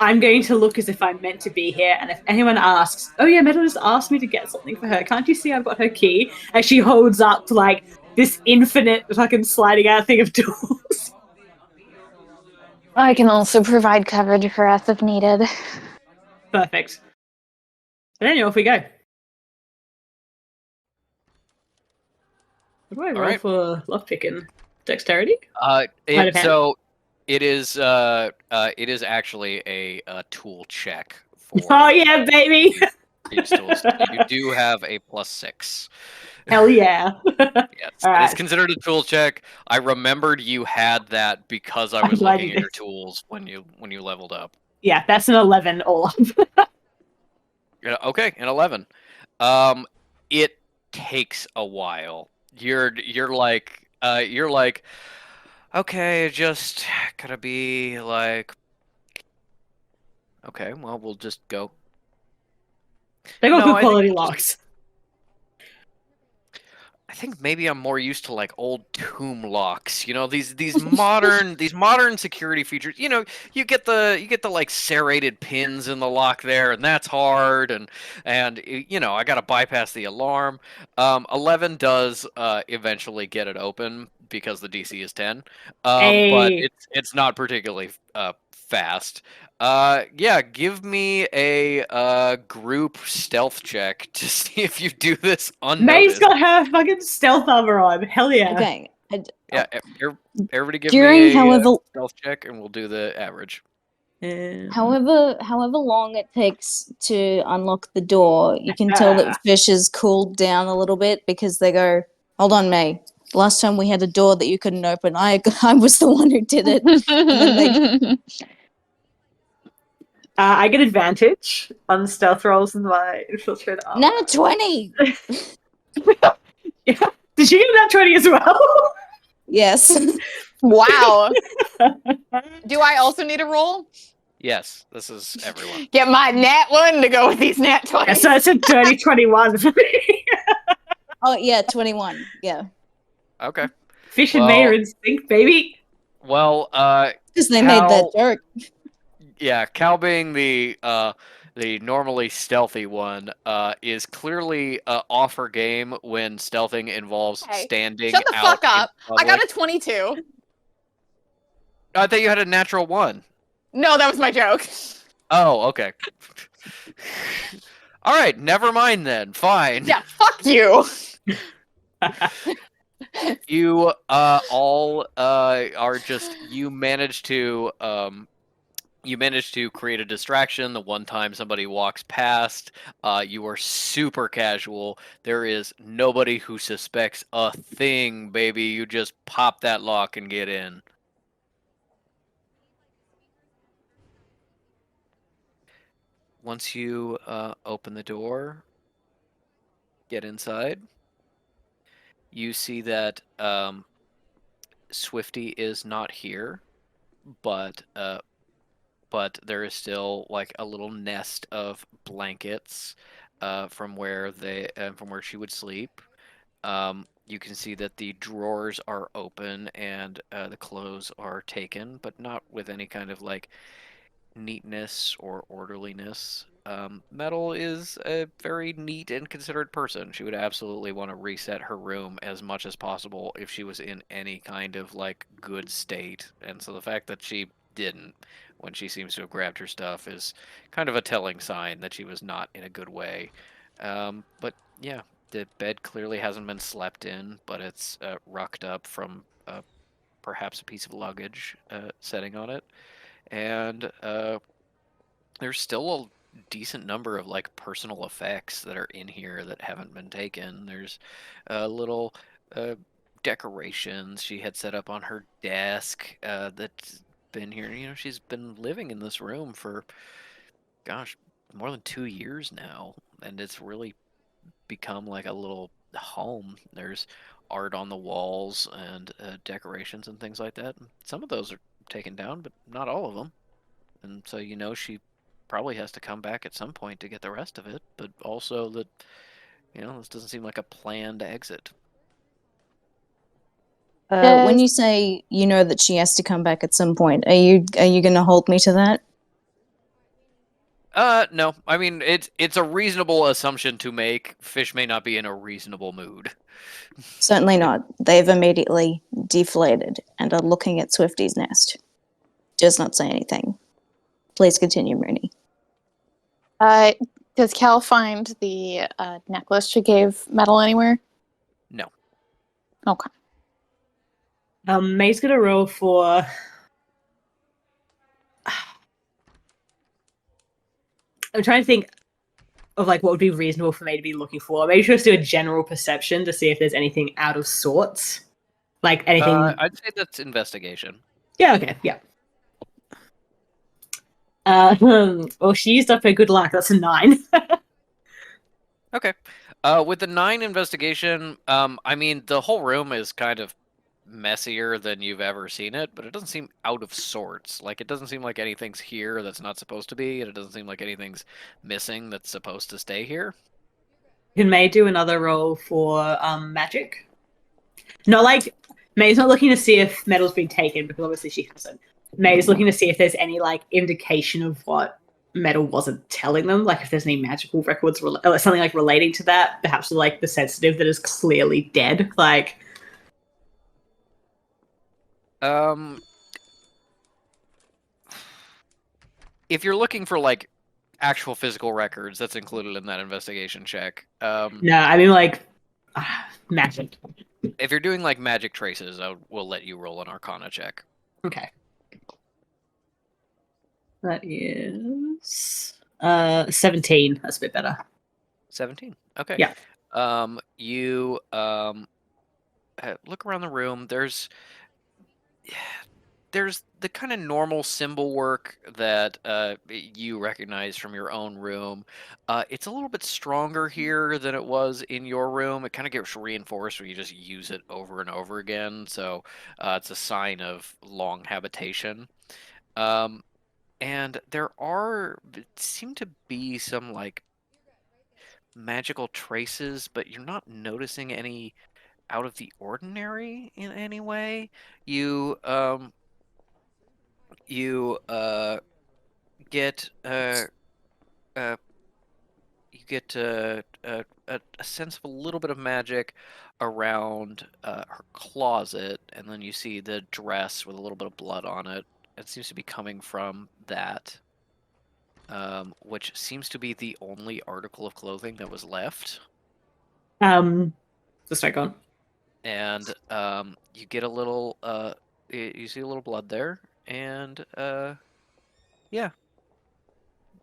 I'm going to look as if I'm meant to be here, and if anyone asks, "Oh yeah, Metal just asked me to get something for her. Can't you see I've got her key?" And she holds up like this infinite fucking sliding out thing of tools. I can also provide coverage for us if needed. Perfect. And then off we go. What do I roll right. for lockpicking? Dexterity? So it is actually a tool check for. Oh yeah, baby! These tools. You do have a +6. Hell yeah! Yes, All it is right. considered a tool check. I remembered you had that because I was glad looking you at your did. tools when you leveled up. Yeah, that's an 11 all up. Yeah, okay, an 11. It takes a while. You're like okay, just gotta be like, okay, well we'll just go. They got No, good I think quality we'll just locks. I think maybe I'm more used to like old tomb locks. You know, these modern security features. You know, you get the like serrated pins in the lock there, and that's hard. And you know, I got to bypass the alarm. 11 does eventually get it open because the DC is 10. But Hey, it's not particularly fast. Yeah, give me a group stealth check to see if you do this May's unnoticed. got her fucking stealth armor on. Hell yeah. Okay. Yeah, everybody give During me a however stealth check, and we'll do the average. however long it takes to unlock the door, you can tell that Fish has cooled down a little bit because they go, "Hold on, May. Last time we had a door that you couldn't open, I I was the one who did it." And then they I get advantage on stealth rolls in my infiltrate armor. Nat 20. Yeah. Did you get that 20 as well? Yes. Wow. Do I also need a roll? Yes, this is everyone. Get my nat 1 to go with these nat 20s. Yeah, so it's a dirty 21 for me. Oh yeah, 21. Yeah. Okay. Fish and May Well- are in sync, baby. Well, Because they made that joke. yeah, Cal being the normally stealthy one is clearly off her game when stealthing involves Okay, standing shut the out fuck up. in I got public. a 22. I thought you had a natural 1. No, that was my joke. Oh, okay. All right, never mind then. Fine. Yeah, fuck you. You all are just you manage to create a distraction the one time somebody walks past. You are super casual. There is nobody who suspects a thing, baby. You just pop that lock and get in. Once you open the door, get inside, you see that Swifty is not here, but there is still like a little nest of blankets from where she would sleep. You can see that the drawers are open and the clothes are taken, but not with any kind of like neatness or orderliness. Metal is a very neat and considerate person. She would absolutely want to reset her room as much as possible if she was in any kind of like good state. And so the fact that she didn't when she seems to have grabbed her stuff is kind of a telling sign that she was not in a good way. But yeah, the bed clearly hasn't been slept in, but it's rucked up from perhaps a piece of luggage setting on it. And there's still a decent number of like personal effects that are in here that haven't been taken. There's little decorations she had set up on her desk that been here. You know, she's been living in this room for, gosh, more than 2 years now, and it's really become like a little home. There's art on the walls and decorations and things like that. Some of those are taken down, but not all of them. And so, you know, she probably has to come back at some point to get the rest of it, but also that, you know, this doesn't seem like a planned exit. When Does- you say you know that she has to come back at some point, are you going to hold me to that? No. I mean, it's a reasonable assumption to make. Fish may not be in a reasonable mood. Certainly not. They've immediately deflated and are looking at Swifty's nest. Does not say anything. Please continue, Mooney. Does Cal find the necklace she gave Metal anywhere? No. Okay. May's gonna roll for. I'm trying to think of like what would be reasonable for May to be looking for. Maybe just do a general perception to see if there's anything out of sorts, like anything. I'd say that's investigation. Yeah. Okay. Yeah. Well, she used up her good luck. That's a 9. Okay. With the 9 investigation, I mean, the whole room is kind of messier than you've ever seen it, but it doesn't seem out of sorts. Like, it doesn't seem like anything's here that's not supposed to be, and it doesn't seem like anything's missing that's supposed to stay here. Can May do another roll for magic? Not like May's not looking to see if metal's been taken because obviously she hasn't. May's looking to see if there's any like indication of what metal wasn't telling them, like if there's any magical records or something like relating to that, perhaps like the sensitive that is clearly dead. Like, If you're looking for like actual physical records, that's included in that investigation check. no, I mean like magic. If you're doing like magic traces, we'll let you roll an Arcana check. Okay. That is 17. That's a bit better. 17. Okay. Yeah. You look around the room. There's the kind of normal symbol work that you recognize from your own room. It's a little bit stronger here than it was in your room. It kind of gets reinforced when you just use it over and over again. So it's a sign of long habitation. And there seem to be some like magical traces, but you're not noticing any out of the ordinary in any way. You get a sense of a little bit of magic around her closet, and then you see the dress with a little bit of blood on it. It seems to be coming from that, which seems to be the only article of clothing that was left. Let's start going. And you get a little you see a little blood there, and yeah,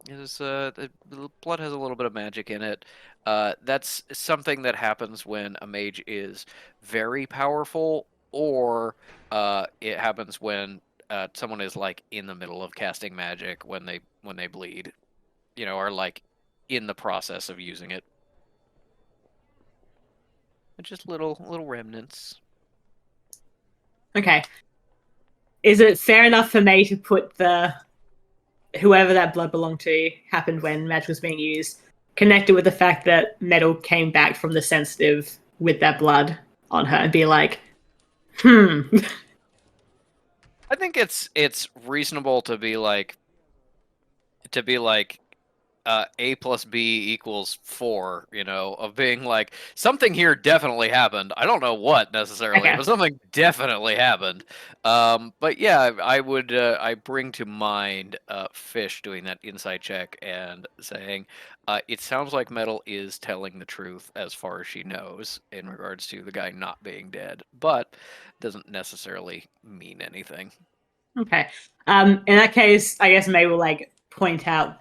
the blood has a little bit of magic in it. That's something that happens when a mage is very powerful, or it happens when someone is like in the middle of casting magic when they bleed, you know, or like in the process of using it. Just little remnants. Okay. Is it fair enough for May to put the whoever that blood belonged to happened when magic was being used, connected with the fact that metal came back from the sensitive with that blood on her and be like, I think it's reasonable to be like A plus B equals 4, you know, of being like, something here definitely happened. I don't know what necessarily, Okay. but something definitely happened. But yeah, I would, I bring to mind Fish doing that insight check and saying, it sounds like Metal is telling the truth as far as she knows in regards to the guy not being dead, but doesn't necessarily mean anything. okay. In that case, I guess May will like point out,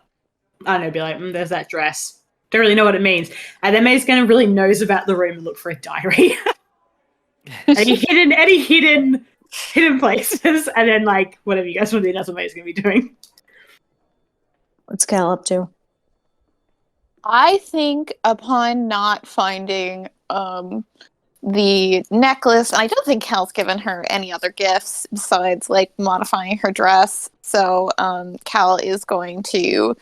I don't know, be like, there's that dress. Don't really know what it means. And then May's gonna really nose about the room and look for a diary. any hidden hidden places, and then like whatever you guys want to do, that's what May's going to be doing. What's Cal up to? I think upon not finding the necklace, and I don't think Cal's given her any other gifts besides like modifying her dress. So Cal is going to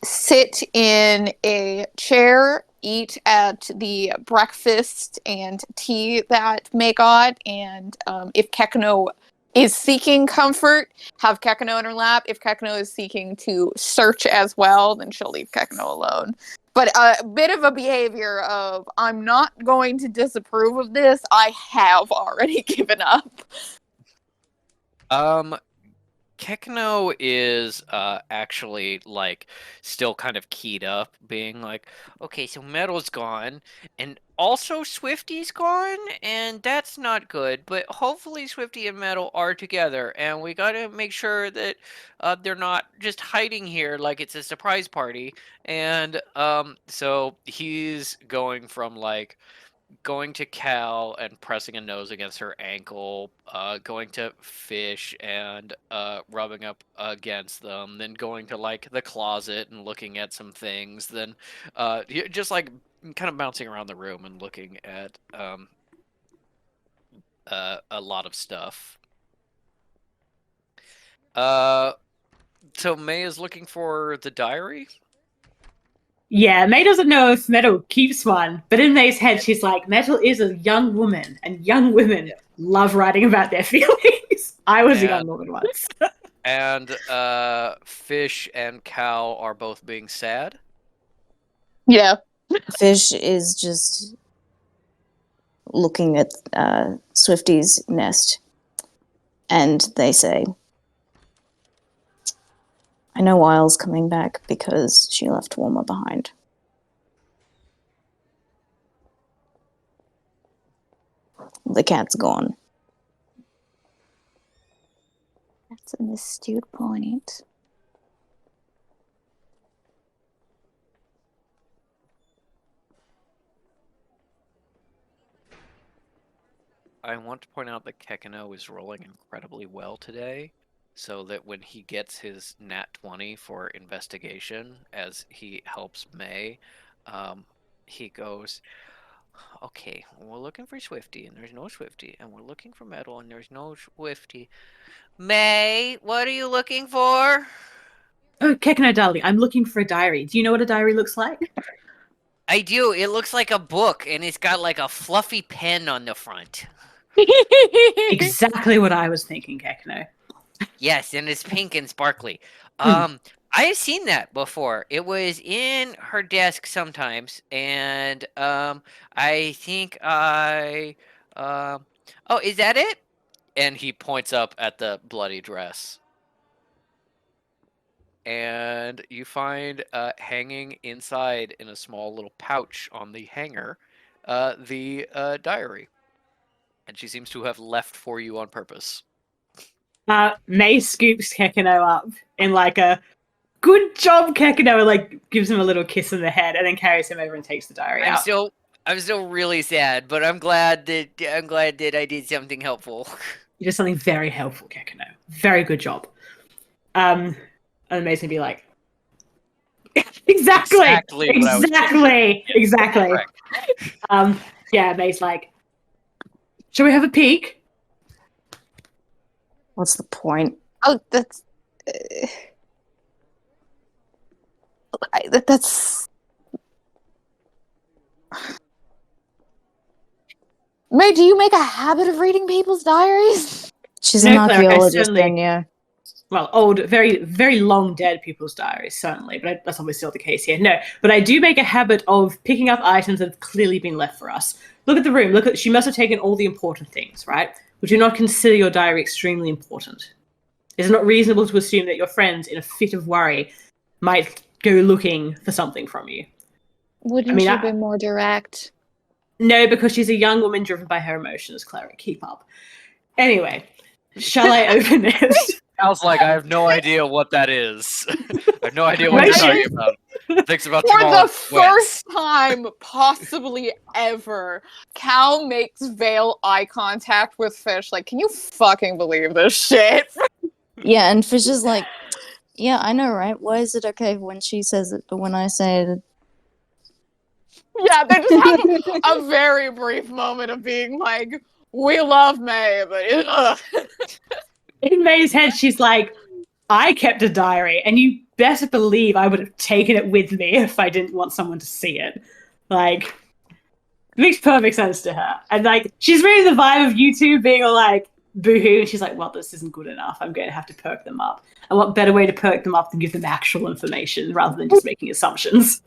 sit in a chair, eat at the breakfast and tea that May got, and if Kekano is seeking comfort, have Kekano in her lap. If Kekano is seeking to search as well, then she'll leave Kekano alone. But a bit of a behavior of, I'm not going to disapprove of this, I have already given up. Kekno is actually like still kind of keyed up, being like, okay, so Metal's gone, and also Swifty's gone, and that's not good. But hopefully Swifty and Metal are together, and we gotta make sure that they're not just hiding here like it's a surprise party. And so he's going from like going to Cal and pressing a nose against her ankle, going to Fish and rubbing up against them, then going to like the closet and looking at some things, then just like kind of bouncing around the room and looking at a lot of stuff. So May is looking for the diary. Yeah, May doesn't know if Metal keeps one, but in May's head, she's like, Metal is a young woman, and young women love writing about their feelings. I was a young woman once. And Fish and Cal are both being sad. Yeah. Fish is just looking at Swifty's nest, and they say, I know Isle's coming back because she left Warmer behind. The cat's gone. That's an astute point. I want to point out that Kekano is rolling incredibly well today, so that when he gets his nat 20 for investigation, as he helps May, he goes, okay, we're looking for Swifty, and there's no Swifty, and we're looking for Metal, and there's no Swifty. May, what are you looking for? Oh, Kekano, darling, I'm looking for a diary. Do you know what a diary looks like? I do. It looks like a book, and it's got like a fluffy pen on the front. Exactly what I was thinking, Kekano. Yes, and it's pink and sparkly. I have seen that before. It was in her desk sometimes, and I think oh, is that it? And he points up at the bloody dress. And you find hanging inside in a small little pouch on the hanger the diary. And she seems to have left for you on purpose. May scoops Kekano up in like a good job, Kekano, and like gives him a little kiss in the head, and then carries him over and takes the diary out. I'm still really sad, but I'm glad that I did something helpful. You did something very helpful, Kekano. Very good job. And May's gonna be like, exactly. Yeah, May's like, shall we have a peek? What's the point? Oh, that's May, do you make a habit of reading people's diaries? She's No, an Cleric, I archaeologist, certainly- then, yeah. Well, old, very, very long dead people's diaries, certainly, but that's obviously not the case here. No, but I do make a habit of picking up items that have clearly been left for us. Look at the room. She must have taken all the important things, right? Would you not consider your diary extremely important? Is it not reasonable to assume that your friends, in a fit of worry, might go looking for something from you? Wouldn't you be more direct? No, because she's a young woman driven by her emotions, Cleric. Keep up. Anyway, shall I open it? I was like, I have no idea what that is. I have no idea what Right. you're talking about. Thinks about For tomorrow. the first time, possibly ever, Cal makes Vale eye contact with Fish. Like, can you fucking believe this shit? Yeah, and Fish is like, yeah, I know, right? Why is it okay when she says it, but when I say it? Yeah, they just have a very brief moment of being like, we love May, but ugh. In May's head, she's like, I kept a diary, and you better believe I would have taken it with me if I didn't want someone to see it. Like, it makes perfect sense to her. And, like, she's really the vibe of you two being all like, boohoo, and she's like, well, this isn't good enough. I'm going to have to perk them up. And what better way to perk them up than give them actual information rather than just making assumptions?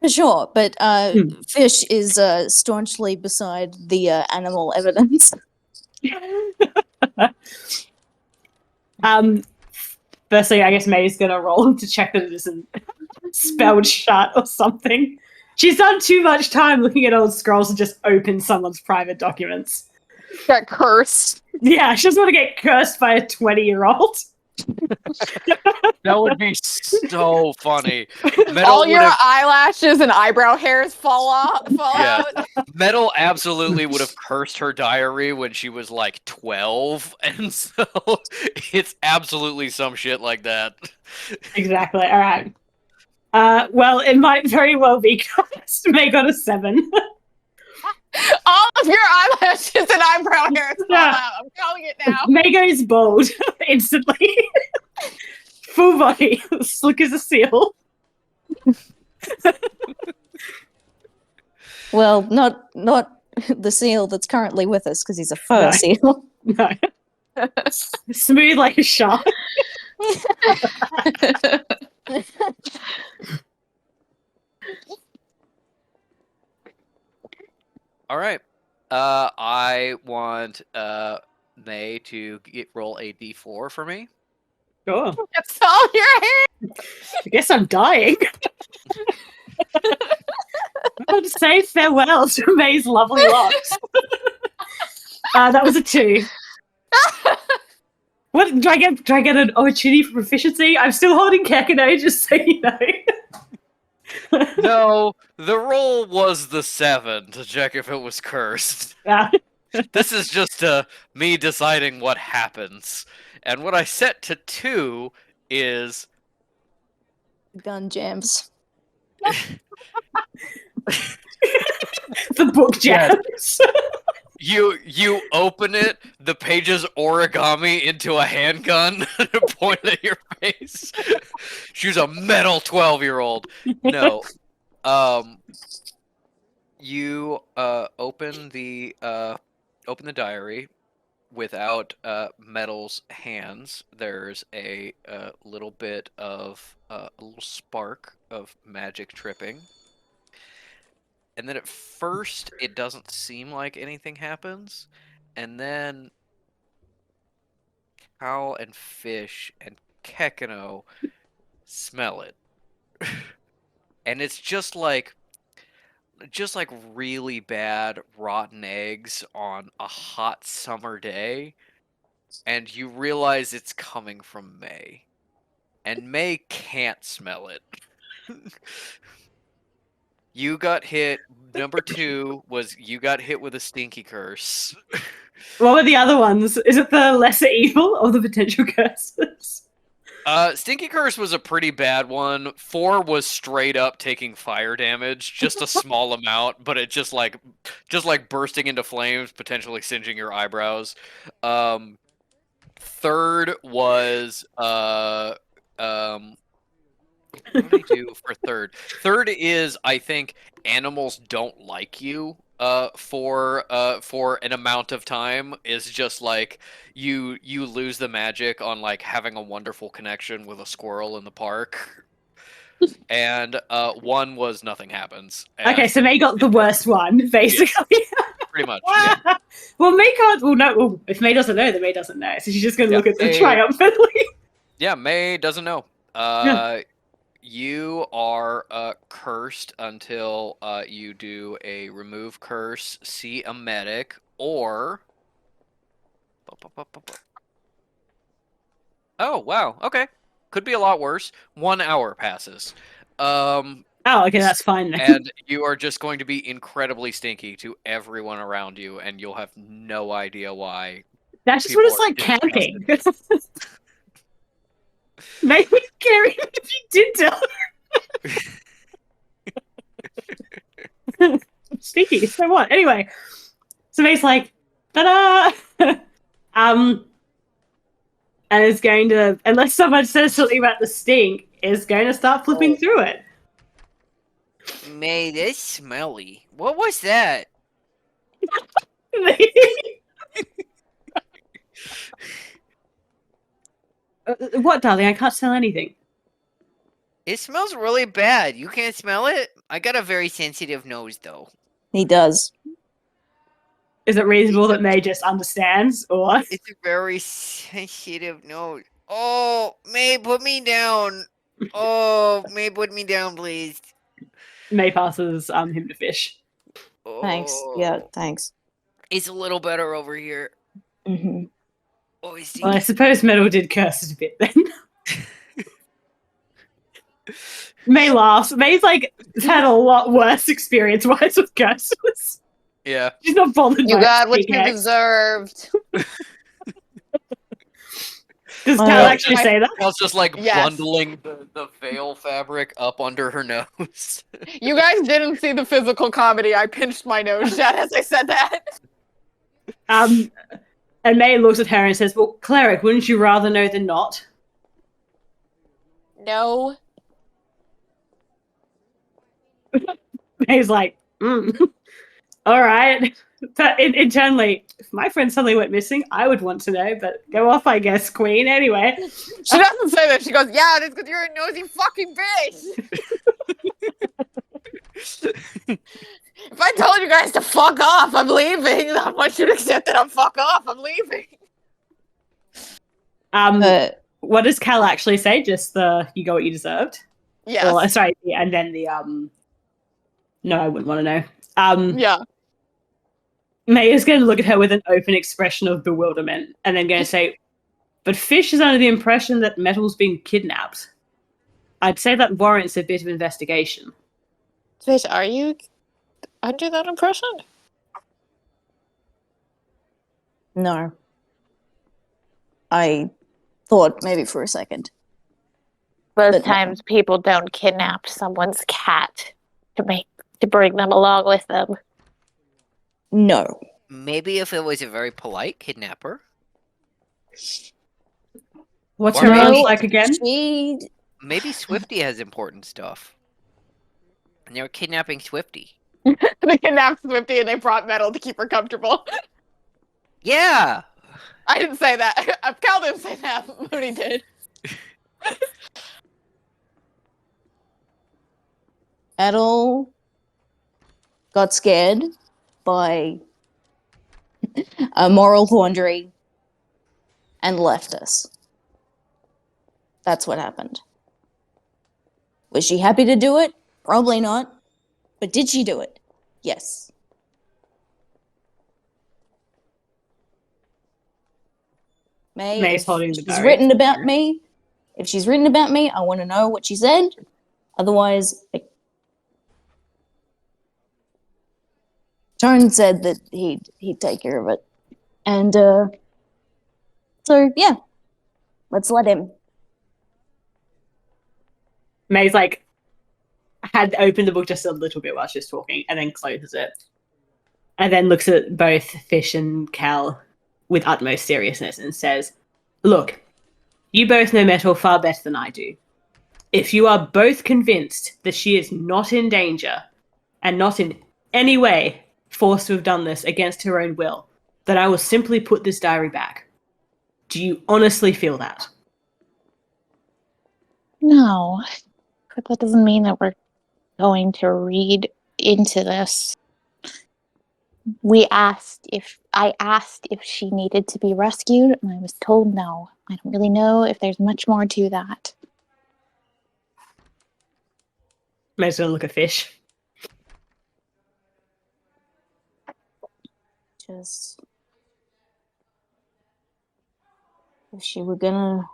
For sure, but Hmm. Fish is staunchly beside the animal evidence. Firstly, I guess May's gonna roll to check that it isn't spelled shut or something. She's done too much time looking at old scrolls to just open someone's private documents. Get cursed. Yeah, she doesn't want to get cursed by a 20-year-old. That would be so funny. Metal All would your have, eyelashes and eyebrow hairs fall Yeah. out. Metal absolutely would have cursed her diary when she was like 12, and so it's absolutely some shit like that. Exactly. All right. Well, it might very well be cursed. May got a 7. All of your eyelashes and eyebrow hairs fall Yeah. out. I'm calling it now. May goes bald instantly. Full body, slick as a seal. Well, not the seal that's currently with us because he's a fur No. seal. No. Smooth like a shark. All right. I want May to roll a d4 for me. Sure. It's all your hair. I guess I'm dying. I'm going to say farewell to May's lovely locks. That was a 2. What do I get? Do I get an opportunity for proficiency? I'm still holding Kekino, just so you know. No, the roll was the 7 to check if it was cursed. Yeah. This is just me deciding what happens. And what I set to 2 is Gun jams. The book jams. you open it, the pages origami into a handgun and point at your face. She's a metal 12-year-old. No. You open the diary without Metal's hands. There's a little bit of a little spark of magic tripping. And then at first, it doesn't seem like anything happens. And then Cow and Fish and Kekino smell it. And it's just like really bad rotten eggs on a hot summer day. And you realize it's coming from May. And May can't smell it. You got hit. Number 2 was you got hit with a stinky curse. What were the other ones? Is it the lesser evil or the potential curses? Stinky curse was a pretty bad one. 4 was straight up taking fire damage, just a small amount, but it just like bursting into flames, potentially singeing your eyebrows. 3rd was what did I do for 3rd? 3rd is, I think, animals don't like you for an amount of time. Is just like you lose the magic on like having a wonderful connection with a squirrel in the park. And 1 was nothing happens. Okay, And so May got the worst one, basically. pretty much. Yeah. Well, May can't. Well, no. Well, if May doesn't know, then May doesn't know. So she's just going to Yeah, look at them May- triumphantly. Yeah, May doesn't know. You are cursed until you do a remove curse, see a medic, or Oh, wow. Okay. Could be a lot worse. 1 hour passes. Oh, okay, that's fine then. And you are just going to be incredibly stinky to everyone around you, and you'll have no idea why. That's just what People it's are like camping. Maybe Gary, if you did tell her. Stinky, so what? Anyway, so May's like, ta-da! And is going to, unless someone says something about the stink, is going to start flipping through it. May, that's smelly. What was that? What, darling? I can't smell anything. It smells really bad. You can't smell it? I got a very sensitive nose, though. He does. Is it reasonable that May just understands, or It's a very sensitive nose. Oh, May, put me down. Oh, May, put me down, please. May passes him to Fish? Thanks. Yeah, Oh, thanks. it's a little better over here. Hmm. Oh, it's Well, I stinky. suppose Metal did curse it a bit then. May laughs. May's like had a lot worse experience-wise with curses. Yeah. She's not bothered You by got what big you X. deserved. Does Well, Cal actually say that? Cal's just like Yes. bundling the veil fabric up under her nose. You guys didn't see the physical comedy. I pinched my nose shut as I said that. And May looks at her and says, "Well, cleric, wouldn't you rather know than not?" No. May's like, all right. But internally, if my friend suddenly went missing, I would want to know, but go off, I guess, Queen. Anyway. She doesn't say that. She goes, yeah, it's because you're a nosy fucking bitch. If I told you guys to fuck off, I'm leaving. I want you to accept that I'm fuck off. I'm leaving. What does Cal actually say? Just the you got what you deserved? Yes. Or, sorry, and then the no, I wouldn't want to know. Yeah. May is going to look at her with an open expression of bewilderment and then going to say, but Fish is under the impression that Metal's been kidnapped. I'd say that warrants a bit of investigation. Fish, are you under that impression? No. I thought maybe for a second. Most But no. times people don't kidnap someone's cat to bring them along with them. No. Maybe if it was a very polite kidnapper. What's Or her maybe- name like again? She Maybe Swifty has important stuff. And they were kidnapping Swifty. They kidnapped Swifty and they brought Metal to keep her comfortable. Yeah! I didn't say that. Cal didn't say that. Mooney did. Adol got scared by a moral quandary and left us. That's what happened. Was she happy to do it? Probably not. But did she do it? Yes. May's If holding the she's diary. written about me, I want to know what she said. Otherwise, Tone said that he'd take care of it, and so yeah, let's let him. May's like had opened the book just a little bit while she was talking, and then closes it, and then looks at both Fish and Cal with utmost seriousness and says, "Look, you both know Metal far better than I do. If you are both convinced that she is not in danger and not in any way forced to have done this against her own will, then I will simply put this diary back. Do you honestly feel that?" No, but that doesn't mean that we're going to read into this. I asked if she needed to be rescued, and I was told no. I don't really know if there's much more to that. May's gonna look at Fish. Just if she were gonna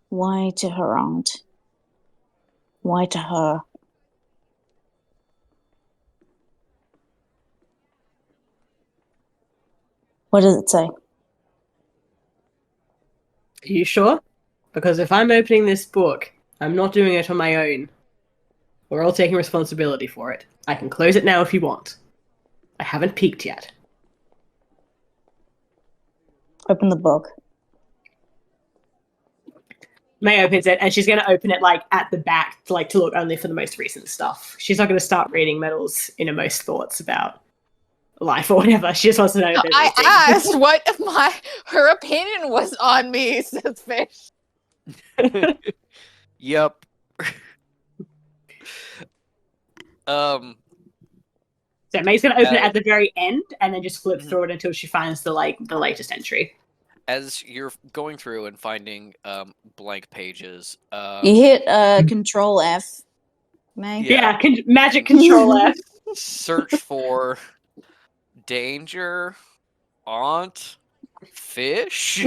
Why to her aunt? Why to her? What does it say? Are you sure? Because if I'm opening this book, I'm not doing it on my own. We're all taking responsibility for it. I can close it now if you want. I haven't peeked yet. Open the book. May opens it, and she's going to open it like at the back, to look only for the most recent stuff. She's not going to start reading Metal's innermost thoughts about life or whatever. She just wants to know if there's I anything. asked what her opinion was on me, says Fish. Yep. So May's going to open it at the very end and then just flip through it until she finds the latest entry. As you're going through and finding blank pages, You hit Control F, May. Yeah, magic Control F. Search for danger, aunt, fish.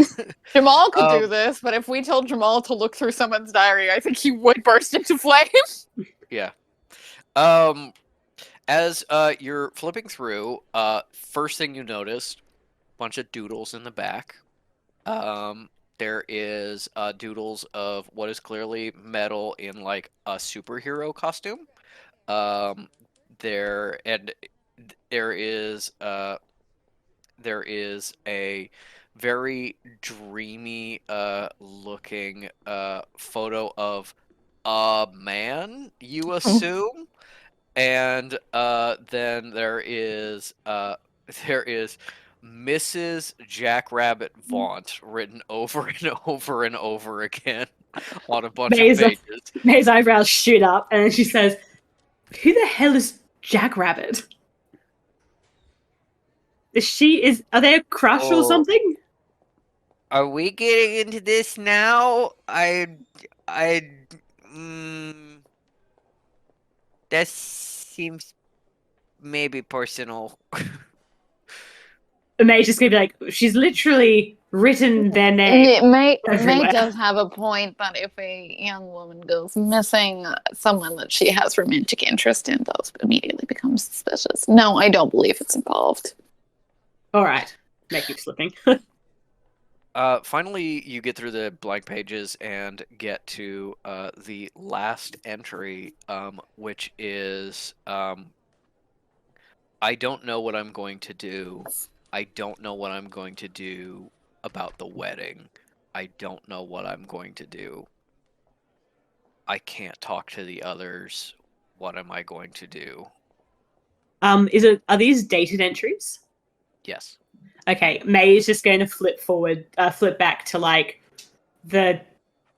Jamal could do this, but if we told Jamal to look through someone's diary, I think he would burst into flames. Yeah. As you're flipping through, first thing you notice, bunch of doodles in the back. There is doodles of what is clearly Metal in like a superhero costume. There is a very dreamy looking photo of a man, you assume. And then there is Mrs. Jackrabbit Vaunt written over and over and over again on a bunch of pages. May's eyebrows shoot up, and then she says, "Who the hell is Jackrabbit? Are they a crush or something?" Are we getting into this now? That seems maybe personal. May's just gonna be like, she's literally written their name. May everywhere. does have a point that if a young woman goes missing, someone that she has romantic interest in does immediately become suspicious. No, I don't believe it's involved. All right, May keeps slipping. Finally, you get through the blank pages and get to the last entry, which is I don't know what I'm going to do. I don't know what I'm going to do about the wedding. I don't know what I'm going to do. I can't talk to the others. What am I going to do? Are these dated entries? Yes. Okay, May is just going to flip back to like the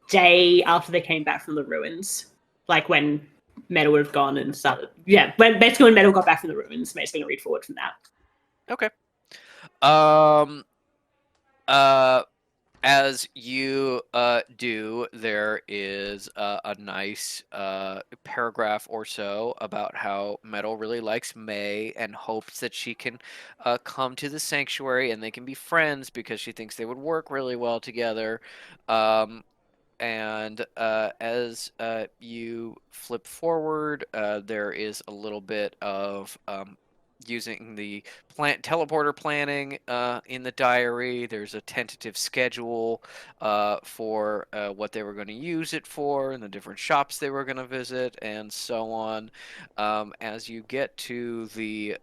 day after they came back from the ruins, like when Metal would have gone and started. Yeah, basically when Metal got back from the ruins, May's going to read forward from that. Okay. As you do, there is a nice paragraph or so about how Metal really likes May and hopes that she can come to the sanctuary and they can be friends because she thinks they would work really well together. And as you flip forward, there is a little bit of using the teleporter planning in the diary. There's a tentative schedule for what they were going to use it for and the different shops they were going to visit and so on. As you get to the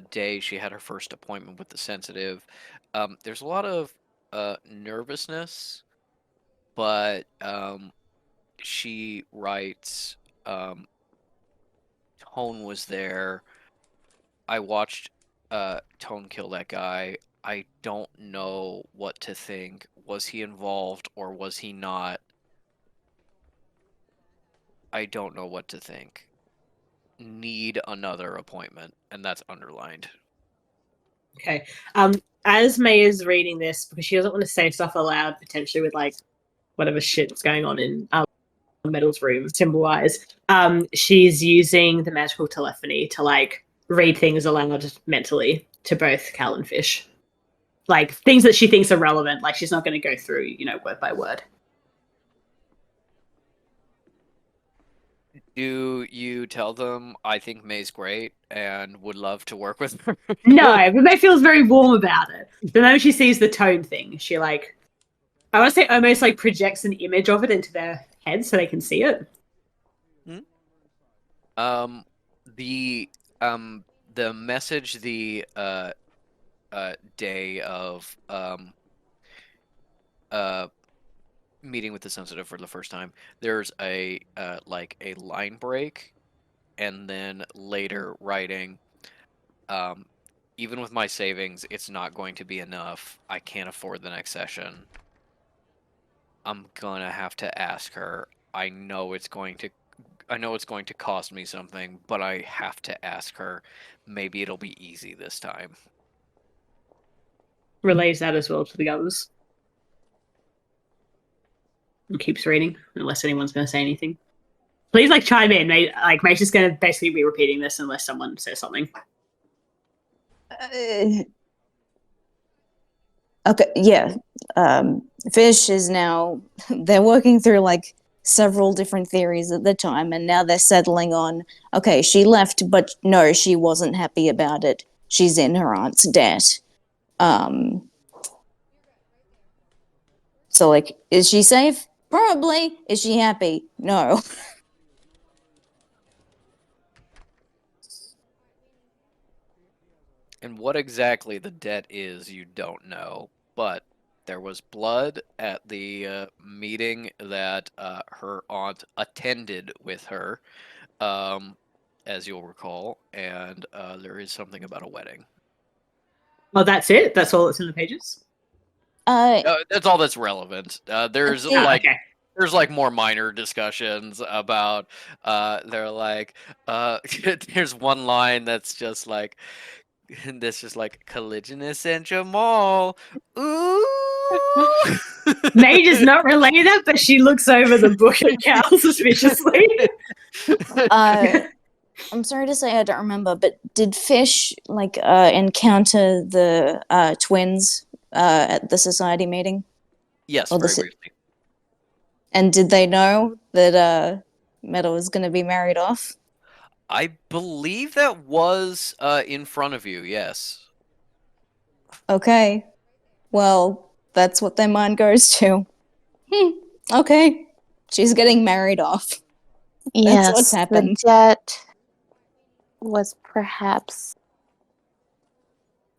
day she had her first appointment with the sensitive, there's a lot of nervousness, but she writes, Tone was there. I watched Tone kill that guy. I don't know what to think. Was he involved or was he not? I don't know what to think. Need another appointment, and that's underlined. Okay. As May is reading this, because she doesn't want to say stuff aloud, potentially with like whatever shit's going on in Metal's room, symbol-wise, she's using the magical telephony to like read things aloud mentally to both Cal and Fish. like things that she thinks are relevant. Like she's not going to go through, word by word. Do you tell them I think May's great and would love to work with her? No, but May feels very warm about it. The moment she sees the tone thing, she I want to say almost like projects an image of it into their head so they can see it. The message the day of meeting with the sensitive for the first time, there's a like a line break, and then later writing, even with my savings, it's not going to be enough. I can't afford the next session. I'm gonna have to ask her. I know it's going to cost me something, but I have to ask her. Maybe it'll be easy this time. Relays that as well to the others. And keeps reading, unless anyone's going to say anything. Please, chime in. May's just going to basically be repeating this unless someone says something. Okay, yeah. Fish is now... They're working through, several different theories at the time, and now they're settling on, okay, she left, but no, she wasn't happy about it. She's in her aunt's debt. So, is she safe? Probably. Is she happy? No. And what exactly the debt is, you don't know, but there was blood at the meeting that her aunt attended with her, as you'll recall, and there is something about a wedding. Well, that's it? That's all that's in the pages? That's all that's relevant. There's okay. there's more minor discussions about they're there's one line that's just Caligulus and Jamal. Ooh. May does not relay that, but she looks over the book at Cal suspiciously. I'm sorry to say I don't remember, but did Fish encounter the twins at the society meeting? Yes, Or very briefly. And did they know that Metal was going to be married off? I believe that was in front of you, yes. Okay. Well, that's what their mind goes to. Okay. She's getting married off. Yes, what's happened. The debt was perhaps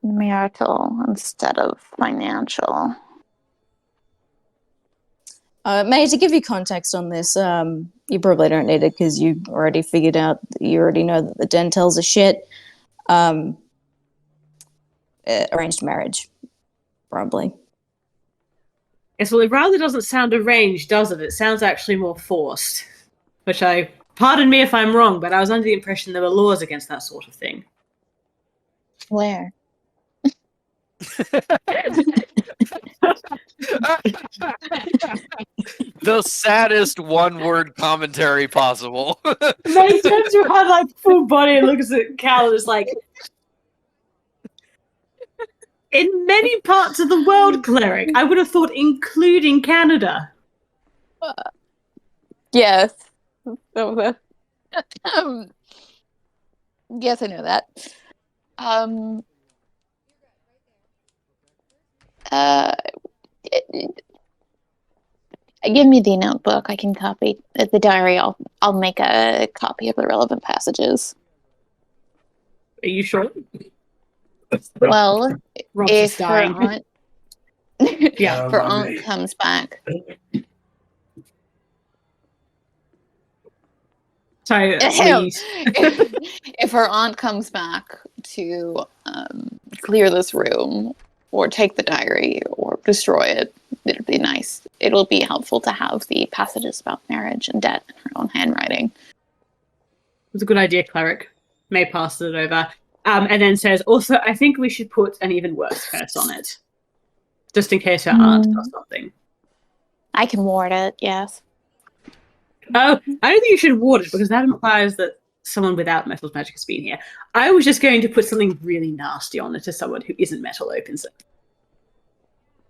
marital instead of financial. May, to give you context on this, you probably don't need it because you already figured out, you already know that the Dentels are shit. Arranged marriage, probably. Yes, well, it rather doesn't sound arranged, does it? It sounds actually more forced. Which pardon me if I'm wrong, but I was under the impression there were laws against that sort of thing. Where? The saddest one-word commentary possible. May turns around full body and looks at Cal and is in many parts of the world, cleric, I would have thought including Canada. Yes. Yes, I know that. Give me the notebook. I can copy the diary. I'll make a copy of the relevant passages. Are you sure? Well, Rob's if her dying. aunt, Yeah. her aunt comes back. Sorry, please. if her aunt comes back to clear this room or take the diary or destroy it, it'd be nice. It'll be helpful to have the passages about marriage and debt in her own handwriting. It's a good idea, cleric. May passes it over. And then says, also, I think we should put an even worse curse on it. Just in case her aunt does something. I can ward it, yes. Oh, I don't think you should ward it, because that implies that someone without metal's magic has been here. I was just going to put something really nasty on it as someone who isn't metal opens it.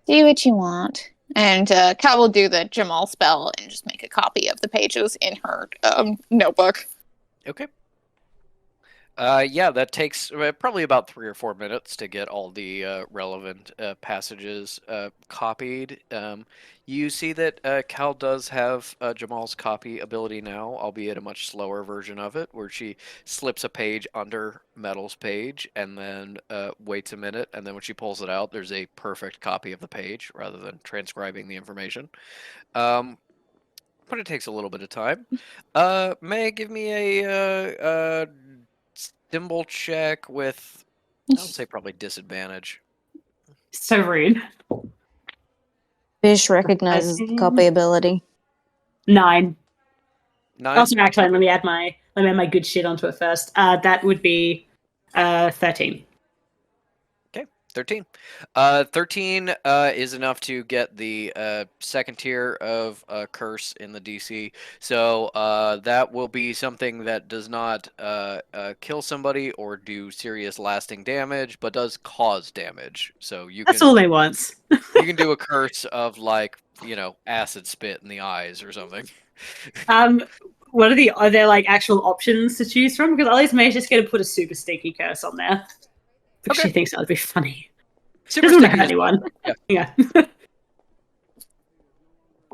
Do what you want. And Cal will do the Jamal spell and just make a copy of the pages in her notebook. Okay. Yeah, that takes probably about 3 or 4 minutes to get all the relevant passages copied. You see that Cal does have Jamal's copy ability now, albeit a much slower version of it, where she slips a page under Metal's page and then waits a minute, and then when she pulls it out, there's a perfect copy of the page rather than transcribing the information. But it takes a little bit of time. May give me a symbol check with, I would say probably disadvantage. So rude. Fish recognizes the copy ability. 9. 9? Also, actually, let me add my good shit onto it first. That would be 13. 13. 13 is enough to get the second tier of curse in the DC. So that will be something that does not kill somebody or do serious lasting damage, but does cause damage. So That's all they want. you can do a curse of like, acid spit in the eyes or something. What are there like actual options to choose from? Because at least May's just going to put a super stinky curse on there. Because Okay. she thinks that would be funny. Super Doesn't want to stinky hurt is anyone. Yeah. Yeah.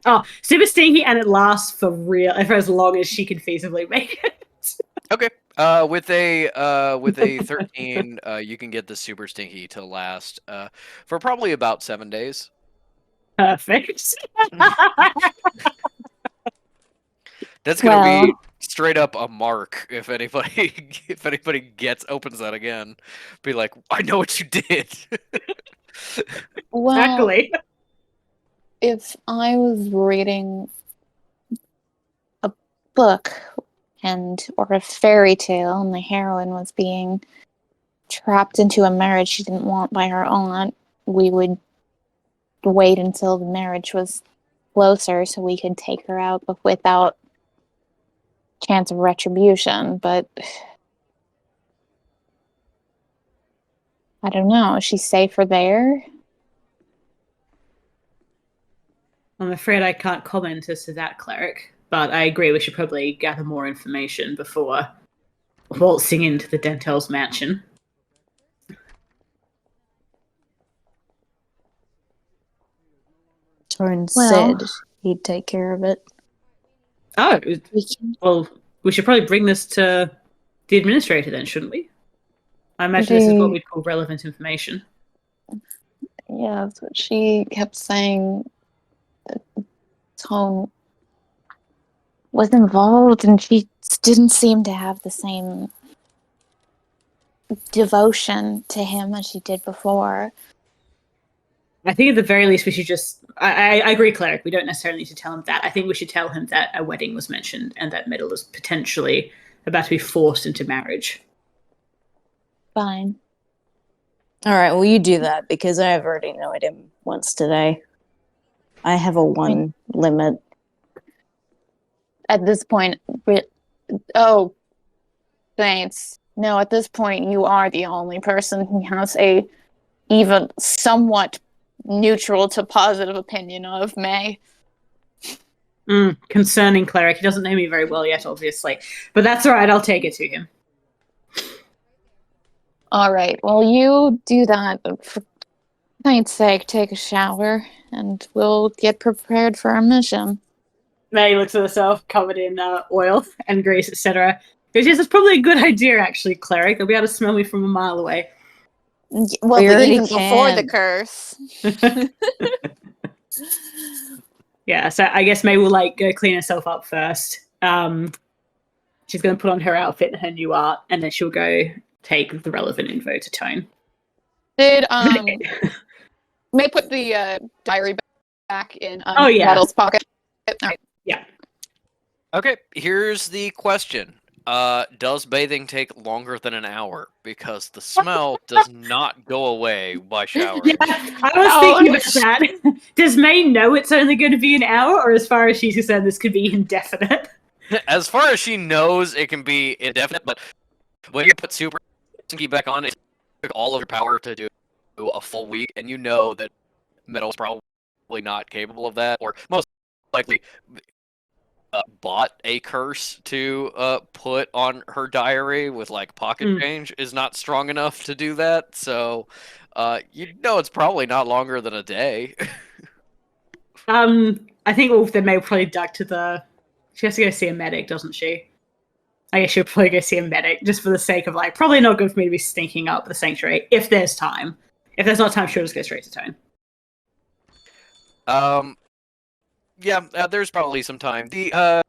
Oh, super stinky, and it lasts for as long as she can feasibly make it. Okay. With a 13, you can get the super stinky to last for probably about 7 days. Perfect. That's gonna be Well, straight up a mark if anybody opens that again. Be like, I know what you did. well, Exactly. if I was reading a book or a fairy tale and the heroine was being trapped into a marriage she didn't want by her aunt, we would wait until the marriage was closer so we could take her out but without chance of retribution. But I don't know, is she safer there? I'm afraid I can't comment as to that, cleric. But I agree we should probably gather more information before waltzing into the Dentel's mansion. Tone Well- said he'd take care of it. Oh, We can well, we should probably bring this to the administrator then, shouldn't we? I imagine this is what we'd call relevant information. Yeah, that's what she kept saying. That Tone was involved, and she didn't seem to have the same devotion to him as she did before. I think at the very least we should just... I agree, cleric. We don't necessarily need to tell him that. I think we should tell him that a wedding was mentioned and that Metal is potentially about to be forced into marriage. Fine. All right, well, you do that because I've already annoyed him once today. I have a 1 limit. At this point, oh, thanks. No, at this point, you are the only person who has a even somewhat neutral to positive opinion of May. Concerning cleric. He doesn't know me very well yet, obviously. But that's all right. I'll take it to him. All right, well, you do that. For night's sake, take a shower, and we'll get prepared for our mission. May looks at herself, covered in oil and grease, etc. Goes, yes, it's probably a good idea, actually, cleric. They'll be able to smell me from a mile away. Well, We but already even before the can. curse. Yeah, so I guess May will go clean herself up first. She's going to put on her outfit and her new art, and then she'll go take the relevant info to Tone. Did May put the diary back in Oh, yeah. Metal's pocket? All right. Yeah. Okay, here's the question. Does bathing take longer than an hour? Because the smell does not go away by showering. Yeah, I was thinking about that. Does May know it's only going to be an hour, or as far as she's concerned, this could be indefinite? As far as she knows, it can be indefinite, but when you put Super Stinky back on, it took all of your power to do a full week, and you know that Metal's probably not capable of that, or most likely bought a curse to put on her diary with like pocket change is not strong enough to do that. So it's probably not longer than a day. I think they may probably duck to the. She has to go see a medic, doesn't she? I guess she'll probably go see a medic just for the sake of like, probably not good for me to be sneaking up the sanctuary if there's time. If there's not time, she'll just go straight to Tone. Yeah, there's probably some time. The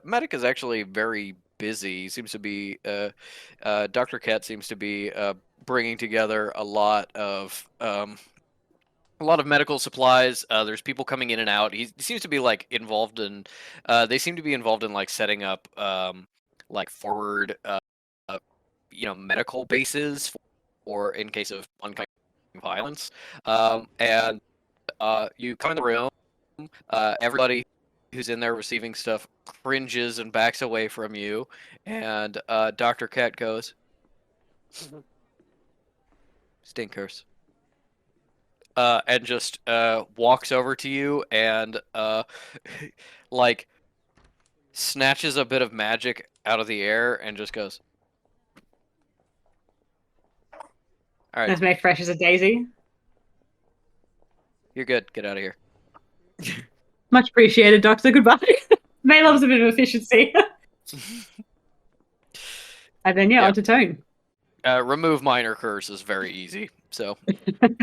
medic is actually very busy. He seems to be Dr. Cat seems to be bringing together a lot of medical supplies. There's people coming in and out. He seems to be like involved in. They seem to be involved in like setting up like forward, medical bases for in case of oncoming violence. And you come in the room. Everybody who's in there receiving stuff cringes and backs away from you, and Dr. Cat goes, "Stinkers." And just walks over to you and like snatches a bit of magic out of the air and just goes, "All right, That's made fresh as a daisy. you're good. Get out of here." Much appreciated, Doctor. Goodbye. May loves a bit of efficiency. And then Yeah. onto Tone. Remove minor curse is very easy. So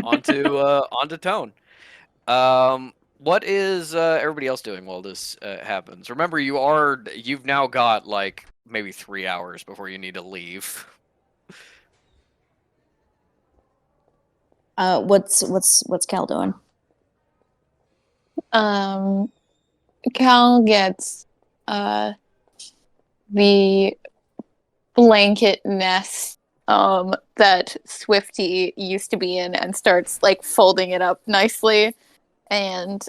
onto Tone. What is everybody else doing while this happens? Remember, you've now got like maybe 3 hours before you need to leave. What's Cal doing? Cal gets the blanket nest that Swifty used to be in and starts like folding it up nicely and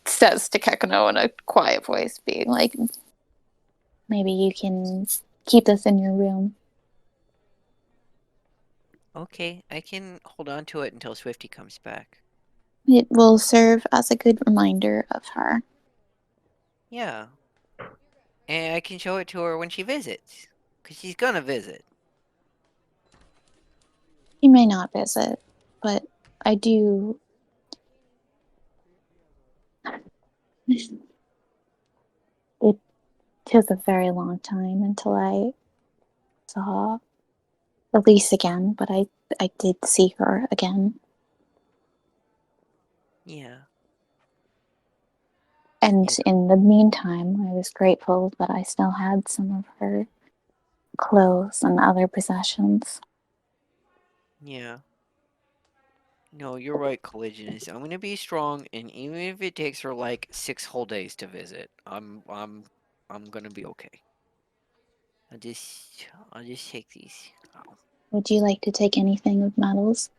says to Kekano in a quiet voice, being like, Maybe you can keep this in your room. Okay, I can hold on to it until Swifty comes back. It will serve as a good reminder of her. Yeah. And I can show it to her when she visits. Because she's gonna visit. She may not visit, but I do. It took a very long time until I saw Elise again, but I did see her again. Yeah. And Yeah. in the meantime, I was grateful that I still had some of her clothes and other possessions. Yeah. No, you're right, Collisionist. I'm gonna be strong, and even if it takes her like 6 whole days to visit, I'm gonna be okay. I'll just take these. Oh. Would you like to take anything of metals?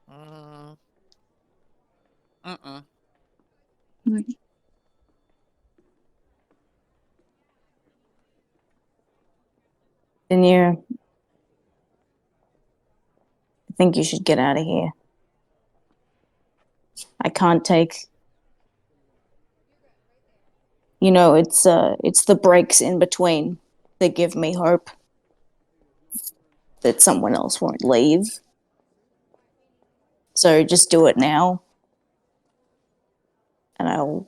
Mm. Mm. Then I think you should get out of here. I can't take. It's the breaks in between that give me hope that someone else won't leave. So just do it now, and I'll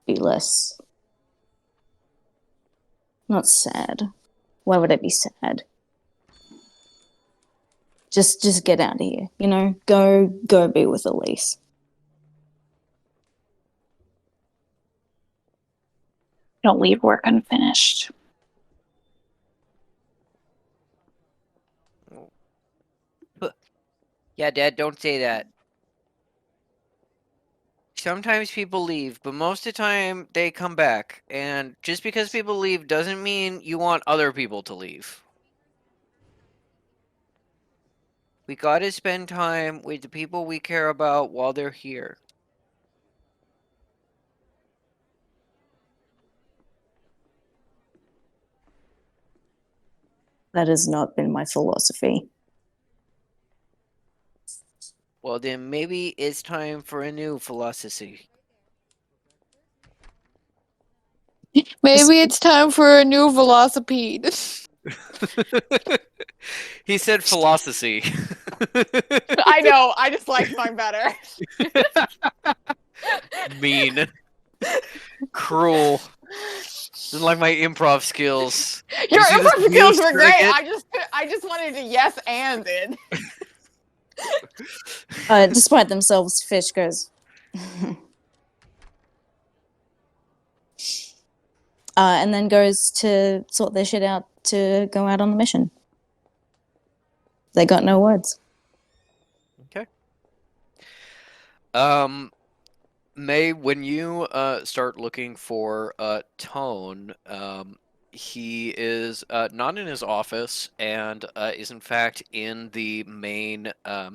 be less. Not sad. Why would I be sad? Just get out of here. Go be with Elise. Don't leave work unfinished. Yeah, Dad, don't say that. Sometimes people leave, but most of the time they come back. And just because people leave doesn't mean you want other people to leave. We gotta spend time with the people we care about while they're here. That has not been my philosophy. Well, then maybe it's time for a new philosophy. Maybe it's time for a new velocipede. He said philosophy. I know. I just liked mine better. Mean. Cruel. Didn't like my improv skills. Your You see this improv blue skills were great. circuit? I just wanted to yes and it. Despite themselves, Fish goes. And then goes to sort their shit out to go out on the mission. They got no words. Okay. May, when you start looking for Tone, he is not in his office and is in fact in the main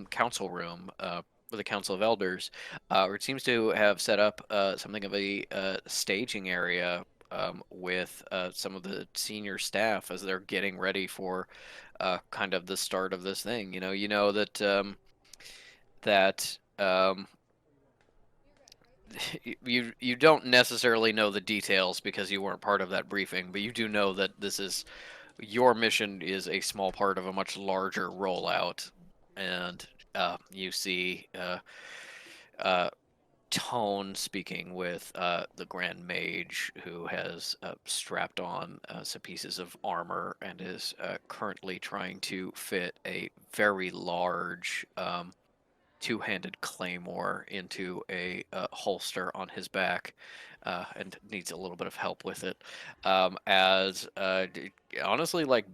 council room with the Council of Elders, where it seems to have set up something of a staging area with some of the senior staff as they're getting ready for kind of the start of this thing. You know that you don't necessarily know the details because you weren't part of that briefing, but you do know that your mission is a small part of a much larger rollout, and you see Tone speaking with the Grand Mage, who has strapped on some pieces of armor and is currently trying to fit a very large two-handed claymore into a holster on his back, and needs a little bit of help with it. As honestly, like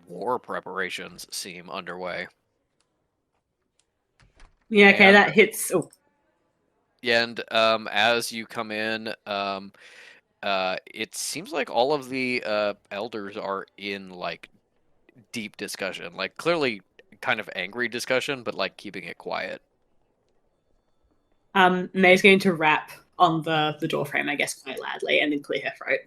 war preparations seem underway. Yeah, okay, And, that hits. Oh, and as you come in, it seems like all of the elders are in like deep discussion, like clearly kind of angry discussion, but like keeping it quiet. May's going to rap on the door frame, I guess, quite loudly, and then clear her throat.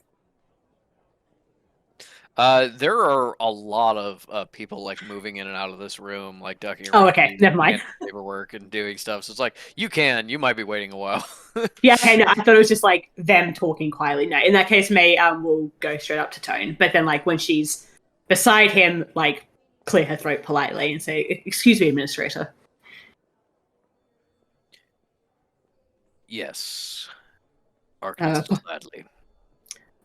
There are a lot of people like moving in and out of this room, like ducking Oh, around, okay, never mind. paperwork and doing stuff. So it's like you might be waiting a while. Yeah, okay, no, I thought it was just like them talking quietly. No, in that case, May will go straight up to Tone, but then like when she's beside him, like clear her throat politely and say, "Excuse me, Administrator." Yes, Arcanist gladly.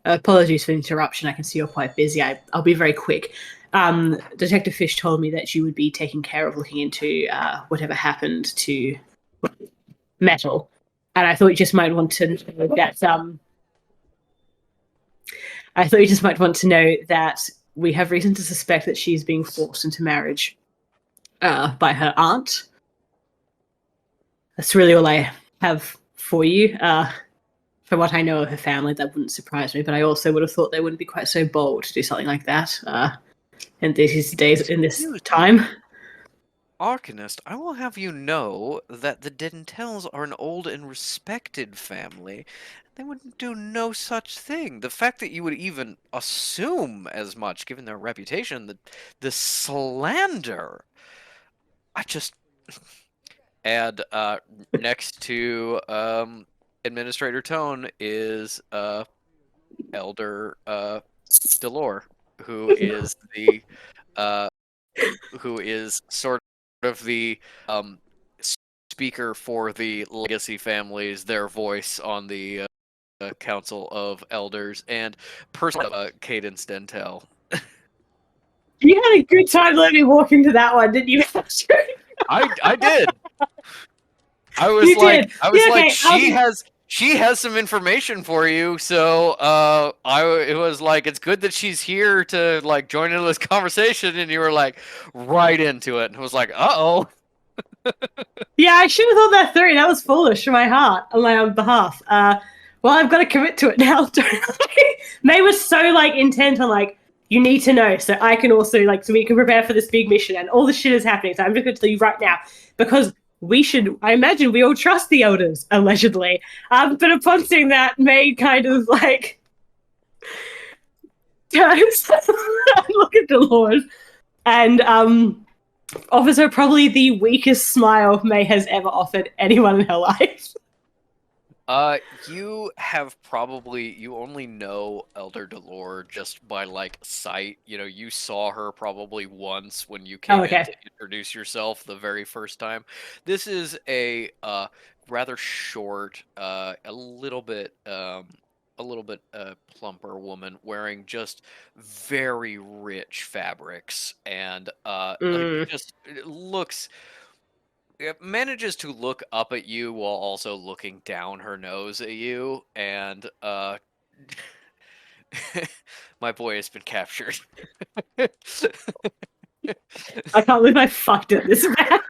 Apologies for the interruption. I can see you're quite busy. I'll be very quick. Detective Fish told me that you would be taking care of looking into whatever happened to Metal, and I thought you just might want to know that. I thought you just might want to know that we have reason to suspect that she's being forced into marriage by her aunt. That's really all I have for you. From what I know of her family, that wouldn't surprise me, but I also would have thought they wouldn't be quite so bold to do something like that in these days, in this time. Arcanist, I will have you know that the Dentels are an old and respected family. They would do no such thing. The fact that you would even assume as much, given their reputation, the slander. I just and next to Administrator Tone is Elder Delore, who is the who is sort of the speaker for the legacy families, their voice on the Council of Elders, and person of Cadence Dentel. You had a good time letting me walk into that one, didn't you? I did. I was You like, did. Okay, she has some information for you, so it was like, it's good that she's here to like join into this conversation, and you were like right into it, and I was like, uh-oh. Yeah, I should have thought that through. That was foolish from my heart on my own behalf. Well, I've got to commit to it now. May was so like intent on like, you need to know, so I can also like, so we can prepare for this big mission, and all this shit is happening. So I'm just going to tell you right now because we should. I imagine we all trust the elders, allegedly. But upon seeing that, May kind of like turns and look at Dolores, and offers her probably the weakest smile May has ever offered anyone in her life. You only know Elder Delore just by like sight. You know, you saw her probably once when you came in okay. to introduce yourself the very first time. This is a rather short, a little bit plumper woman wearing just very rich fabrics and just it looks it manages to look up at you while also looking down her nose at you, and my boy has been captured. I can't believe I fucked it this bad.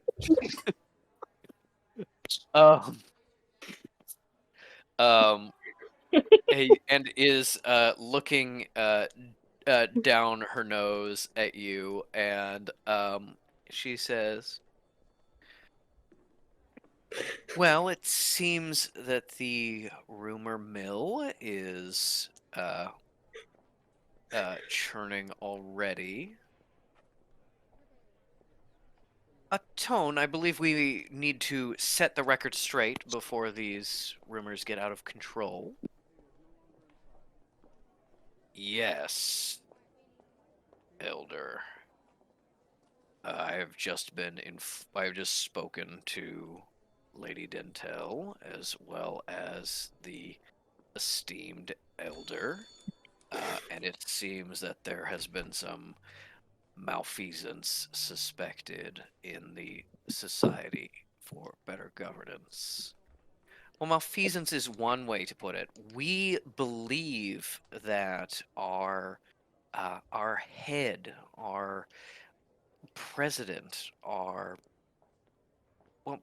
um, um, and is looking down her nose at you, and she says, "Well, it seems that the rumor mill is churning already. Tone, I believe we need to set the record straight before these rumors get out of control." "Yes, Elder. I have just spoken to Lady Dentel as well as the esteemed Elder, and it seems that there has been some malfeasance suspected in the Society for Better Governance." Well, malfeasance is one way to put it. We believe that our head, our president,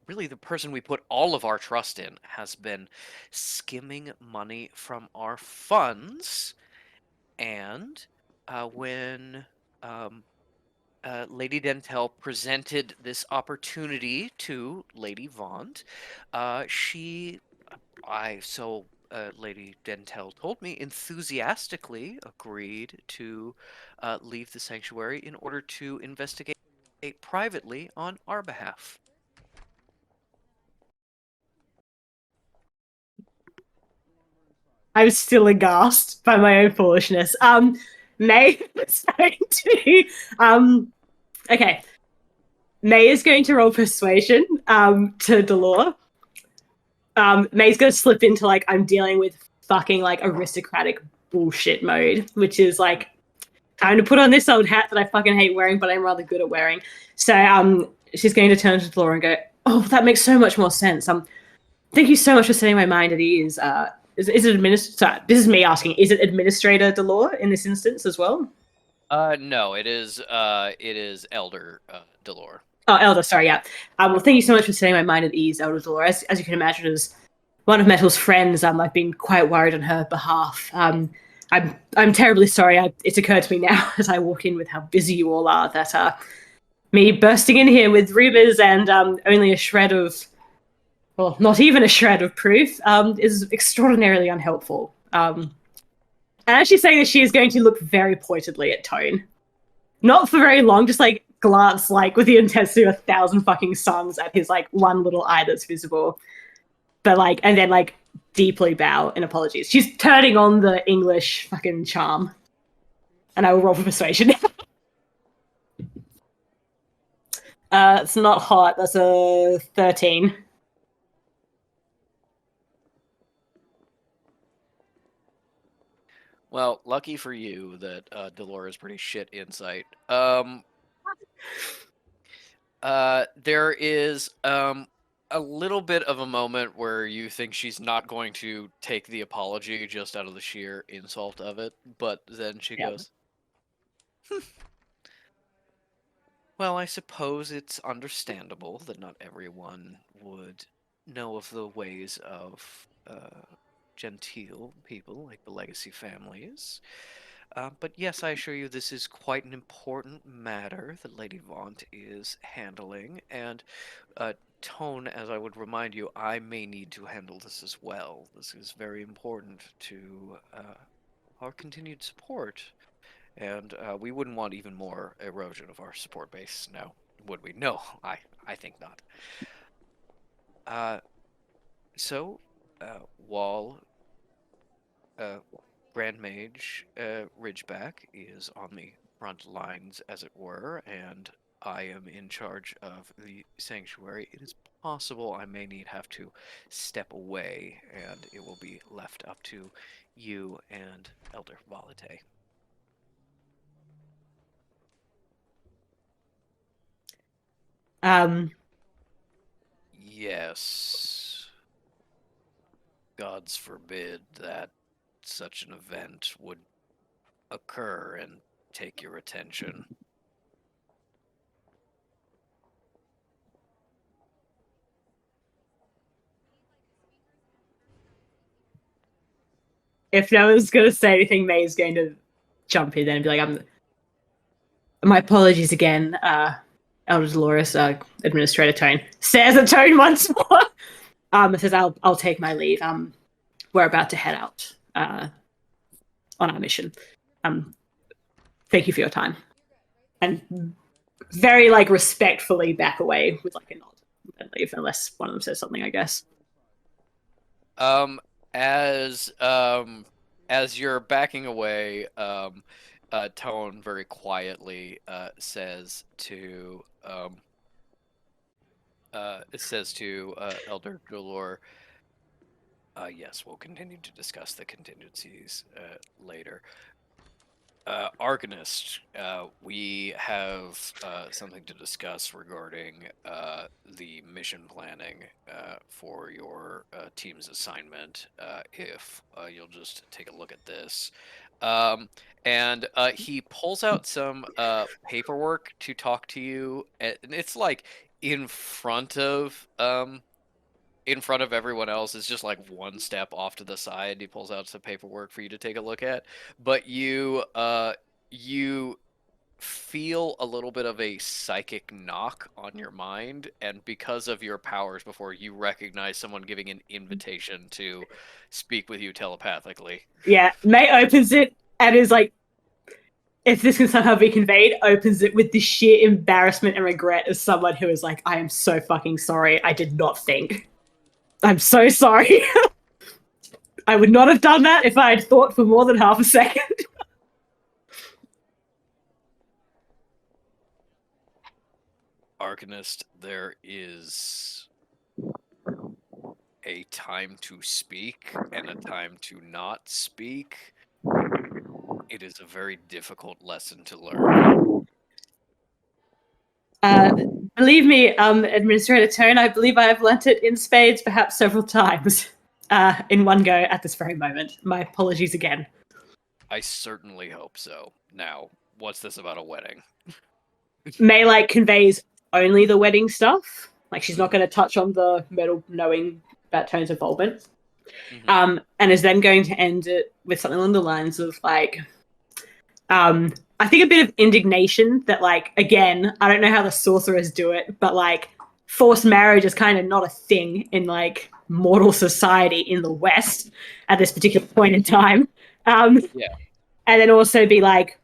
really the person we put all of our trust in, has been skimming money from our funds. And when Lady Dentel presented this opportunity to Lady Vaunt, she Lady Dentel told me, enthusiastically agreed to leave the sanctuary in order to investigate privately on our behalf. I'm still aghast by my own foolishness. May is going to okay. May is going to roll persuasion to Delore. May's gonna slip into like I'm dealing with fucking like aristocratic bullshit mode, which is like time to put on this old hat that I fucking hate wearing, but I'm rather good at wearing. So she's going to turn to Delore and go, "Oh, that makes so much more sense. Thank you so much for setting my mind at ease. Is it administrator? This is me asking. Is it Administrator Delore in this instance as well?" No, it is Elder Delore. Oh, Elder, sorry, yeah. Well, thank you so much for setting my mind at ease, Elder Delore. As you can imagine, as one of Metal's friends, I've been quite worried on her behalf. I'm terribly sorry. It's occurred to me now as I walk in with how busy you all are that me bursting in here with rumors and only a shred of, well, not even a shred of proof, is extraordinarily unhelpful. And as she's saying this, she is going to look very pointedly at Tone. Not for very long, just like glance like with the intensity of 1,000 fucking suns at his like one little eye that's visible. But like, and then like deeply bow in apologies. She's turning on the English fucking charm. And I will roll for persuasion. It's not hot. That's a 13. Well, lucky for you that Delore is pretty shit insight. There is a little bit of a moment where you think she's not going to take the apology just out of the sheer insult of it, but then she goes, "Well, I suppose it's understandable that not everyone would know of the ways of genteel people like the legacy families. But yes, I assure you this is quite an important matter that Lady Vaunt is handling, and Tone, as I would remind you, I may need to handle this as well. This is very important to our continued support, and we wouldn't want even more erosion of our support base now." Would we? No, I think not. So, while Grand Mage Ridgeback is on the front lines, as it were, and I am in charge of the sanctuary, it is possible I may have to step away, and it will be left up to you and Elder Volite. Yes. Gods forbid that such an event would occur and take your attention. If no one's going to say anything, May's going to jump in and be like, my apologies again, Elder Dolores, Administrator Tone. Says at Tone once more. Says, I'll take my leave. We're about to head out on our mission. Thank you for your time. And very, like, respectfully back away with, like, a nod and leave, unless one of them says something, I guess. As you're backing away, Tone very quietly says to Elder Dolor, yes, we'll continue to discuss the contingencies later. Arcanist, we have something to discuss regarding the mission planning for your team's assignment. If you'll just take a look at this. And he pulls out some paperwork to talk to you, and it's like in front of everyone else. Is just like one step off to the side. He pulls out some paperwork for you to take a look at, but you feel a little bit of a psychic knock on your mind, and because of your powers before, you recognize someone giving an invitation to speak with you telepathically. Yeah, May opens it and is like, if this can somehow be conveyed, opens it with the sheer embarrassment and regret as someone who is like, I am so fucking sorry. I did not think. I'm so sorry. I would not have done that if I had thought for more than half a second. Arcanist, there is a time to speak and a time to not speak. It is a very difficult lesson to learn. Believe me, Administrator Tone, I believe I have learnt it in spades perhaps several times in one go at this very moment. My apologies again. I certainly hope so. Now, what's this about a wedding? May, like, conveys only the wedding stuff. Like, she's not going to touch on the metal knowing about Tone's involvement. Mm-hmm. And is then going to end it with something along the lines of, like, I think a bit of indignation that, like, again, I don't know how the sorcerers do it, but, like, forced marriage is kind of not a thing in, like, mortal society in the West at this particular point in time. Yeah. And then also be, like,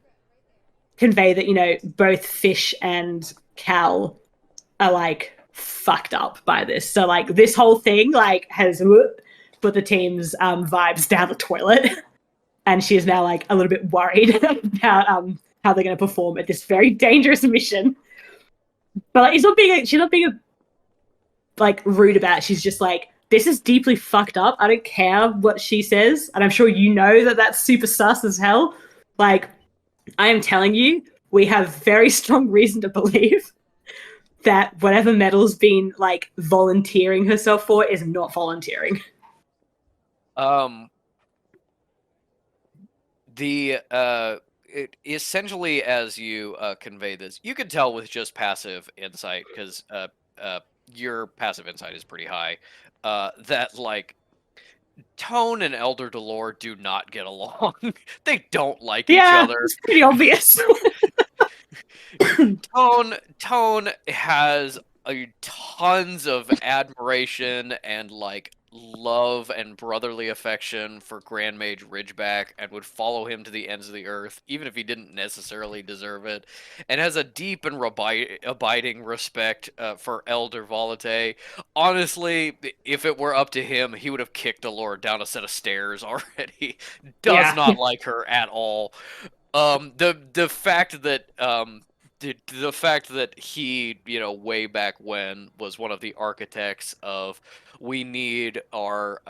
convey that, you know, both Fish and Cal are, like, fucked up by this. So, like, this whole thing, like, has put the team's vibes down the toilet. And she is now, like, a little bit worried about how they're going to perform at this very dangerous mission. But, like, she's not being like, rude about it. She's just like, this is deeply fucked up. I don't care what she says. And I'm sure you know that that's super sus as hell. Like, I am telling you, we have very strong reason to believe that whatever Metal's been, like, volunteering herself for is not volunteering. Essentially, as you convey this, you can tell with just passive insight, because your passive insight is pretty high, that, like, Tone and Elder Dolor do not get along. They don't like each other. It's pretty obvious. Tone has tons of admiration and, like, love and brotherly affection for Grand Mage Ridgeback and would follow him to the ends of the earth, even if he didn't necessarily deserve it, and has a deep and abiding respect for Elder Volate. Honestly, if it were up to him, he would have kicked Allure down a set of stairs already. Does Yeah. not like her at all. The fact that the fact that he, way back when was one of the architects of we need our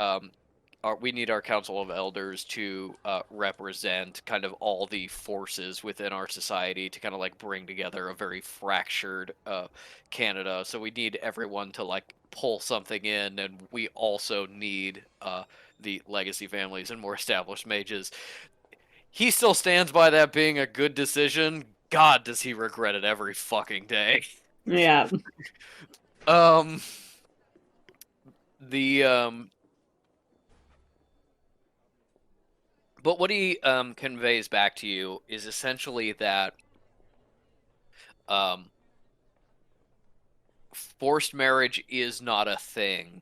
council of elders to represent kind of all the forces within our society to kind of like bring together a very fractured Canada. So we need everyone to like pull something in, and we also need the legacy families and more established mages. He still stands by that being a good decision. God, does he regret it every fucking day. Yeah. Um, the But what he conveys back to you is essentially that um, forced marriage is not a thing,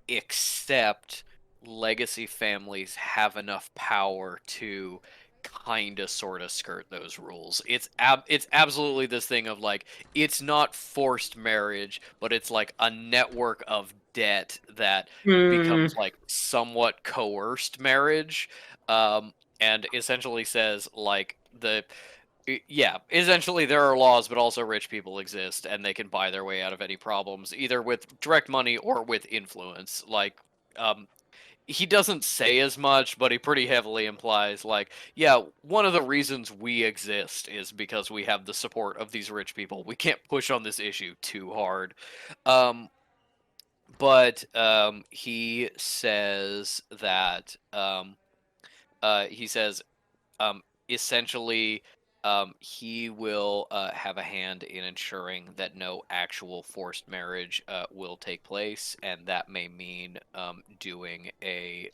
except legacy families have enough power to kind of sort of skirt those rules. It's absolutely this thing of like it's not forced marriage, but it's like a network of debt that becomes Mm. like somewhat coerced marriage, um, and essentially says like yeah, essentially there are laws, but also rich people exist, and they can buy their way out of any problems, either with direct money or with influence. Like, um, he doesn't say as much, but he pretty heavily implies, like, yeah, one of the reasons we exist is because we have the support of these rich people. We can't push on this issue too hard. Um, but he says that, he says um, essentially, he will have a hand in ensuring that no actual forced marriage will take place, and that may mean doing a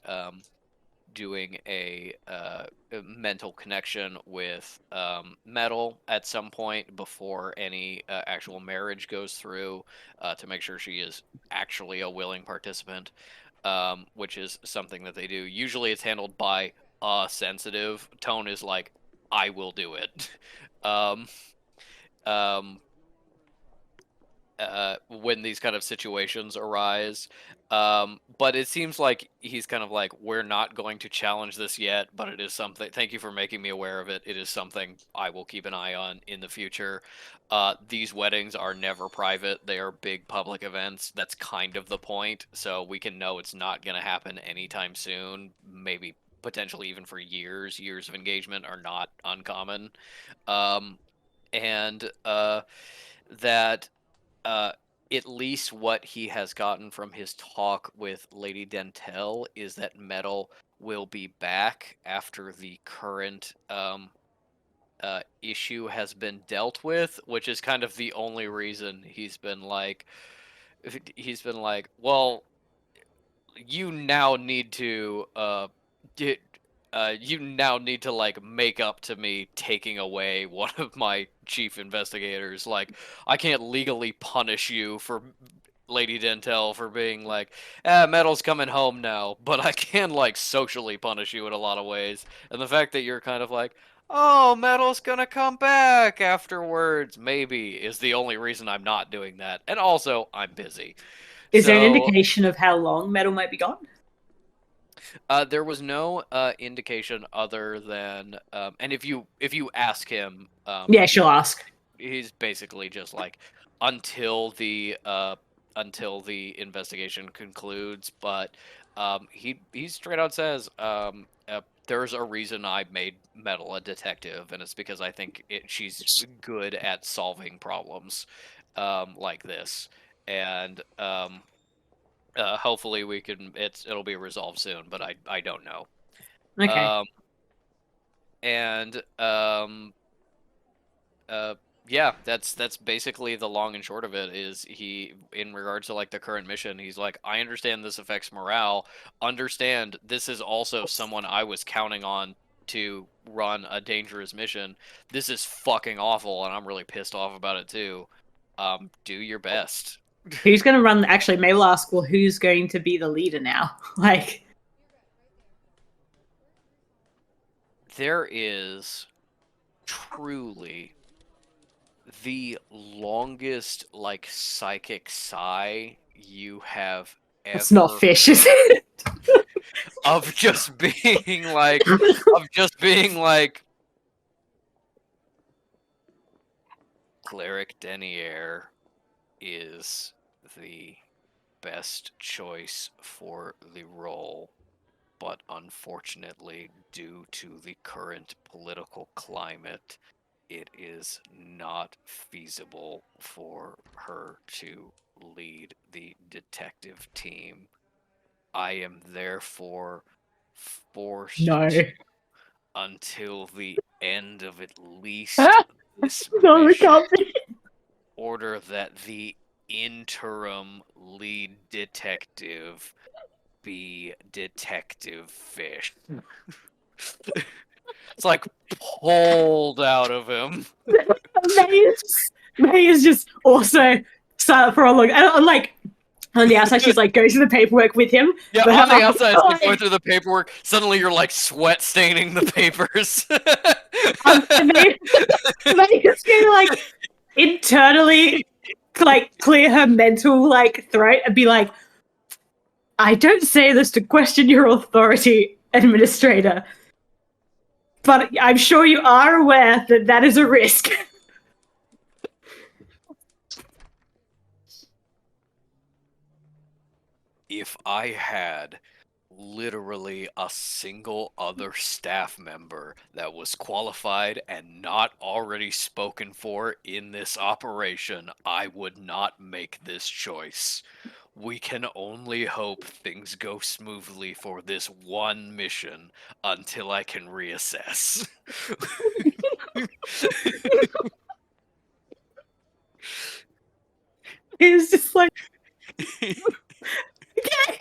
mental connection with Metal at some point before any actual marriage goes through, to make sure she is actually a willing participant, which is something that they do. Usually it's handled by a sensitive. Tone is like, I will do it. um, um, when these kind of situations arise. But it seems like he's kind of like, we're not going to challenge this yet, but it is something. Thank you for making me aware of it. It is something I will keep an eye on in the future. These weddings are never private, they are big public events. That's kind of the point. So we can know it's not going to happen anytime soon, maybe potentially even for years. Years of engagement are not uncommon. Um, and that uh, at least what he has gotten from his talk with Lady Dentel is that Metal will be back after the current issue has been dealt with, which is kind of the only reason he's been like, well, you now need to get you now need to like make up to me taking away one of my chief investigators. Like, I can't legally punish you for Lady Dentel for being like, Metal's coming home now, but I can like socially punish you in a lot of ways. And the fact that you're kind of like, oh, Metal's gonna come back afterwards, maybe, is the only reason I'm not doing that. And also, I'm busy. Is there an So indication of how long Metal might be gone? there was no indication other than, and if you ask him, Yeah, she'll ask. he's basically just like until the uh, until the investigation concludes. But he straight out says, there's a reason I made Metal a detective, and it's because I think she's good at solving problems like this, and hopefully we can. It'll be resolved soon, but I don't know. Okay. Um, and uh, yeah, that's basically the long and short of it. Is he, in regards to like the current mission, he's like, I understand this affects morale. Understand this is also someone I was counting on to run a dangerous mission. This is fucking awful, and I'm really pissed off about it too. Do your best. Who's going to run? Actually, maybe we'll ask, well, who's going to be the leader now? Like, there is truly the longest, like, psychic sigh you have it's not ever fish, is it? of just being like, Cleric Denier is the best choice for the role, but unfortunately, due to the current political climate, it is not feasible for her to lead the detective team. I am therefore forced No. to, until the end of at least this No, it mission, can't be. order that the interim lead detective be Detective Fish. It's like pulled out of him. May is just also silent for a long. And like on the outside, she's like goes through the paperwork with him. Yeah, but on the outside, as she's going through the paperwork, suddenly you're like sweat staining the papers. May is going to like internally like clear her mental like throat and be like, I don't say this to question your authority, administrator, but I'm sure you are aware that that is a risk. If I had literally a single other staff member that was qualified and not already spoken for in this operation, I would not make this choice. We can only hope things go smoothly for this one mission until I can reassess. It's just like, okay.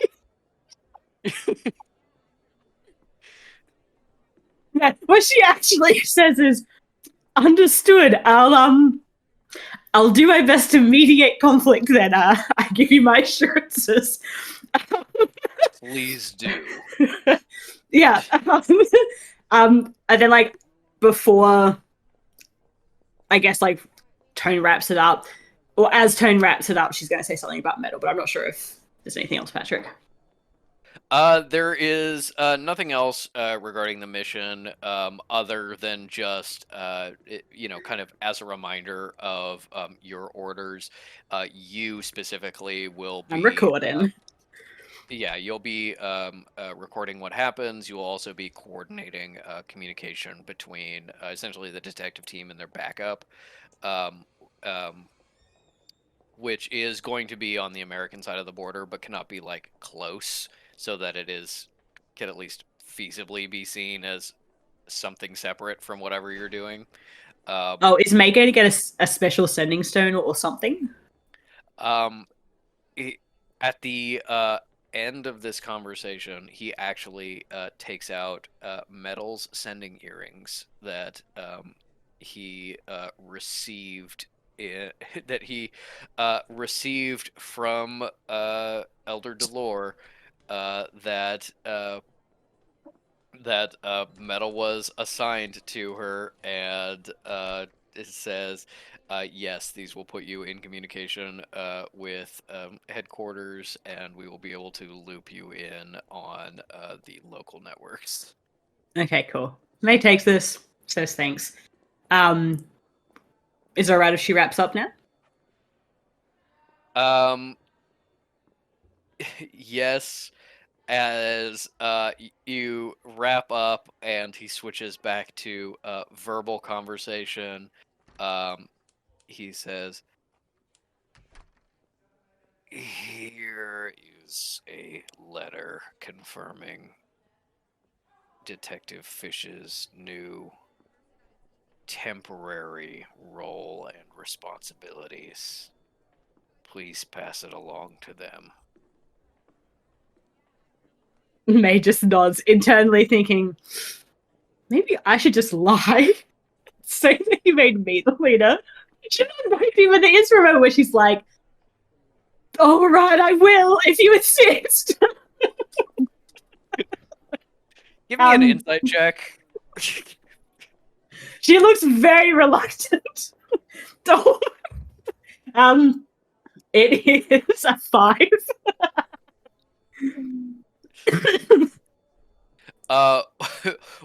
Yeah, what she actually says is, understood. I'll do my best to mediate conflict then. I give you my assurances. Please do. Yeah. And then like before, I guess like Tone wraps it up, or as Tone wraps it up, she's going to say something about metal, but I'm not sure if there's anything else, Patrick. There is nothing else regarding the mission other than just, kind of as a reminder of your orders. You specifically will be... I'm recording. Yeah, you'll be recording what happens. You'll also be coordinating communication between essentially the detective team and their backup. Um, um, which is going to be on the American side of the border, but cannot be like close, so that can at least feasibly be seen as something separate from whatever you're doing. Oh, is May going to get a special sending stone or something? At the end of this conversation, he actually takes out Metal's sending earrings that he received that he received from Elder Delore, that Metal was assigned to her, and it says, yes, these will put you in communication with headquarters, and we will be able to loop you in on the local networks. Okay, cool. May takes this, says thanks. Is it alright if she wraps up now? Yes, as you wrap up and he switches back to verbal conversation, he says, here is a letter confirming Detective Fish's new temporary role and responsibilities. Please pass it along to them. May just nods, internally thinking, maybe I should just lie. Say that he made me the leader. She not might be, but there is a moment where she's like, All right, I will, if you insist. Give me an Um, insight check. She looks very reluctant. Don't. It is a 5. Uh,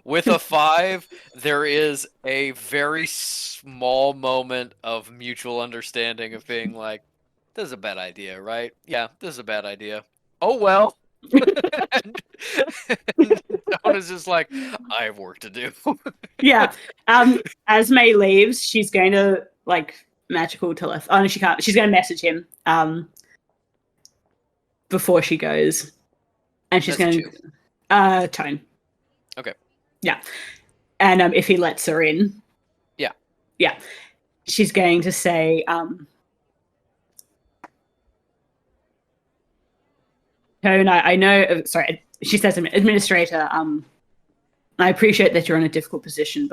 with a 5, there is a very small moment of mutual understanding of being like, "This is a bad idea, right? Yeah, this is a bad idea. Oh well." and, and Dawn just like, "I have work to do." Yeah. As May leaves, she's going to magical teleph. Oh no, she can't. She's going to message him. Before she goes, and she's Message going who? to Tone. Okay. Yeah, and if he lets her in. Yeah. Yeah, she's going to say, Tone, I know. Sorry, she says, Administrator. I appreciate that you're in a difficult position,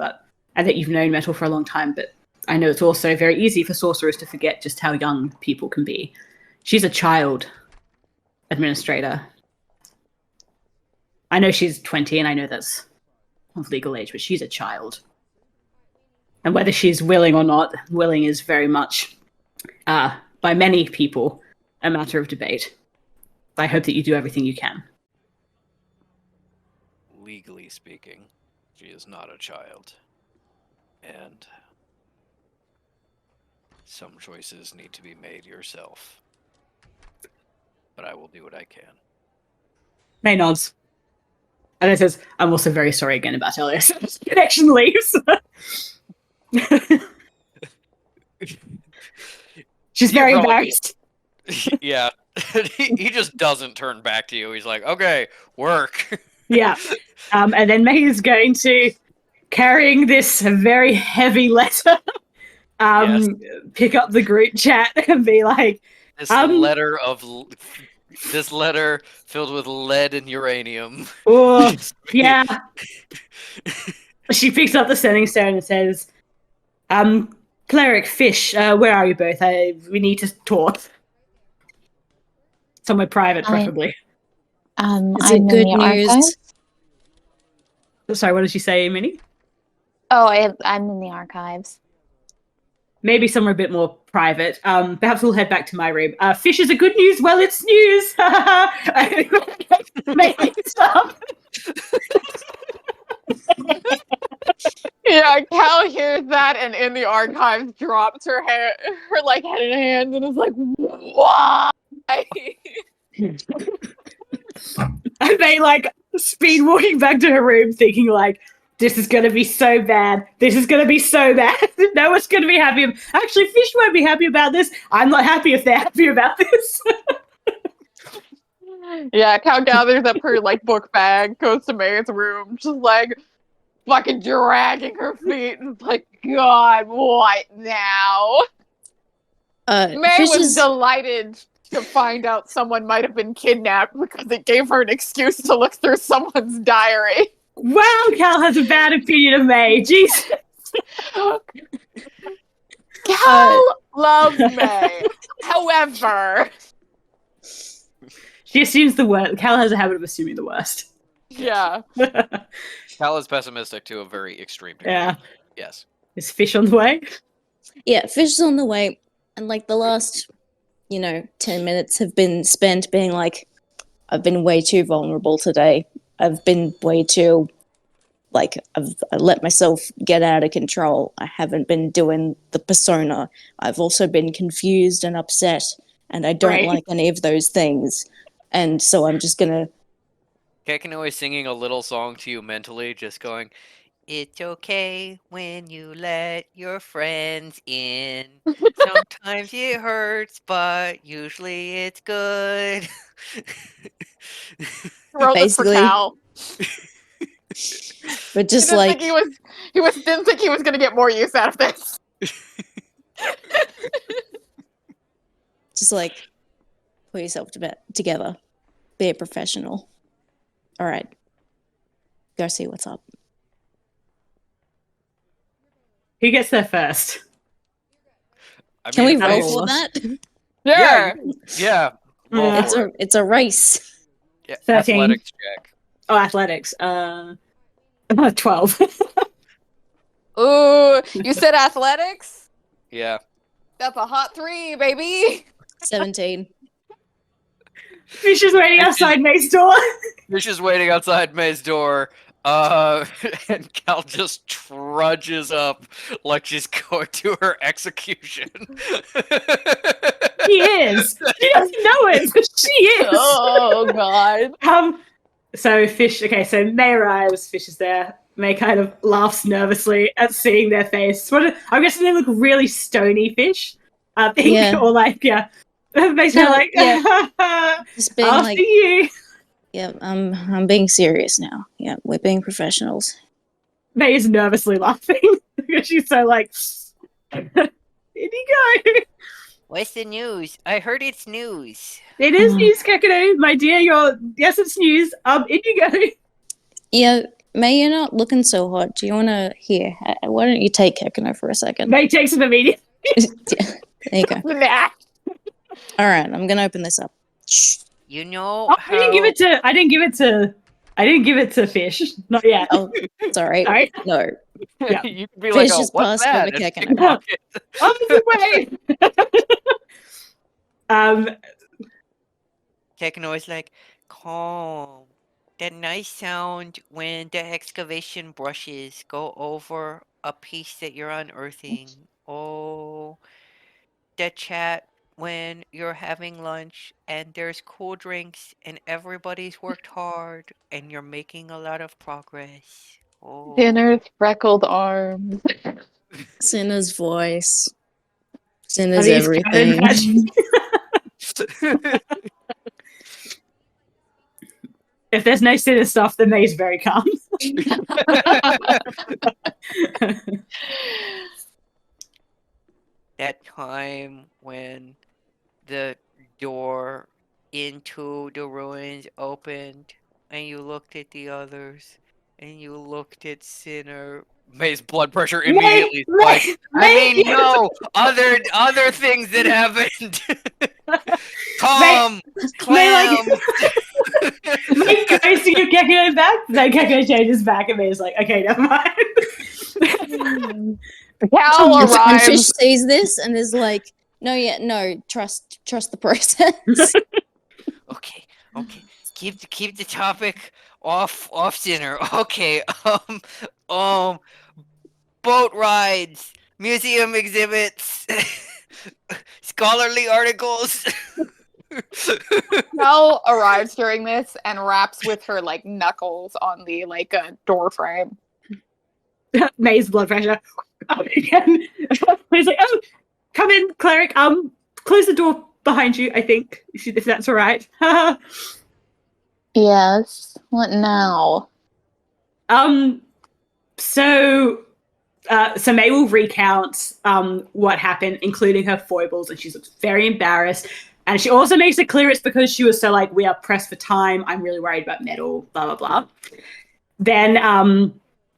and that you've known Metal for a long time, but I know it's also very easy for sorcerers to forget just how young people can be. She's a child, Administrator. I know she's 20, and I know that's of legal age, but she's a child. And whether she's willing or not, willing is very much, by many people, a matter of debate. I hope that you do everything you can. Legally speaking, she is not a child. And some choices need to be made yourself. But I will do what I can. May nods. And it says, I'm also very sorry again about Elias. Connection leaves. She's very embarrassed. Yeah. he just doesn't turn back to you. He's like, okay, work. Yeah. And then May is going to, carrying this very heavy letter, Yes. pick up the group chat and be like, This letter filled with lead and uranium. oh, yeah. She picks up the sending stone and says, Cleric, Fish, where are you both? We need to talk. Somewhere private, preferably. I'm Is it in good the news? archives. Sorry, what did she say, Minnie? Oh, I'm in the archives. Maybe somewhere a bit more private. Perhaps we'll head back to my room. Fish is a good news. Well, it's news. Maybe stop. Yeah, Cal hears that and in the archives drops her head in hands and is like, why? And they speed walking back to her room, thinking this is gonna be so bad. This is gonna be so bad. No one's gonna be happy. Actually, Fish won't be happy about this. I'm not happy if they're happy about this. Yeah, Cal gathers up her book bag, goes to May's room, just fucking dragging her feet and God, what now? May Fish was is delighted to find out someone might have been kidnapped because it gave her an excuse to look through someone's diary. Wow, Cal has a bad opinion of May. Jesus. Cal loves May. However, she assumes the worst. Cal has a habit of assuming the worst. Yeah. Cal is pessimistic to a very extreme degree. Yeah. Yes. Is Fish on the way? Yeah, Fish is on the way. And the last, 10 minutes have been spent being I've been way too vulnerable today. I've been way too, I let myself get out of control. I haven't been doing the persona. I've also been confused and upset, and I don't like any of those things. And so I'm just gonna... Kekino is singing a little song to you mentally, just going, "It's okay when you let your friends in. Sometimes it hurts, but usually it's good." Wrote this for Basically. Cal. But just he didn't think he was gonna get more use out of this. just put yourself together. Be a professional. All right. Go see what's up. Who gets there first? Can we roll for that? Yeah, Sure. yeah. Roll Yeah. for it. It's a race. Yeah, 13. athletics check. Oh, athletics. 12. Ooh, you said athletics? Yeah. That's a hot 3, baby. 17. Fish is waiting outside May's door. Fish is waiting outside May's door. And Cal just trudges up like she's going to her execution. She is. She doesn't know it, but she is. Oh god. So Fish. Okay, so May arrives. Fish is there. May kind of laughs nervously at seeing their face. I'm guessing they look really stony fish. I think, Yeah. or like, yeah. Basically, No, like, Just being after like, you. yeah, I'm being serious now. Yeah, we're being professionals. May is nervously laughing because she's so like, in you go. What's the news? I heard it's news. It is news, Kakadu, my dear. Yes, it's news. In you go. Yeah, May, you're not looking so hot. Do you want to why don't you take Kekino for a second? May takes him immediately. There you go. Nah. All right, I'm gonna open this up. Shh. You know Oh, how... I didn't give it to Fish. Not yet. Oh, it's all right. Sorry. No, Yeah. You could be like, Fish oh, is what's passed that? over And Kekino. pickpocket. Opposite way. Techno is like, calm. That nice sound when the excavation brushes go over a piece that you're unearthing. Oh, the chat when you're having lunch and there's cool drinks and everybody's worked hard and you're making a lot of progress. Oh. Dinner's freckled arms. Cinna's voice. Are Cinna's these everything. canon patches? If there's no Sinner stuff, then May's very calm. That time when the door into the ruins opened and you looked at the others and you looked at Sinner. May's blood pressure immediately spikes. No, other things that happened. Calm, clam. May goes to give Gekko back, then Gekko changes back, and May's like, okay, never mind. Cal And Fish arrives. sees this and is like, no, trust the process. Okay. Keep the topic off Sinner. Okay. Boat rides, museum exhibits, scholarly articles. Cal arrives during this and raps with her like knuckles on the door frame. May's blood pressure up again. He's like, oh, come in, cleric. Close the door behind you, I think, if that's all right. Yes. What now? So May will recount what happened, including her foibles, and she looks very embarrassed. And she also makes it clear it's because she was so like, we are pressed for time. I'm really worried about metal, blah, blah, blah. Then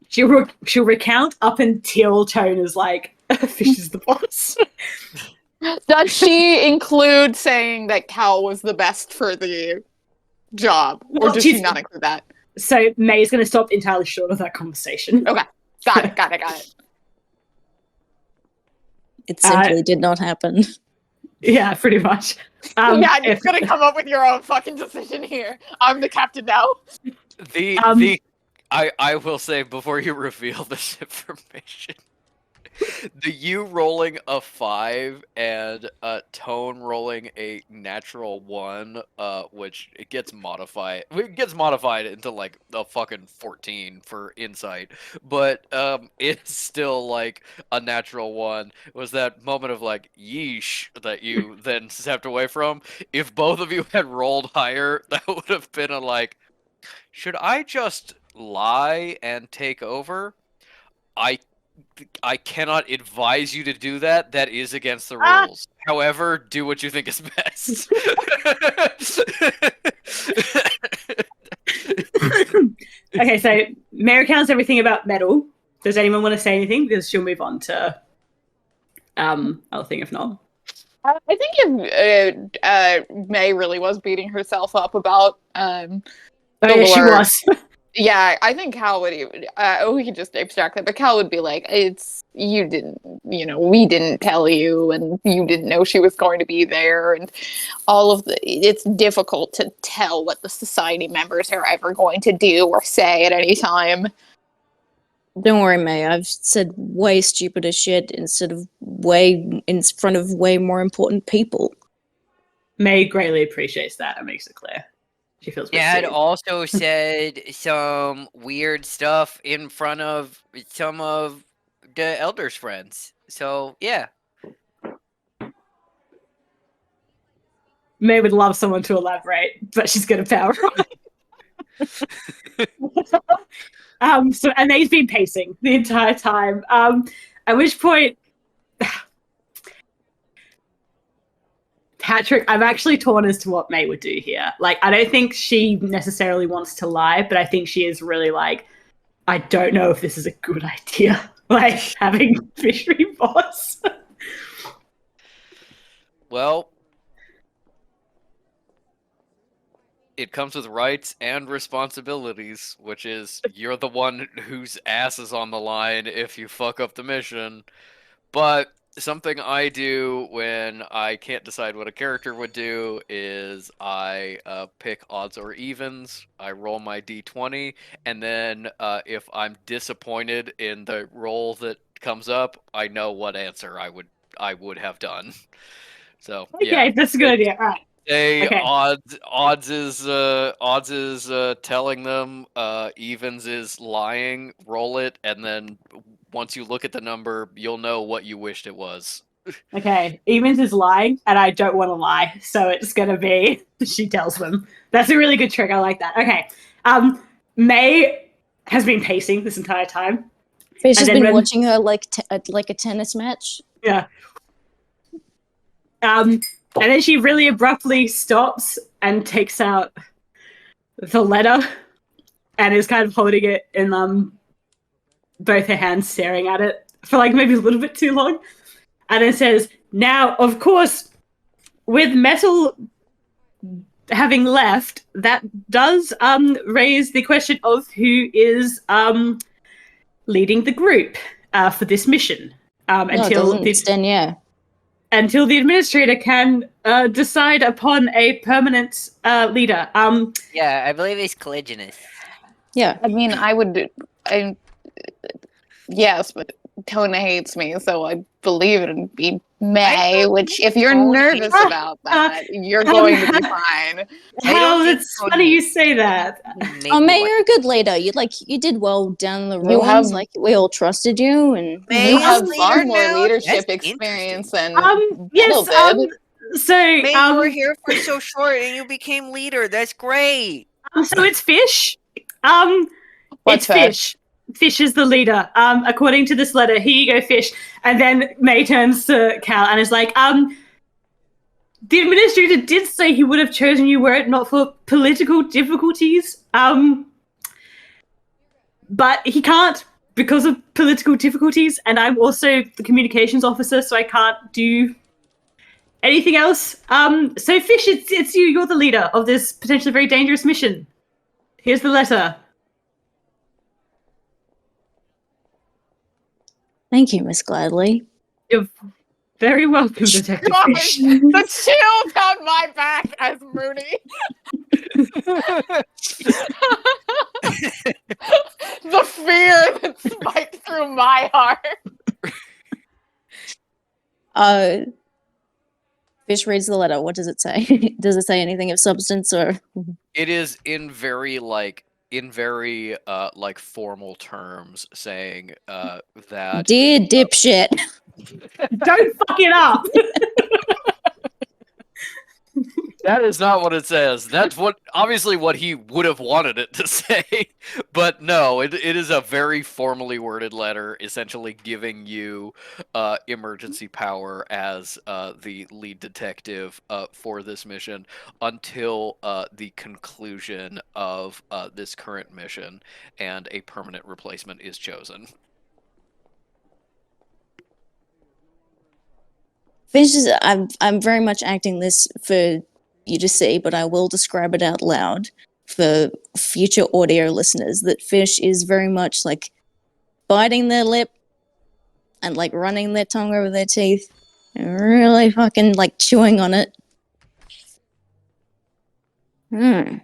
she'll recount up until Tone is like, Fish is the boss. Does she include saying that Cal was the best for the job? Or Well, does she not include that? So May's going to stop entirely short of that conversation. Okay. Got it. It simply did not happen. Yeah, pretty much. Yeah, you're gonna come up with your own fucking decision here. I'm the captain now. I will say before you reveal this information, the you rolling a 5 and Tone rolling a natural 1, which it gets modified. It gets modified into like a fucking 14 for insight, but it's still like a natural 1. It was that moment of like yeesh that you then stepped away from. If both of you had rolled higher, that would have been a like, should I just lie and take over? I cannot advise you to do that. That is against the rules. However, do what you think is best. Okay, so Mary counts everything about metal. Does anyone want to say anything? Because she'll move on to other thing if not. I think if May really was beating herself up about Oh, yeah, she Galore. was. Yeah, I think Cal would even. We could just abstract that, but Cal would be like, "It's you didn't, we didn't tell you, and you didn't know she was going to be there, and all of the. It's difficult to tell what the society members are ever going to do or say at any time." Don't worry, May. I've said way stupider shit instead of way in front of way more important people. May greatly appreciates that and makes it clear. She feels a bit Dad seen. also said some weird stuff in front of some of the elders' friends. So yeah. May would love someone to elaborate, but she's gonna power on. So and May's been pacing the entire time. At which point Patrick, I'm actually torn as to what May would do here. Like, I don't think she necessarily wants to lie, but I think she is really like, I don't know if this is a good idea. Like having fishery boss. Well, it comes with rights and responsibilities, which is you're the one whose ass is on the line if you fuck up the mission. But something I do when I can't decide what a character would do is I pick odds or evens. I roll my d20, and then if I'm disappointed in the roll that comes up, I know what answer I would have done. So Okay, yeah, that's a good idea. All right. say Okay. odds is telling them, evens is lying. Roll it, and then once you look at the number, you'll know what you wished it was. Okay. Evans is lying, and I don't want to lie, so it's gonna be she tells them. That's a really good trick. I like that. Okay. May has been pacing this entire time. Fish has And then been when- watching her like a tennis match. Yeah. And then she really abruptly stops and takes out the letter and is kind of holding it in both her hands, staring at it for like maybe a little bit too long. And it says, now, of course, with Metal having left, that does raise the question of who is leading the group for this mission. No, it doesn't extend, yeah. Until the administrator can decide upon a permanent leader. Yeah, I believe he's Caligulus. Yeah. I mean, yes, but Tona hates me, so I believe it'd be May, don't which, think if you're Tona nervous hates- about that, you're going to be fine. How think it's Tony- funny you say that. Maybe Oh, May, like- you're a good leader. You did well down the You ruins. have- Like we all trusted you, and May You is have leader far more now? leadership That's experience interesting. than Yes, Metal did. so May, you were here for so short and you became leader. That's great. so it's Fish. What's It's Fish. Fish is the leader. According to this letter, here you go, Fish. And then May turns to Cal and is like, the administrator did say he would have chosen you were it not for political difficulties. But he can't because of political difficulties, and I'm also the communications officer, so I can't do anything else. So Fish, it's you. You're the leader of this potentially very dangerous mission. Here's the letter. thank you, Miss Gladly. You're very welcome, Detective Fish. The shield on my back as Mooney. The fear that spiked through my heart. Fish reads the letter. What does it say? Does it say anything of substance or? It is in very formal terms saying that Dear dipshit. Don't fuck it up. that is not what it says. That's obviously what he would have wanted it to say. But no, it is a very formally worded letter, essentially giving you emergency power as the lead detective for this mission until the conclusion of this current mission and a permanent replacement is chosen. Fish is. I'm very much acting this for you to see, but I will describe it out loud for future audio listeners. That Fish is very much like biting their lip and like running their tongue over their teeth, and really fucking like chewing on it. Hmm.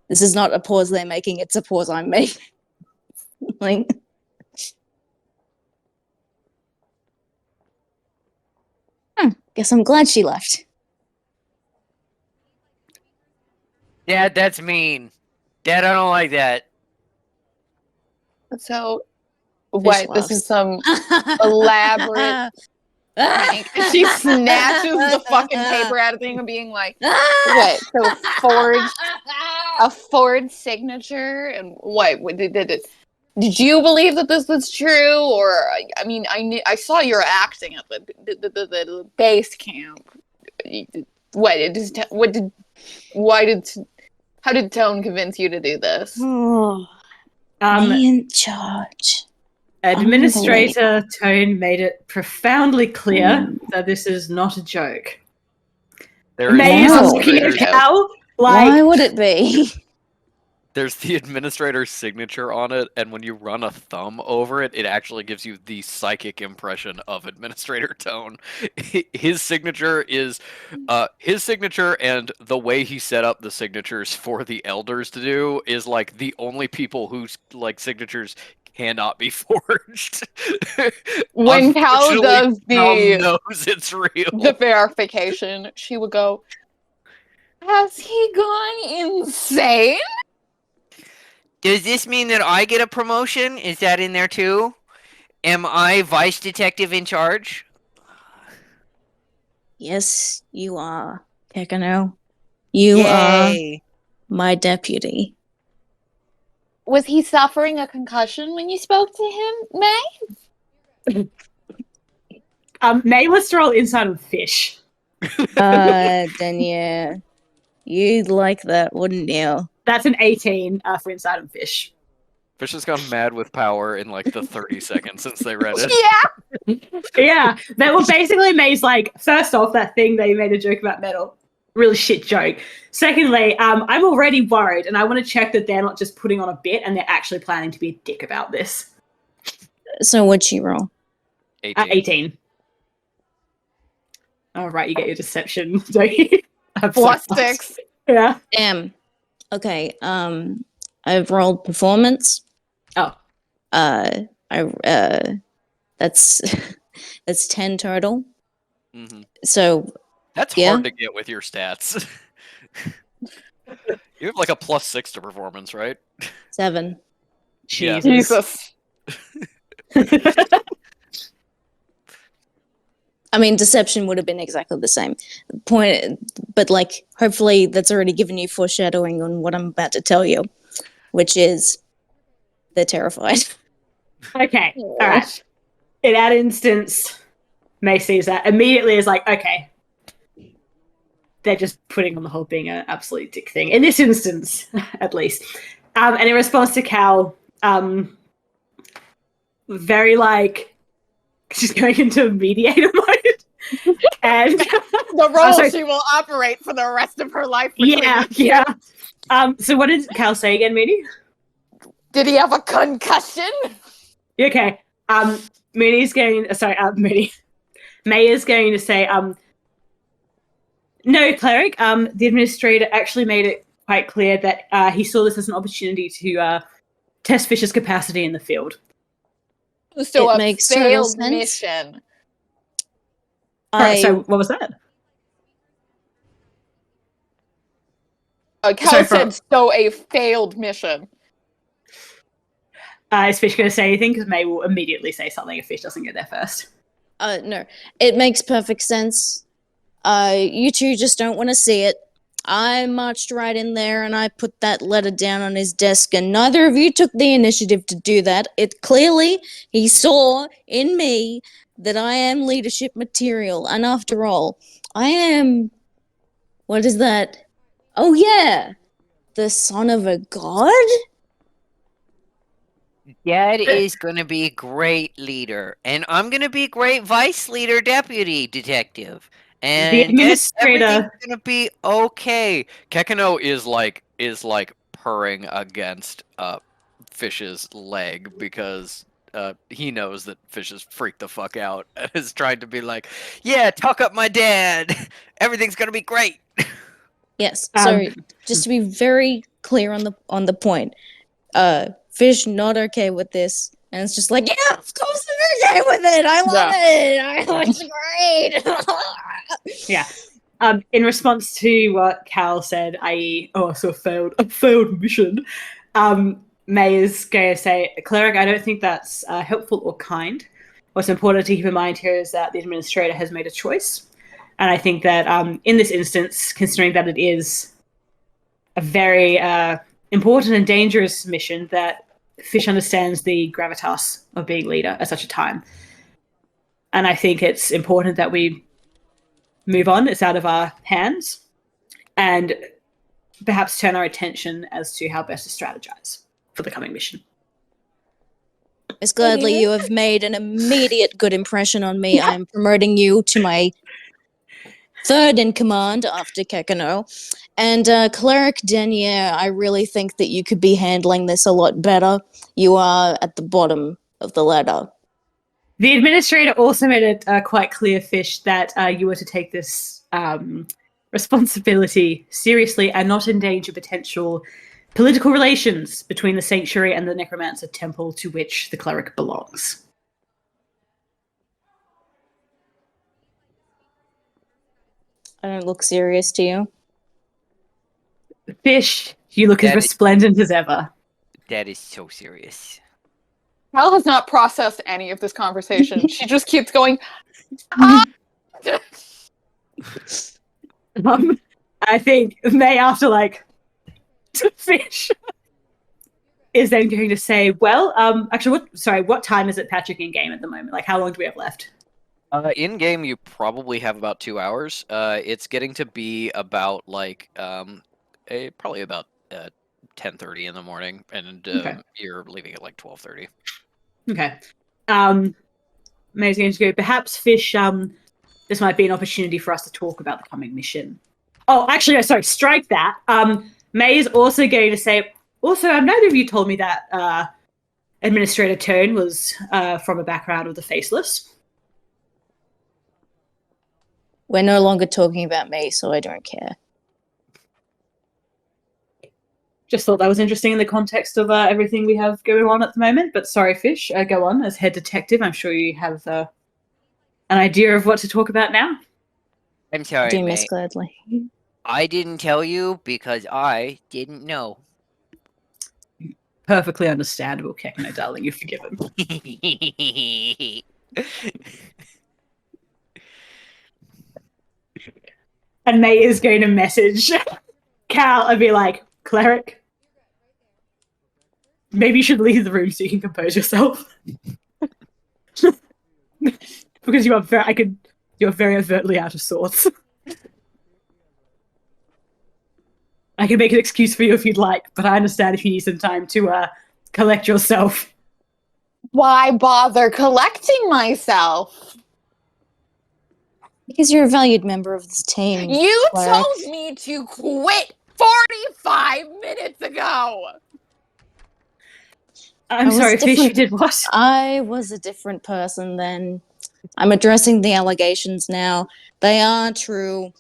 This is not a pause they're making, it's a pause I'm making. Like, guess I'm glad she left. Dad, that's mean. Dad, I don't like that. So, Fish what? This is laughs. some elaborate prank. She snatches the fucking paper out of the thing and being like, what? So forged a forged signature and what? Did you believe that this was true, or I mean, I saw you were acting at the base camp. What? How did Tone convince you to do this? Me in charge. Administrator Tone made it profoundly clear that this is not a joke. There May is No. looking at administrator's- Cal Why like, would it be? There's the administrator's signature on it, and when you run a thumb over it, it actually gives you the psychic impression of Administrator Tone. His signature is his signature, and the way he set up the signatures for the elders to do is like the only people whose like signatures cannot be forged. When Cal does Cal the knows it's real. verification, she would go, "Has he gone insane?" Does this mean that I get a promotion? Is that in there too? Am I vice detective in charge? Yes, you are, Kekano. You are Yay. my deputy. Was he suffering a concussion when you spoke to him, May? May was to roll inside of fish. Then yeah, you'd like that, wouldn't you? That's an 18 for inside of fish. Fish has gone mad with power in like the 30 seconds since they read it. Yeah. Yeah, they were basically May's like, first off, that thing they made a joke about metal. Really shit joke. Secondly, I'm already worried and I want to check that they're not just putting on a bit and they're actually planning to be a dick about this. So what'd she roll? 18. 18. All right, you get your deception, don't you? Plus 6. Yeah. Damn. Okay. I've rolled performance. Oh. That's that's 10 total. Mhm. So That's Yeah. hard to get with your stats. You have like a +6 to performance, right? 7. Yeah. Jesus. I mean, deception would have been exactly the same point, but like, hopefully, that's already given you foreshadowing on what I'm about to tell you, which is they're terrified. Okay, all right. In that instance, May sees that immediately is like, okay, they're just putting on the whole being an absolute dick thing. In this instance, at least. And in response to Cal, very like, she's going into mediator mode. And The role sorry. she will operate for the rest of her life. yeah. So what did Cal say again, Mooney? Did he have a concussion? Okay. Mooney's going. Mooney. May is going to say, no, cleric. The administrator actually made it quite clear that he saw this as an opportunity to test Fisher's capacity in the field. So It a makes total failed sense. mission. So what was that? Cal Sorry, said, so a failed mission. Is Fish going to say anything? Because May will immediately say something if Fish doesn't get there first. No, it makes perfect sense. You two just don't want to see it. I marched right in there and I put that letter down on his desk, and neither of you took the initiative to do that. It clearly, he saw in me that I am leadership material, and after all, I am. What is that? Oh, yeah! the son of a god? Dad is gonna be great leader, and I'm gonna be great vice leader, deputy detective, The and then everything's administrator. gonna be okay. Kekino is like purring against Fish's leg because he knows that Fish is freaked the fuck out and is trying to be like, yeah, talk up my dad. Everything's gonna be great. Yes. Um, So just to be very clear on the point, Fish not okay with this, and it's just like, yeah, of course I'm okay with it. I love it. It's great. yeah. In response to what Cal said, i.e., oh, so a failed mission, May is going to say, Cleric, I don't think that's helpful or kind. What's important to keep in mind here is that the administrator has made a choice. And I think that in this instance, considering that it is a very important and dangerous mission, that Fish understands the gravitas of being leader at such a time. And I think it's important that we move on. It's out of our hands. And perhaps turn our attention as to how best to strategize for the coming mission. Miss Gladly, you have made an immediate good impression on me. I am promoting you to my third in command after Kekano. And Cleric Denier, I really think that you could be handling this a lot better. You are at the bottom of the ladder. The administrator also made it quite clear, Fish, that you were to take this responsibility seriously and not endanger potential political relations between the sanctuary and the necromancer temple to which the cleric belongs. I don't look serious to you. Fish, you look as That is- resplendent as ever. That is so serious. Cal has not processed any of this conversation. She just keeps going, "Ah!" I think May, after like Fish, is then going to say, "Well, actually, what time is it, Patrick, in game at the moment? Like, how long do we have left?" In game, you probably have about 2 hours. It's getting to be about like probably about 10:30 in the morning, and Okay. you're leaving at like 12:30. Okay. May's going to go. Perhaps Fish. This might be an opportunity for us to talk about the coming mission. Oh, actually, no, sorry. Strike that. May is also going to say. Also, neither of you told me that Administrator Tone was from a background of the Faceless. We're no longer talking about me, so I don't care. Just thought that was interesting in the context of everything we have going on at the moment. But sorry, Fish, go on. As head detective, I'm sure you have an idea of what to talk about now. I'm sorry, Do Miss mate. Gladly. I didn't tell you because I didn't know. Perfectly understandable, Kekno, darling. You're forgiven. And May is going to message Cal and be like, Cleric, maybe you should leave the room so you can compose yourself. Because you're very overtly out of sorts. I can make an excuse for you if you'd like, but I understand if you need some time to collect yourself. Why bother collecting myself? Because you're a valued member of this team. You Cleric. told me to quit 45 minutes ago! I'm I was sorry, Fish, you different. did what? I was a different person then. I'm addressing the allegations now. They are true.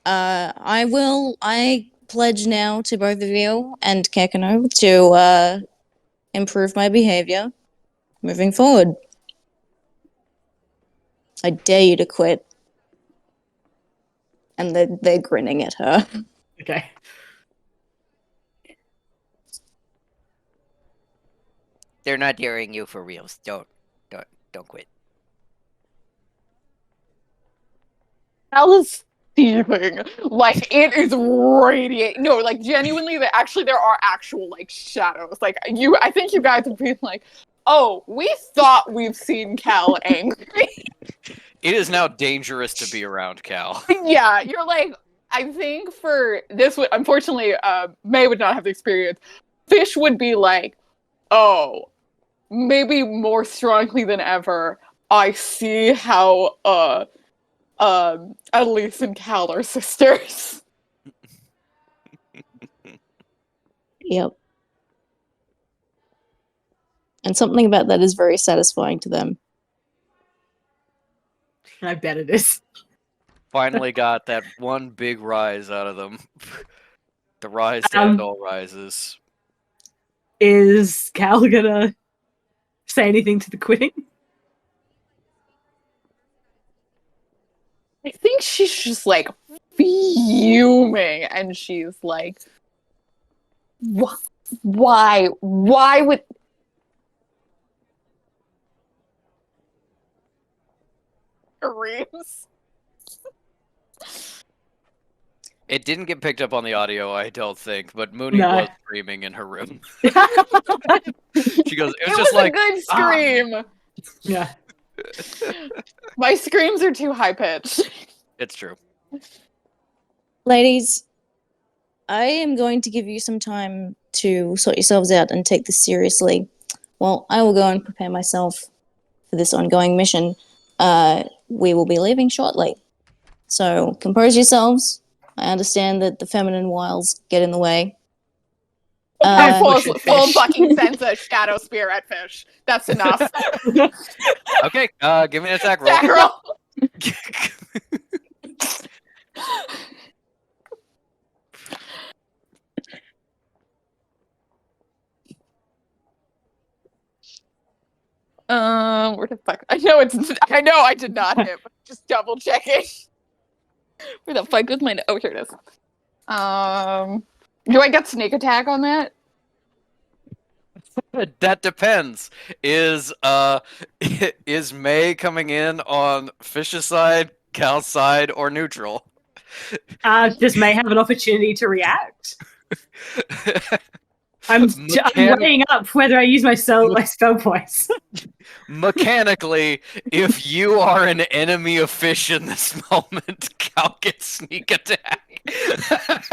I pledge now to both of you and Kekano to improve my behavior moving forward. I dare you to quit. And they're grinning at her. Okay. They're not daring you for reals. Don't quit. Cal is steaming. Like, it is radiating. No, like, genuinely, there are actual, like, shadows. Like, I think you guys have been like, oh, we thought we've seen Cal angry. It is now dangerous to be around Cal. Yeah, you're like, I think for this would unfortunately May would not have the experience. Fish would be like, oh, maybe more strongly than ever. I see how Elise and Cal are sisters. Yep. And something about that is very satisfying to them. I bet it is. Finally got that one big rise out of them. The rise to end all rises. Is Cal gonna say anything to the quitting? I think she's just like fuming, and she's like, "Why? Why would?" Reeves. It didn't get picked up on the audio, I don't think, but Mooney No. was screaming in her room. She goes, it was It just was like, a good scream. Yeah. My screams are too high pitched. it's true. Ladies, I am going to give you some time to sort yourselves out and take this seriously. Well, I will go and prepare myself for this ongoing mission. We will be leaving shortly. So compose yourselves. I understand that the feminine wiles get in the way. I full Push it, Fish. fucking sense a shadow spear at Fish. That's enough. Okay, give me an attack roll. Attack roll. Where the fuck? I know I did not hit, but just double checking. Where the fuck was my? Oh, here it is. Do I get sneak attack on that? That depends. Is May coming in on Fish's side, Cal's side, or neutral? Does May have an opportunity to react? I'm weighing up whether I use my spell points. Mechanically, if you are an enemy of Fish in this moment, Cal gets sneak attack. I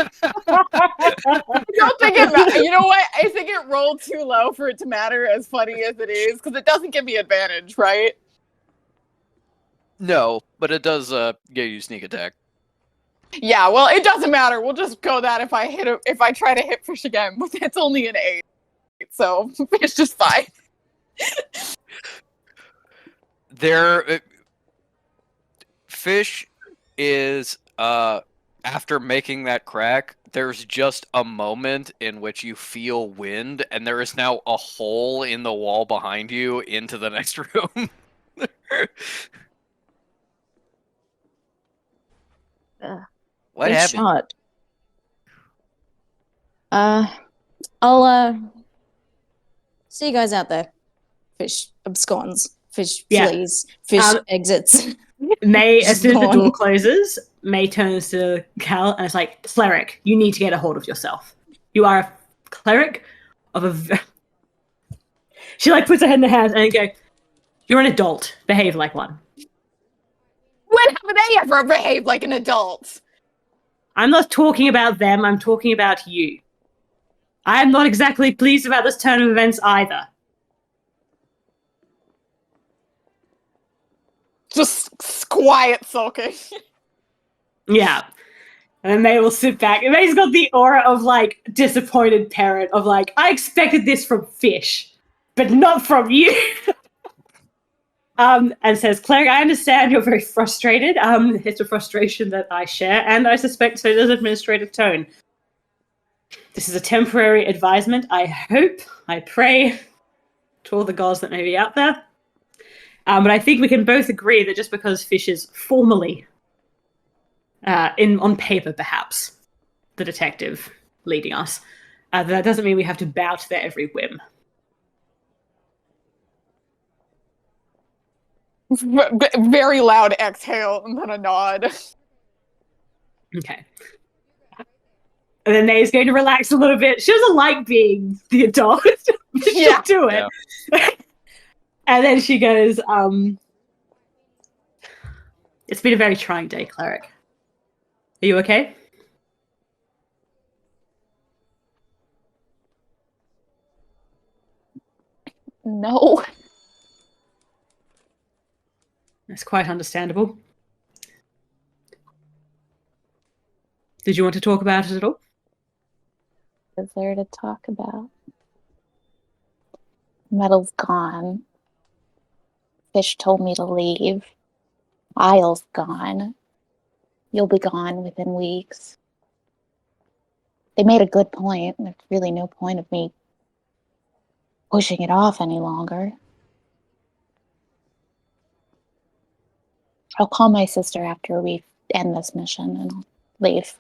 don't think it. You know what? I think it rolled too low for it to matter. As funny as it is, because it doesn't give me advantage, right? No, but it does give you sneak attack. Yeah. Well, it doesn't matter. We'll just go that if I try to hit Fish again, but it's only an 8, so it's just fine. Fish is after making that crack, there's just a moment in which you feel wind, and there is now a hole in the wall behind you into the next room. What Good happened? shot. I'll see you guys out there. Fish absconds. Fish flees. Fish exits. May, as soon as the Gone. door closes, May turns to Cal and is like, "Cleric, you need to get a hold of yourself. You are a cleric of a." She like puts her head in her hands and go, "You're an adult. Behave like one." When have they ever behaved like an adult? I'm not talking about them. I'm talking about you. I am not exactly pleased about this turn of events either. Just quiet sulking. Yeah. And then May will sit back. And May's got the aura of, like, disappointed parent of, like, I expected this from Fish, but not from you. And says, Cleric, I understand you're very frustrated. It's a frustration that I share, and I suspect so does Administrative Tone. This is a temporary advisement. I hope, I pray to all the gods that may be out there. But I think we can both agree that just because Fish is formally, on paper perhaps, the detective leading us, that doesn't mean we have to bow to their every whim. Very loud exhale and then a nod. Okay. And then May's going to relax a little bit. She doesn't like being the adult. She'll do it. Yeah. And then she goes, it's been a very trying day, Cleric. Are you okay? No. That's quite understandable. Did you want to talk about it at all? Is there to talk about? Metal's gone. Fish told me to leave. Isle's gone. You'll be gone within weeks. They made a good point. There's really no point of me pushing it off any longer. I'll call my sister after we end this mission and I'll leave.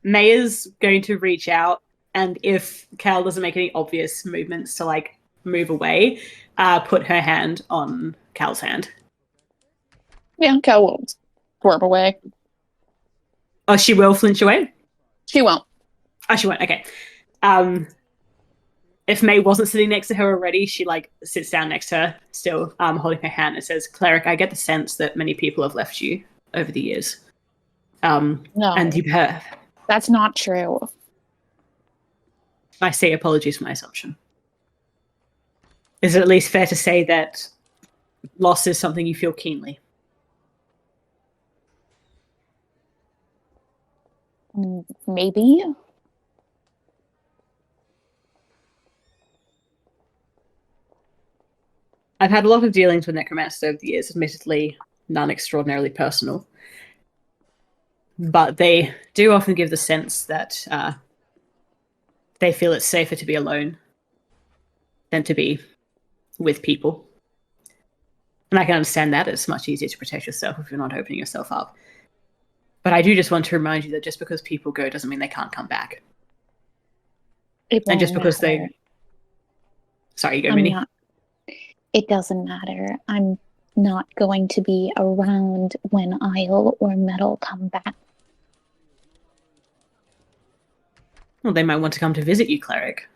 May is going to reach out, and if Cal doesn't make any obvious movements to like move away, put her hand on Cal's hand. Yeah, Cal will swerve away. Oh, she will flinch away? She won't. Oh, she won't. Okay. If May wasn't sitting next to her already, she like sits down next to her, still holding her hand, and says, "Cleric, I get the sense that many people have left you over the years. No, And you have. that's not true. I say apologies for my assumption. Is it at least fair to say that loss is something you feel keenly?" Maybe. I've had a lot of dealings with necromancers over the years, admittedly none extraordinarily personal. But they do often give the sense that they feel it's safer to be alone than to be with people. And I can understand that. It's much easier to protect yourself if you're not opening yourself up. But I do just want to remind you that just because people go doesn't mean they can't come back. And just because they... Sorry, you go, Minnie. It doesn't matter. I'm not going to be around when Isle or Metal come back. Well, they might want to come to visit you, Cleric.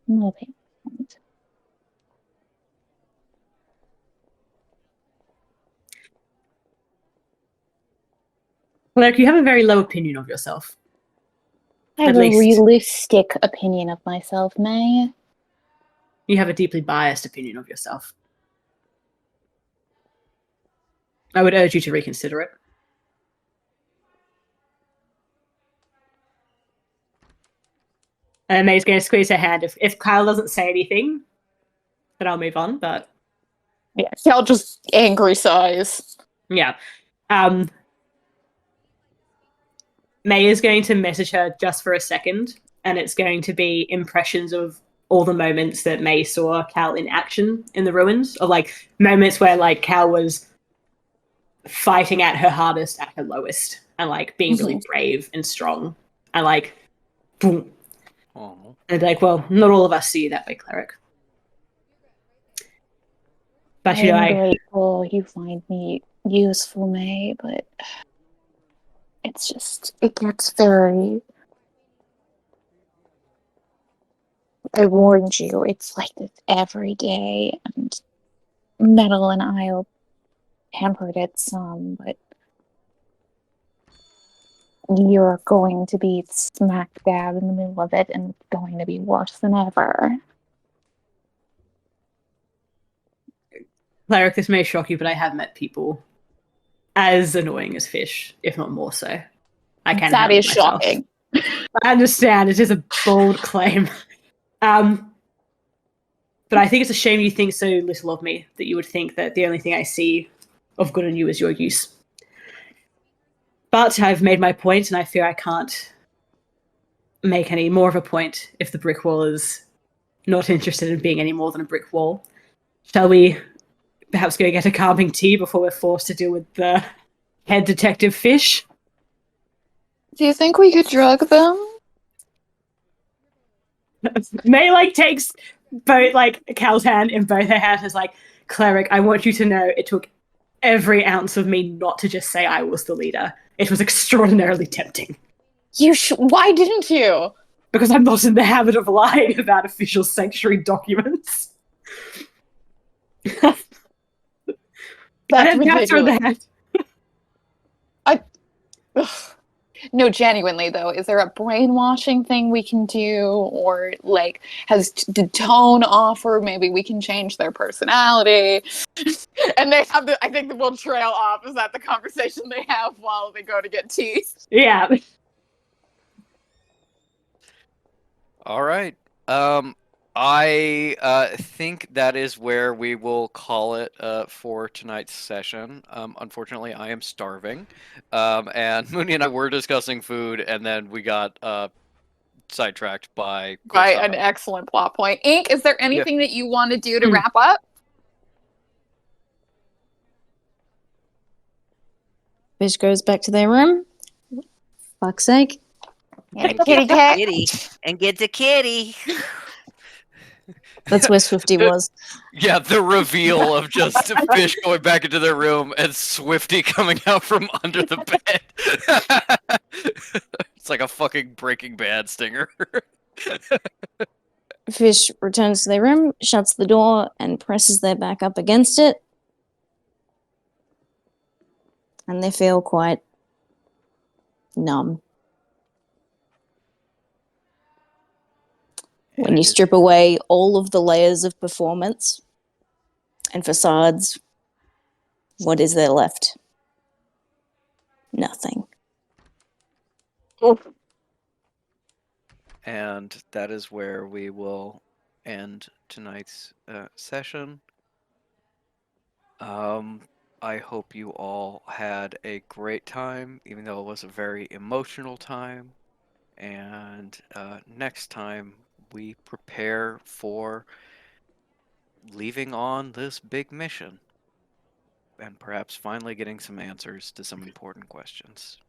No, they won't. Cleric, you have a very low opinion of yourself. I have a realistic opinion of myself, May. You have a deeply biased opinion of yourself. I would urge you to reconsider it. And May's going to squeeze her hand. If Kyle doesn't say anything, then I'll move on, but... Yeah, Cal just angry sighs. Yeah. May is going to message her just for a second, and it's going to be impressions of all the moments that May saw Cal in action in the ruins, or like moments where like Cal was fighting at her hardest at her lowest, and like being really brave and strong, and like boom. Oh. And like, well, not all of us see you that way, Cleric. But you know, I'm grateful you find me useful, May, but it's just, it gets very... I warned you, it's like this every day, and Metal and Isle hampered it some, but you're going to be smack dab in the middle of it, and it's going to be worse than ever. Cleric, this may shock you, but I have met people as annoying as Fish, if not more so. I can That handle is myself. shocking. I understand, it is a bold claim. But I think it's a shame you think so little of me, that you would think that the only thing I see of good in you is your use. But I've made my point, and I fear I can't make any more of a point if the brick wall is not interested in being any more than a brick wall. Shall we perhaps go get a calming tea before we're forced to deal with the head detective Fish? Do you think we could drug them? May like takes both like Cal's hand in both her hands, is like, Cleric, I want you to know it took every ounce of me not to just say I was the leader. It was extraordinarily tempting. Why didn't you? Because I'm not in the habit of lying about official sanctuary documents. That's I have cats on the ridiculous. head. Ugh. No, genuinely though, is there a brainwashing thing we can do, or like did Tone offer maybe we can change their personality? And they have I think the will trail off. Is that the conversation they have while they go to get tea? Yeah. All right. I think that is where we will call it for tonight's session. Unfortunately, I am starving, and Mooney and I were discussing food, and then we got sidetracked by cool Right, stuff. an excellent plot point. Ink, is there anything that you want to do to wrap up? Fish goes back to their room. Fuck's sake. And a kitty cat. Kitty. And gets a kitty. That's where Swifty was. Yeah, the reveal of just Fish going back into their room and Swifty coming out from under the bed. It's like a fucking Breaking Bad stinger. Fish returns to their room, shuts the door, and presses their back up against it. And they feel quite numb. When you strip away all of the layers of performance and facades, what is there left? Nothing. And that is where we will end tonight's session. I hope you all had a great time, even though it was a very emotional time. And next time we prepare for leaving on this big mission and perhaps finally getting some answers to some important questions.